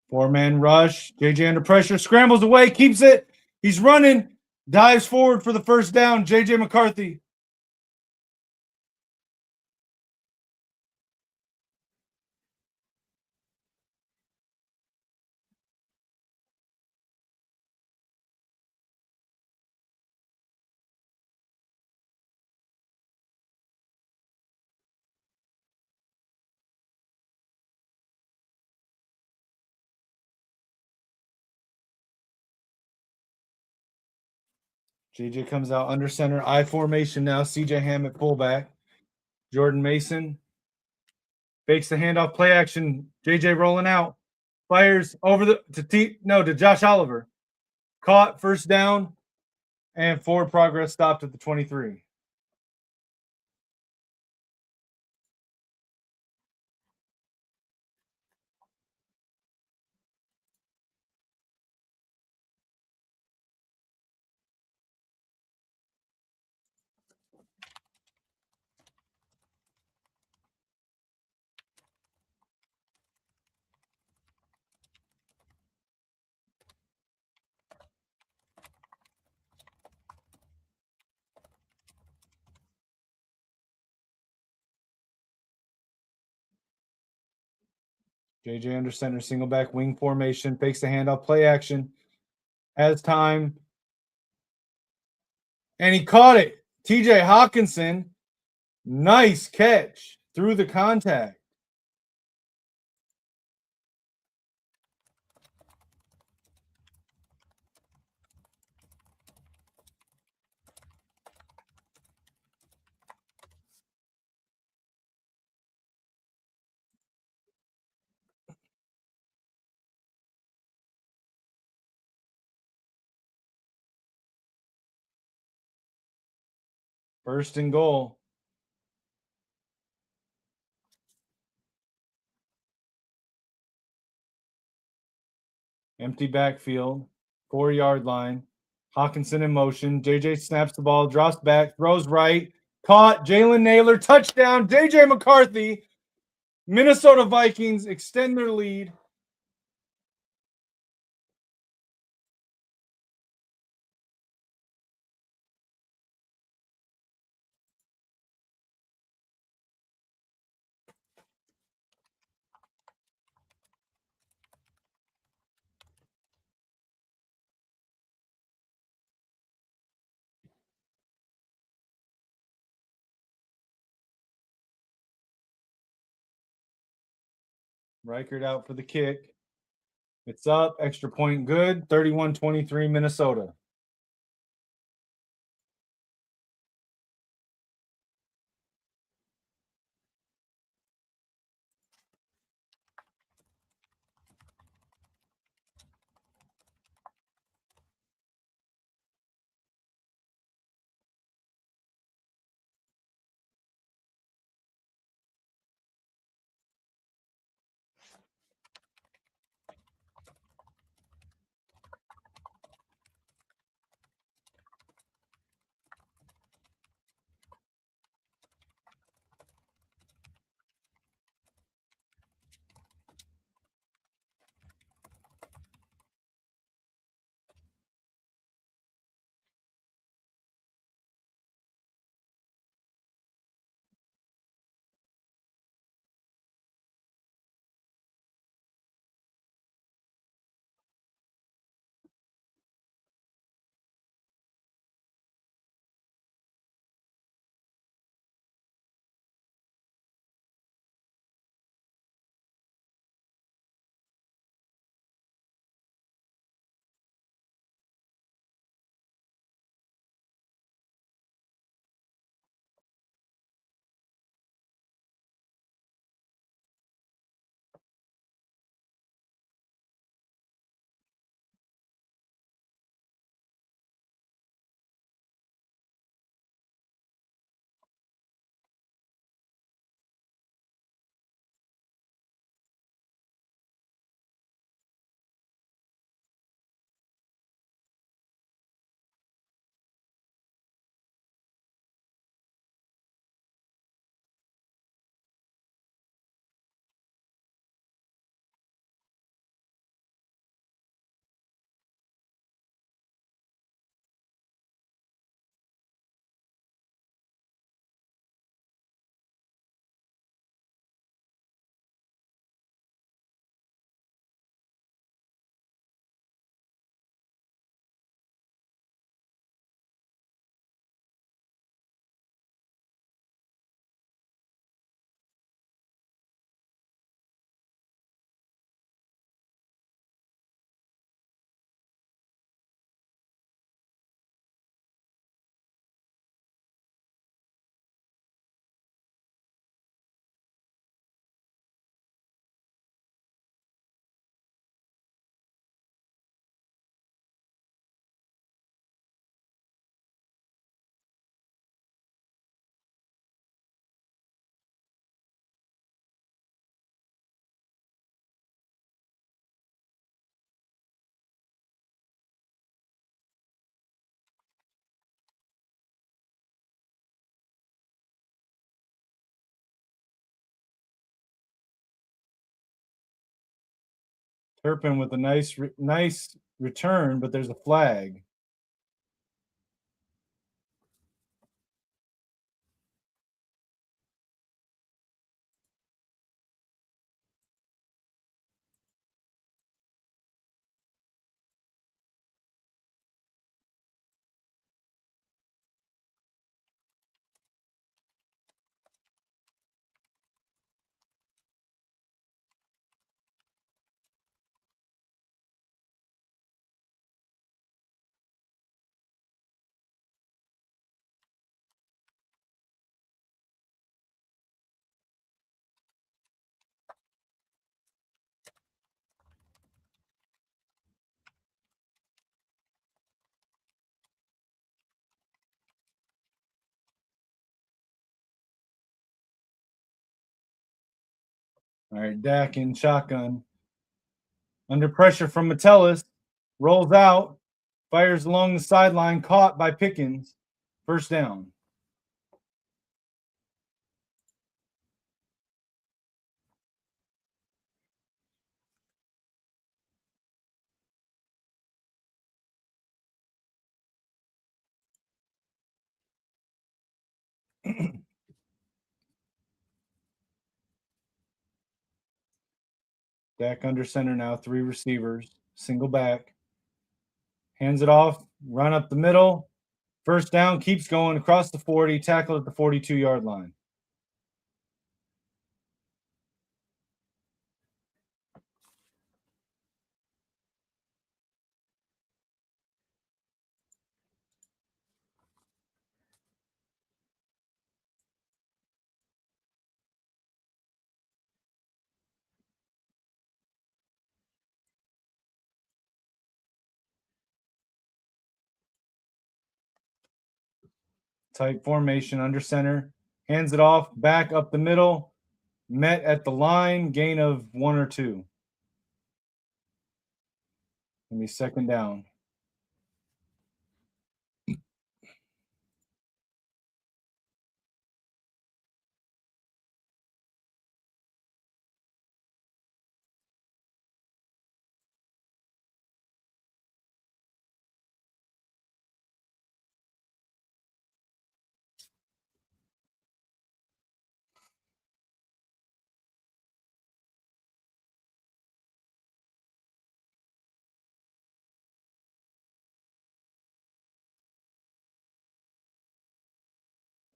S1: Four-man rush. JJ under pressure, scrambles away, keeps it. He's running, dives forward for the first down. JJ McCarthy. JJ comes out under center. I formation now. CJ Hammett fullback. Jordan Mason fakes the handoff, play action. JJ rolling out. Fires over to Josh Oliver. Caught, first down, and forward progress stopped at the 23. JJ under center, single back wing formation, fakes the handoff, play action, has time, and he caught it. TJ Hawkinson, nice catch through the contact. First and goal. Empty backfield, 4-yard line. Hawkinson in motion. JJ snaps the ball, drops back, throws right. Caught. Jalen Naylor, touchdown. JJ McCarthy. Minnesota Vikings extend their lead. Reichert out for the kick. It's up. Extra point good. 31-23 Minnesota. Turpin with a nice return, but there's a flag. All right, Dak in shotgun. Under pressure from Metellus, rolls out, fires along the sideline, caught by Pickens. First down. Dak under center now, 3 receivers, single back. Hands it off, run up the middle. First down, keeps going across the 40, tackled at the 42-yard line. Tight formation under center. Hands it off, back up the middle. Met at the line, gain of 1 or 2. Gonna be second down.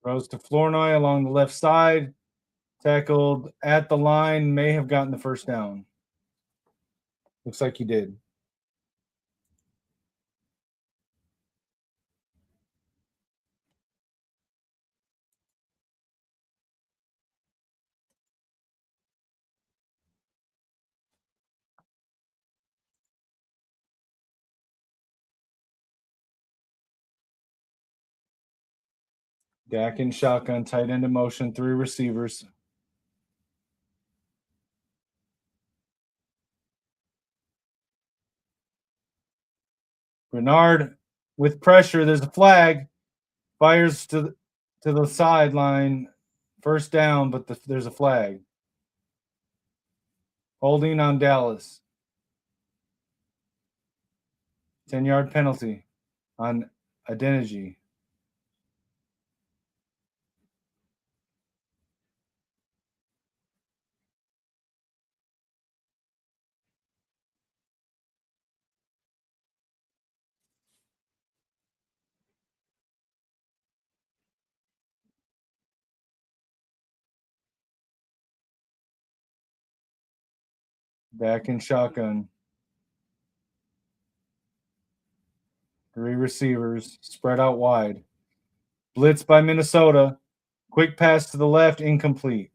S1: Throws to Flournoy along the left side. Tackled at the line, may have gotten the first down. Looks like he did. Dak in shotgun, tight end in motion, 3 receivers. Bernard with pressure. There's a flag. Fires to the sideline. First down, but there's a flag. Holding on Dallas. 10-yard penalty on Adeniji. Back in shotgun. 3 receivers spread out wide. Blitz by Minnesota. Quick pass to the left, incomplete.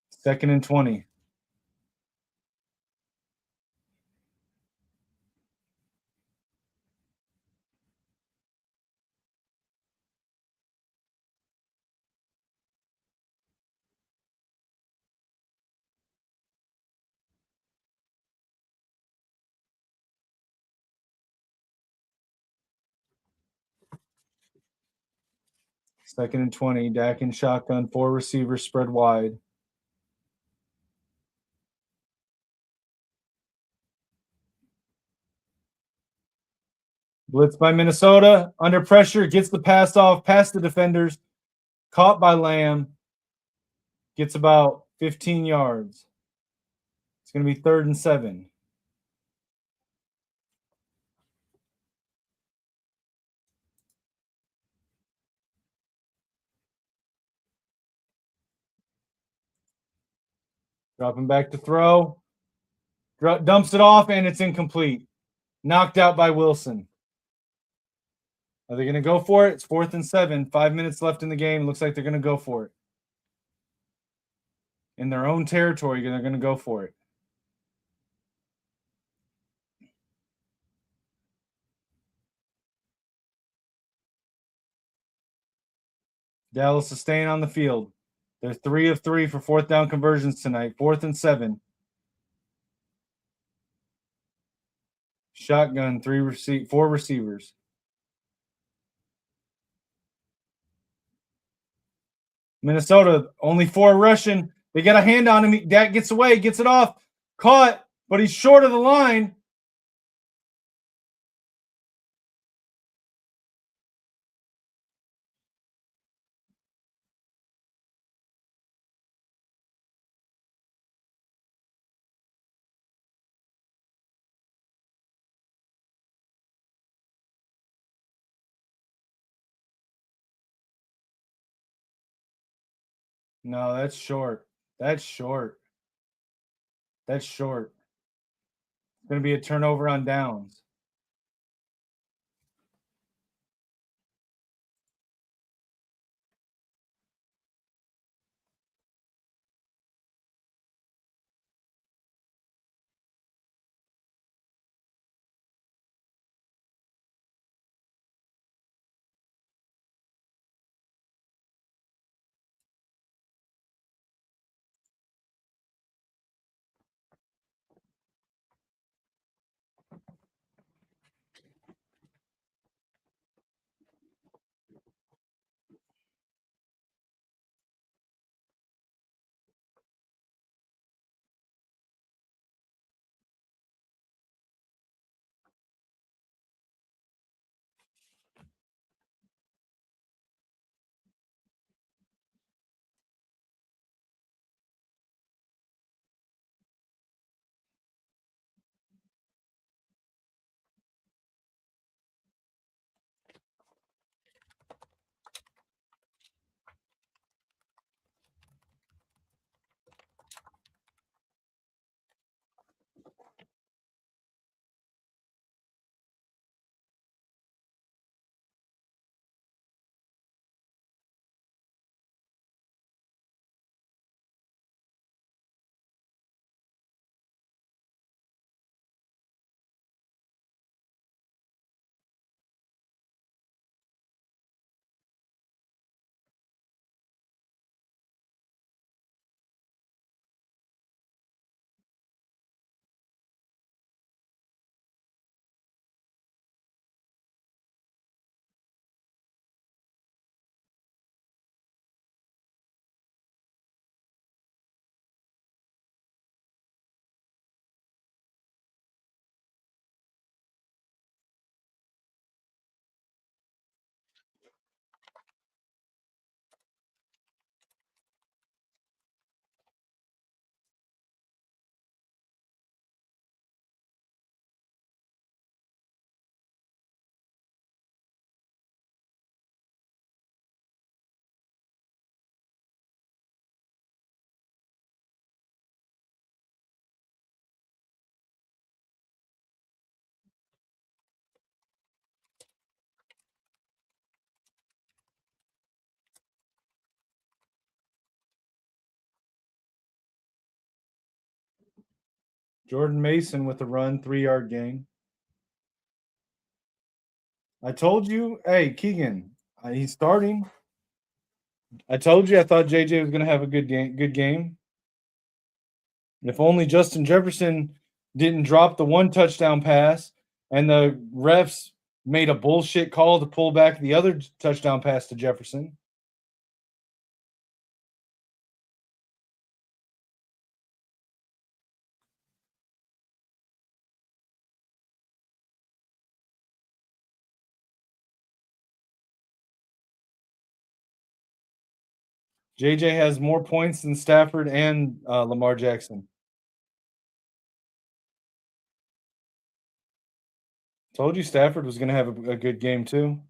S1: Second and 20. Second and 20. Dak in shotgun. 4 receivers spread wide. Blitz by Minnesota. Under pressure, gets the pass off, past the defenders. Caught by Lamb. Gets about 15 yards. It's going to be 3rd and 7. Dropping back to throw. Dumps it off, and it's incomplete. Knocked out by Wilson. Are they going to go for it? It's 4th and 7. 5 minutes left in the game. Looks like they're going to go for it. In their own territory, they're going to go for it. Dallas is staying on the field. They're 3 of 3 for 4th down conversions tonight. 4th and 7. Shotgun, 4 receivers. Minnesota, only 4 rushing. They get a hand on him. Dak gets away, gets it off. Caught, but he's short of the line. No, that's short. That's short. That's short. It's going to be a turnover on downs. Jordan Mason with a run, 3-yard gain. I told you, hey, Keegan, he's starting. I told you I thought JJ was going to have a good game. If only Justin Jefferson didn't drop the 1 touchdown pass and the refs made a bullshit call to pull back the other touchdown pass to Jefferson. JJ has more points than Stafford and Lamar Jackson. Told you Stafford was going to have a good game too.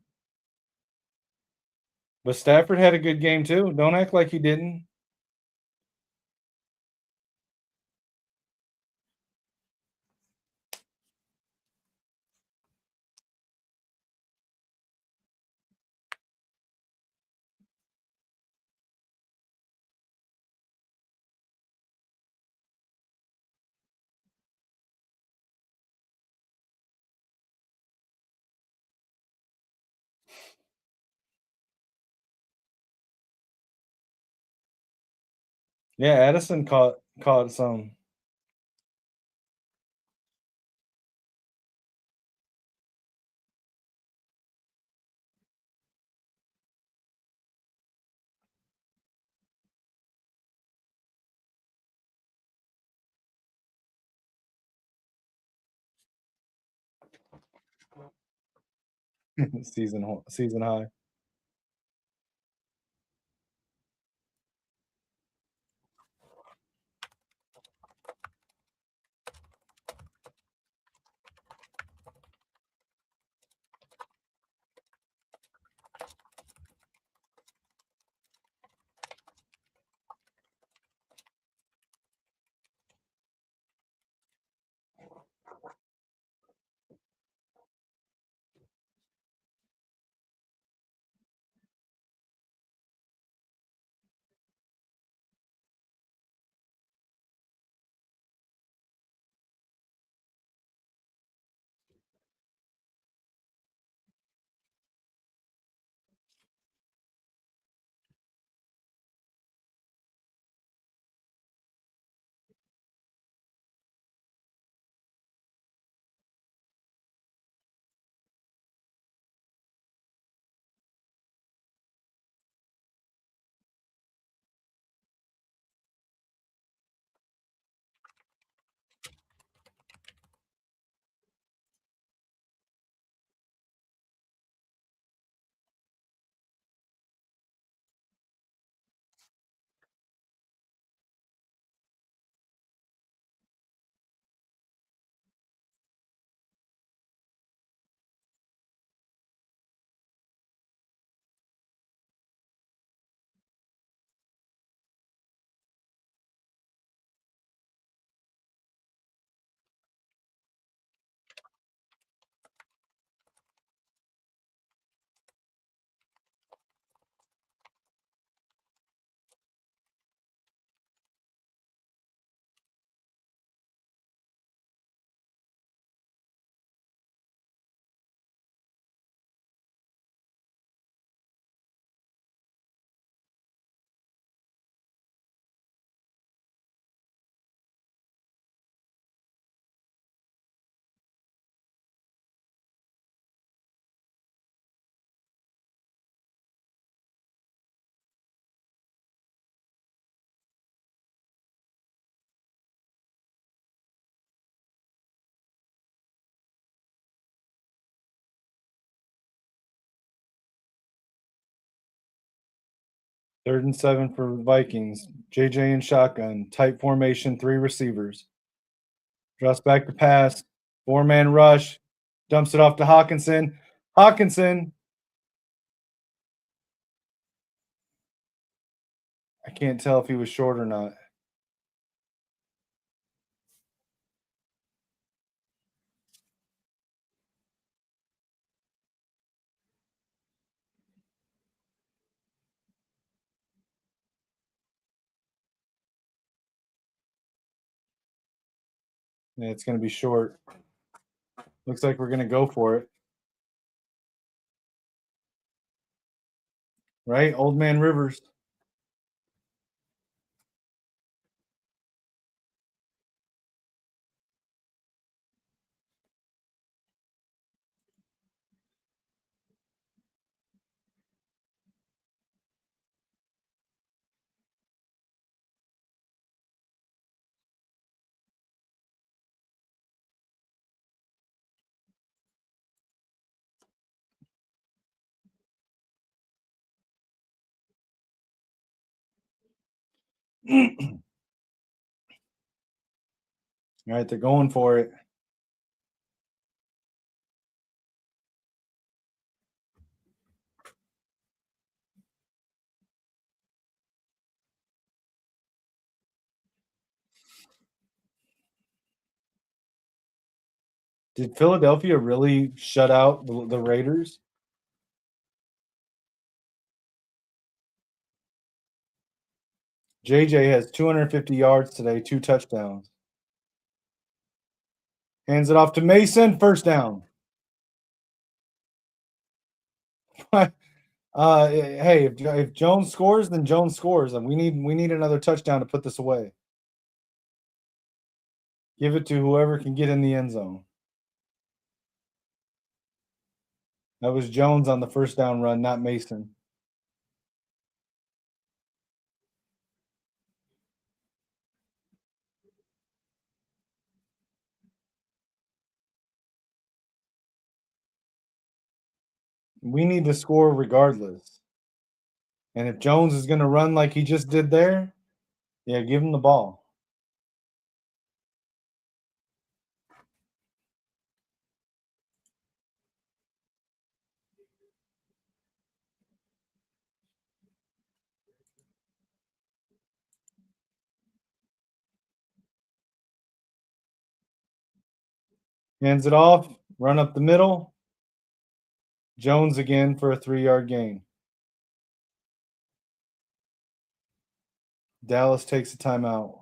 S1: But Stafford had a good game too. Don't act like he didn't. Yeah, Addison caught some. season high. Third and 7 for Vikings. JJ in shotgun. Tight formation, 3 receivers. Drops back to pass. 4-man rush. Dumps it off to Hawkinson. Hawkinson. I can't tell if he was short or not. Yeah, it's going to be short. Looks like we're going to go for it. Right? Old man Rivers. All right, they're going for it. Did Philadelphia really shut out the Raiders? JJ has 250 yards today, 2 touchdowns. Hands it off to Mason, first down. Hey, if Jones scores, then Jones scores, and we need another touchdown to put this away. Give it to whoever can get in the end zone. That was Jones on the first down run, not Mason. We need to score regardless. And if Jones is going to run like he just did there, yeah, give him the ball. Hands it off, run up the middle. Jones again for a 3-yard gain. Dallas takes a timeout.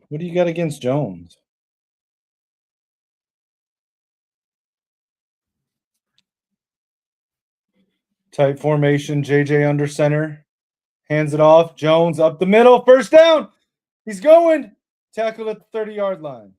S1: What do you got against Jones? Tight formation, JJ under center. Hands it off. Jones up the middle. First down. He's going. Tackle at the 30-yard line.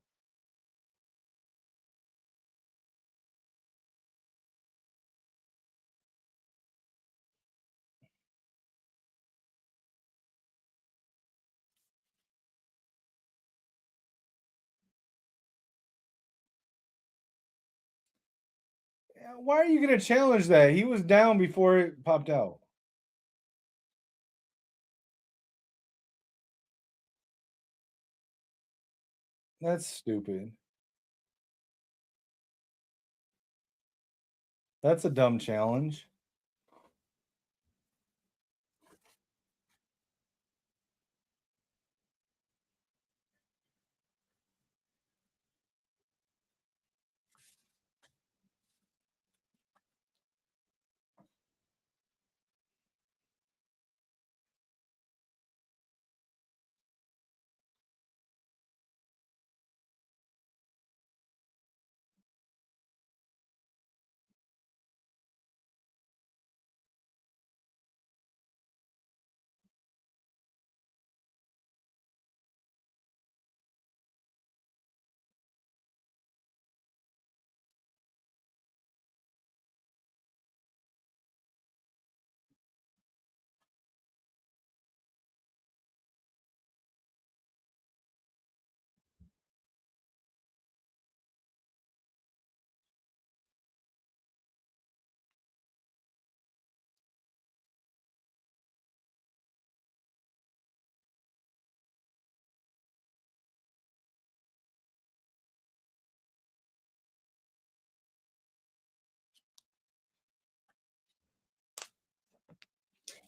S1: Why are you going to challenge that? He was down before it popped out. That's stupid. That's a dumb challenge.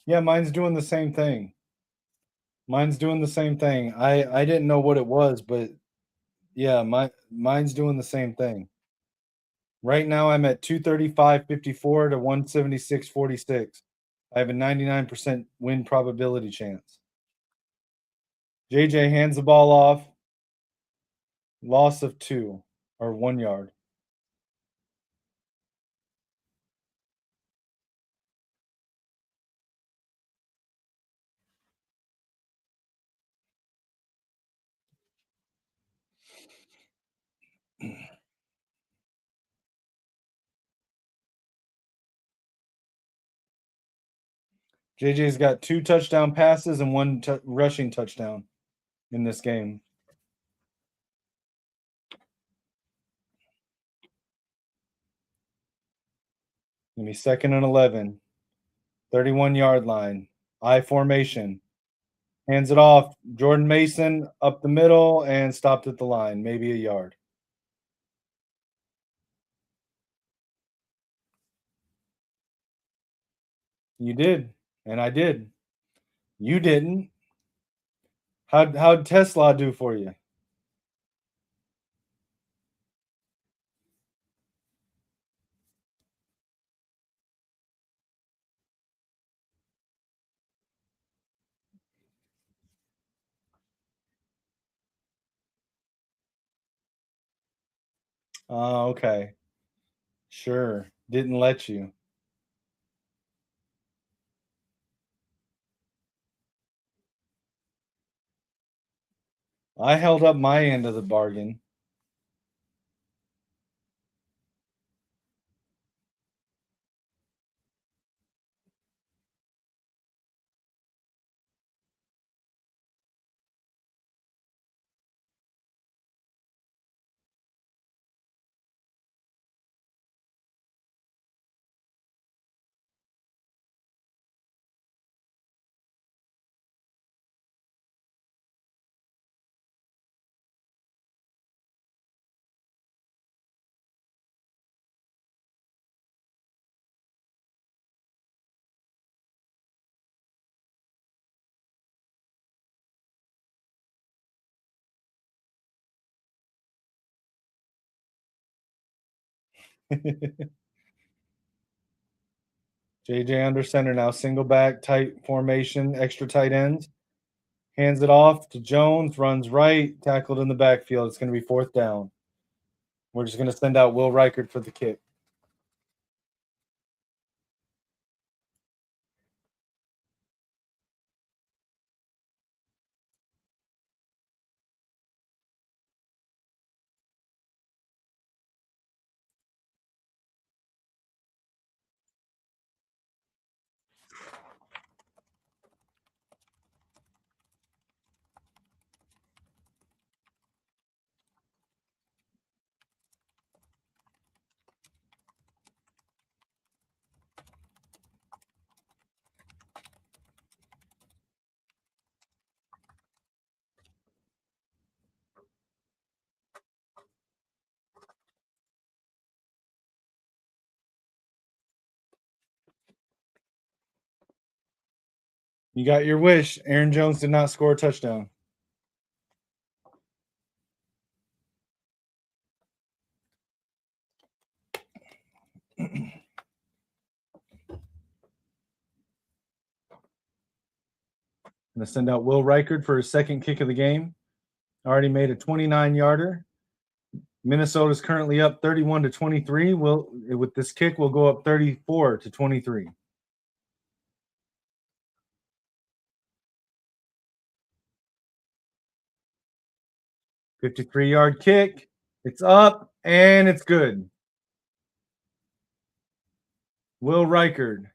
S1: Yeah, mine's doing the same thing. Mine's doing the same thing. I didn't know what it was, but yeah, mine's doing the same thing. Right now I'm at 235.54 to 176.46. I have a 99% win probability chance. JJ hands the ball off. Loss of 2 or 1 yard. JJ's got 2 touchdown passes and 1 rushing touchdown in this game. Give me 2nd and 11. 31-yard line. I formation. Hands it off. Jordan Mason up the middle and stopped at the line, maybe a yard. You did, and I did. You didn't. How'd Tesla do for you? Oh, okay. Sure. Didn't let you. I held up my end of the bargain. JJ under center now, single back, tight formation, extra tight ends. Hands it off to Jones, runs right, tackled in the backfield. It's going to be 4th down. We're just going to send out Will Reichert for the kick. You got your wish. Aaron Jones did not score a touchdown. Going to send out Will Reichert for his 2nd kick of the game. Already made a 29-yarder. Minnesota's currently up 31-23. With this kick, we'll go up 34-23. 53-yard kick. It's up and it's good. Will Reichert.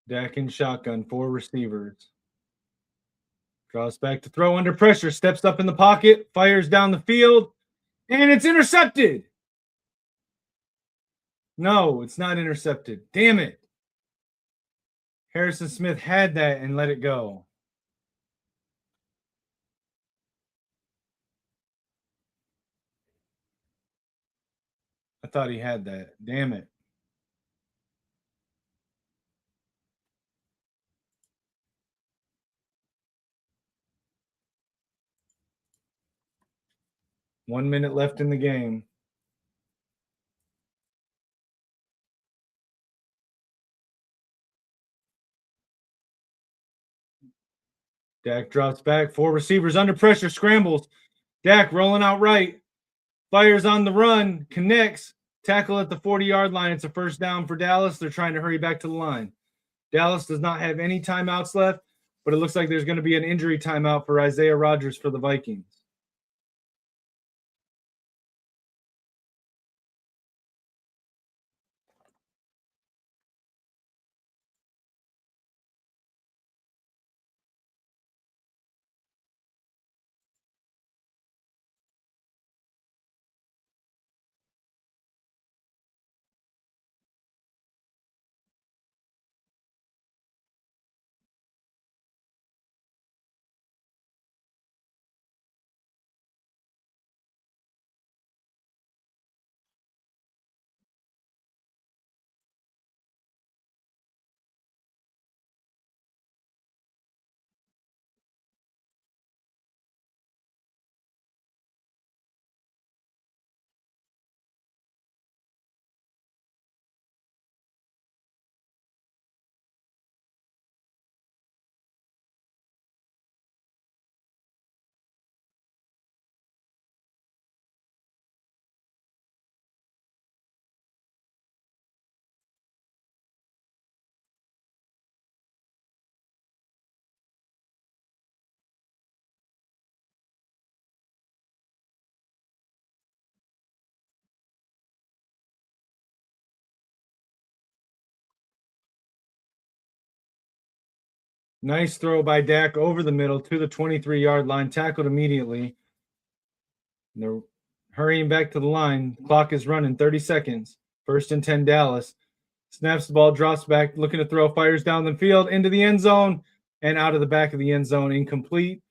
S1: Dak in shotgun, 4 receivers. Draws back to throw under pressure, steps up in the pocket, fires down the field, and it's intercepted. No, it's not intercepted. Damn it. Harrison Smith had that and let it go. I thought he had that. Damn it. One minute left in the game. Dak drops back. 4 receivers under pressure, scrambles. Dak rolling out right. Fires on the run, connects. Tackle at the 40-yard line. It's a first down for Dallas. They're trying to hurry back to the line. Dallas does not have any timeouts left, but it looks like there's going to be an injury timeout for Isaiah Rodgers for the Vikings. Nice throw by Dak over the middle to the 23-yard line, tackled immediately. And they're hurrying back to the line. Clock is running, 30 seconds. 1st and 10 Dallas. Snaps the ball, drops back, looking to throw, fires down the field into the end zone and out of the back of the end zone, incomplete.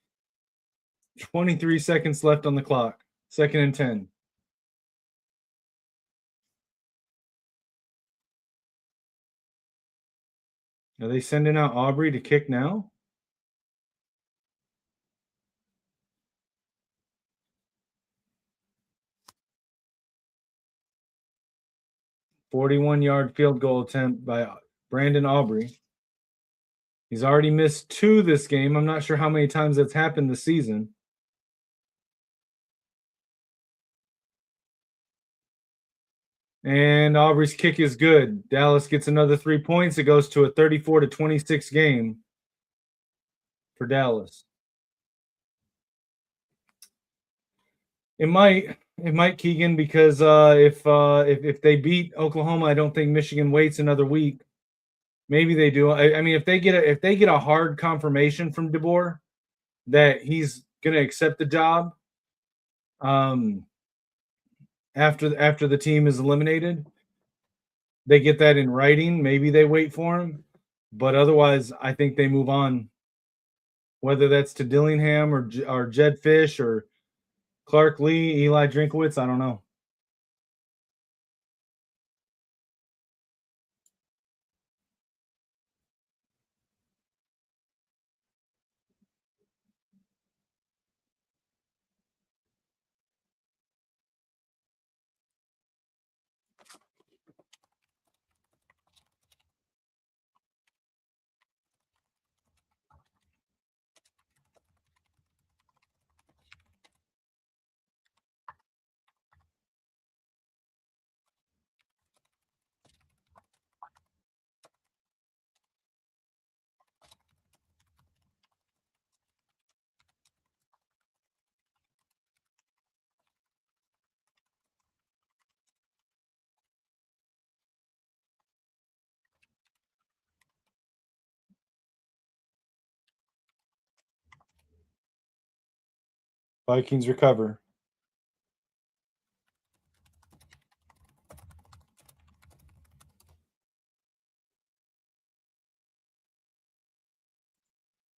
S1: 23 seconds left on the clock. 2nd and 10. Are they sending out Aubrey to kick now? "41-yard field goal attempt by Brandon Aubrey. He's already missed 2 this game. I'm not sure how many times that's happened this season. And Aubrey's kick is good. Dallas gets another 3 points. It goes to a 34-26 game for Dallas. It might, Keegan, because if they beat Oklahoma, I don't think Michigan waits another week. Maybe they do. I mean, if they get a hard confirmation from DeBoer that he's going to accept the job, after the team is eliminated, they get that in writing. Maybe they wait for him, but otherwise, I think they move on. Whether that's to Dillingham or Jed Fish or Clark Lee, Eli Drinkowitz, I don't know. Vikings recover.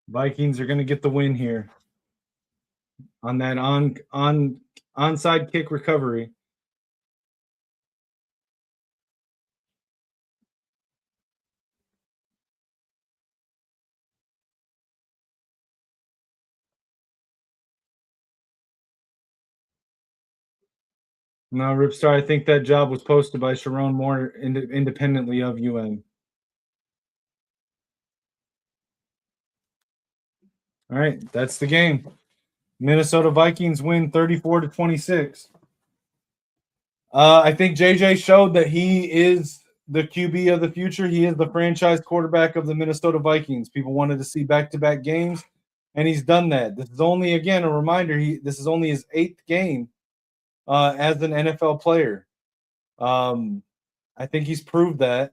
S1: Vikings are going to get the win here on that onside kick recovery. No, Ripstar, I think that job was posted by Sharon Moore independently of UM. All right, that's the game. Minnesota Vikings win 34-26. I think JJ showed that he is the QB of the future. He is the franchise quarterback of the Minnesota Vikings. People wanted to see back-to-back games, and he's done that. This is only, again, a reminder, this is only his 8th game as an NFL player. I think he's proved that.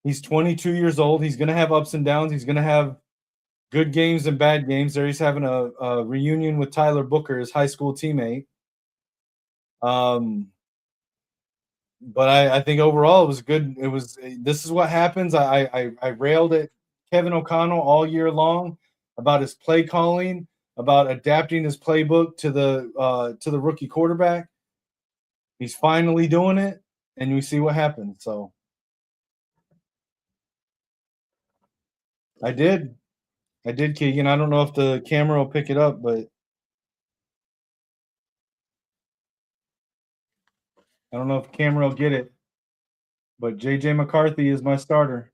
S1: He's 22 years old. He's going to have ups and downs. He's going to have good games and bad games. There he's having a reunion with Tyler Booker, his high school teammate. But I think overall it was good. This is what happens. I railed at Kevin O'Connell all year long about his play calling, about adapting his playbook to the rookie quarterback. He's finally doing it, and we see what happens. So I did, Keegan. I don't know if the camera will pick it up, but I don't know if the camera will get it. But JJ McCarthy is my starter.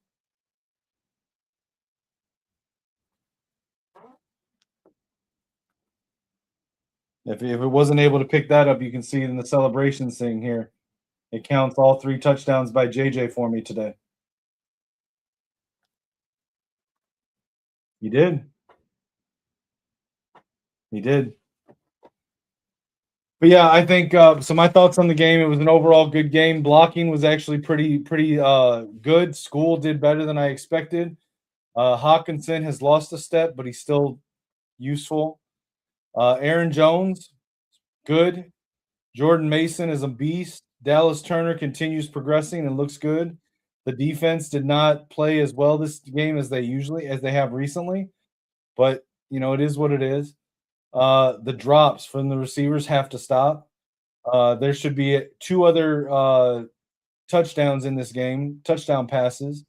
S1: If it wasn't able to pick that up, you can see in the celebrations thing here. It counts all 3 touchdowns by JJ for me today. He did. He did. But yeah, I think so. My thoughts on the game: it was an overall good game. Blocking was actually pretty good. School did better than I expected. Hawkinson has lost a step, but he's still useful. Aaron Jones, good. Jordan Mason is a beast. Dallas Turner continues progressing and looks good. The defense did not play as well this game as they have recently, but it is what it is. The drops from the receivers have to stop. There should be 2 other touchdowns in this game, touchdown passes,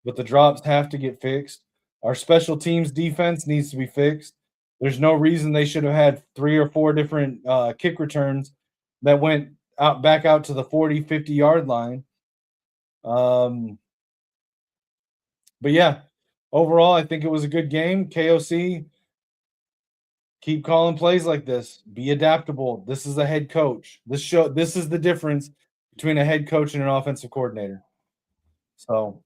S1: but the drops have to get fixed. Our special teams defense needs to be fixed. There's no reason they should have had 3 or 4 different kick returns that went back out to the 40, 50-yard line. But yeah, overall, I think it was a good game. KOC, keep calling plays like this. Be adaptable. This is a head coach. This is the difference between a head coach and an offensive coordinator. So,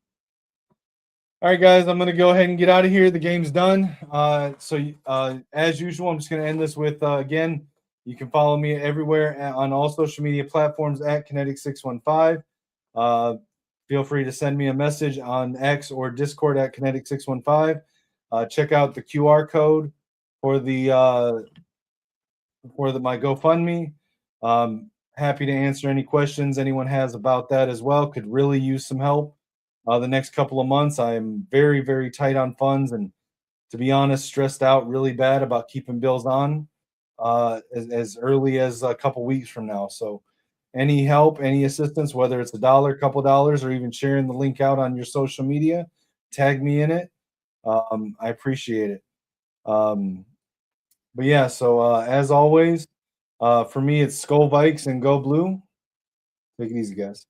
S1: all right, guys, I'm going to go ahead and get out of here. The game's done. As usual, I'm just going to end this with, again, you can follow me everywhere on all social media platforms at Kinetik615. Feel free to send me a message on X or Discord at Kinetik615. Check out the QR code for my GoFundMe. Happy to answer any questions anyone has about that as well. Could really use some help the next couple of months. I am very, very tight on funds, and to be honest, stressed out really bad about keeping bills on as early as a couple weeks from now. So any help, any assistance, whether it's $1, couple dollars, or even sharing the link out on your social media, tag me in it. I appreciate it. But yeah, so as always, for me, it's Skull Vikes and Go Blue. Take it easy, guys.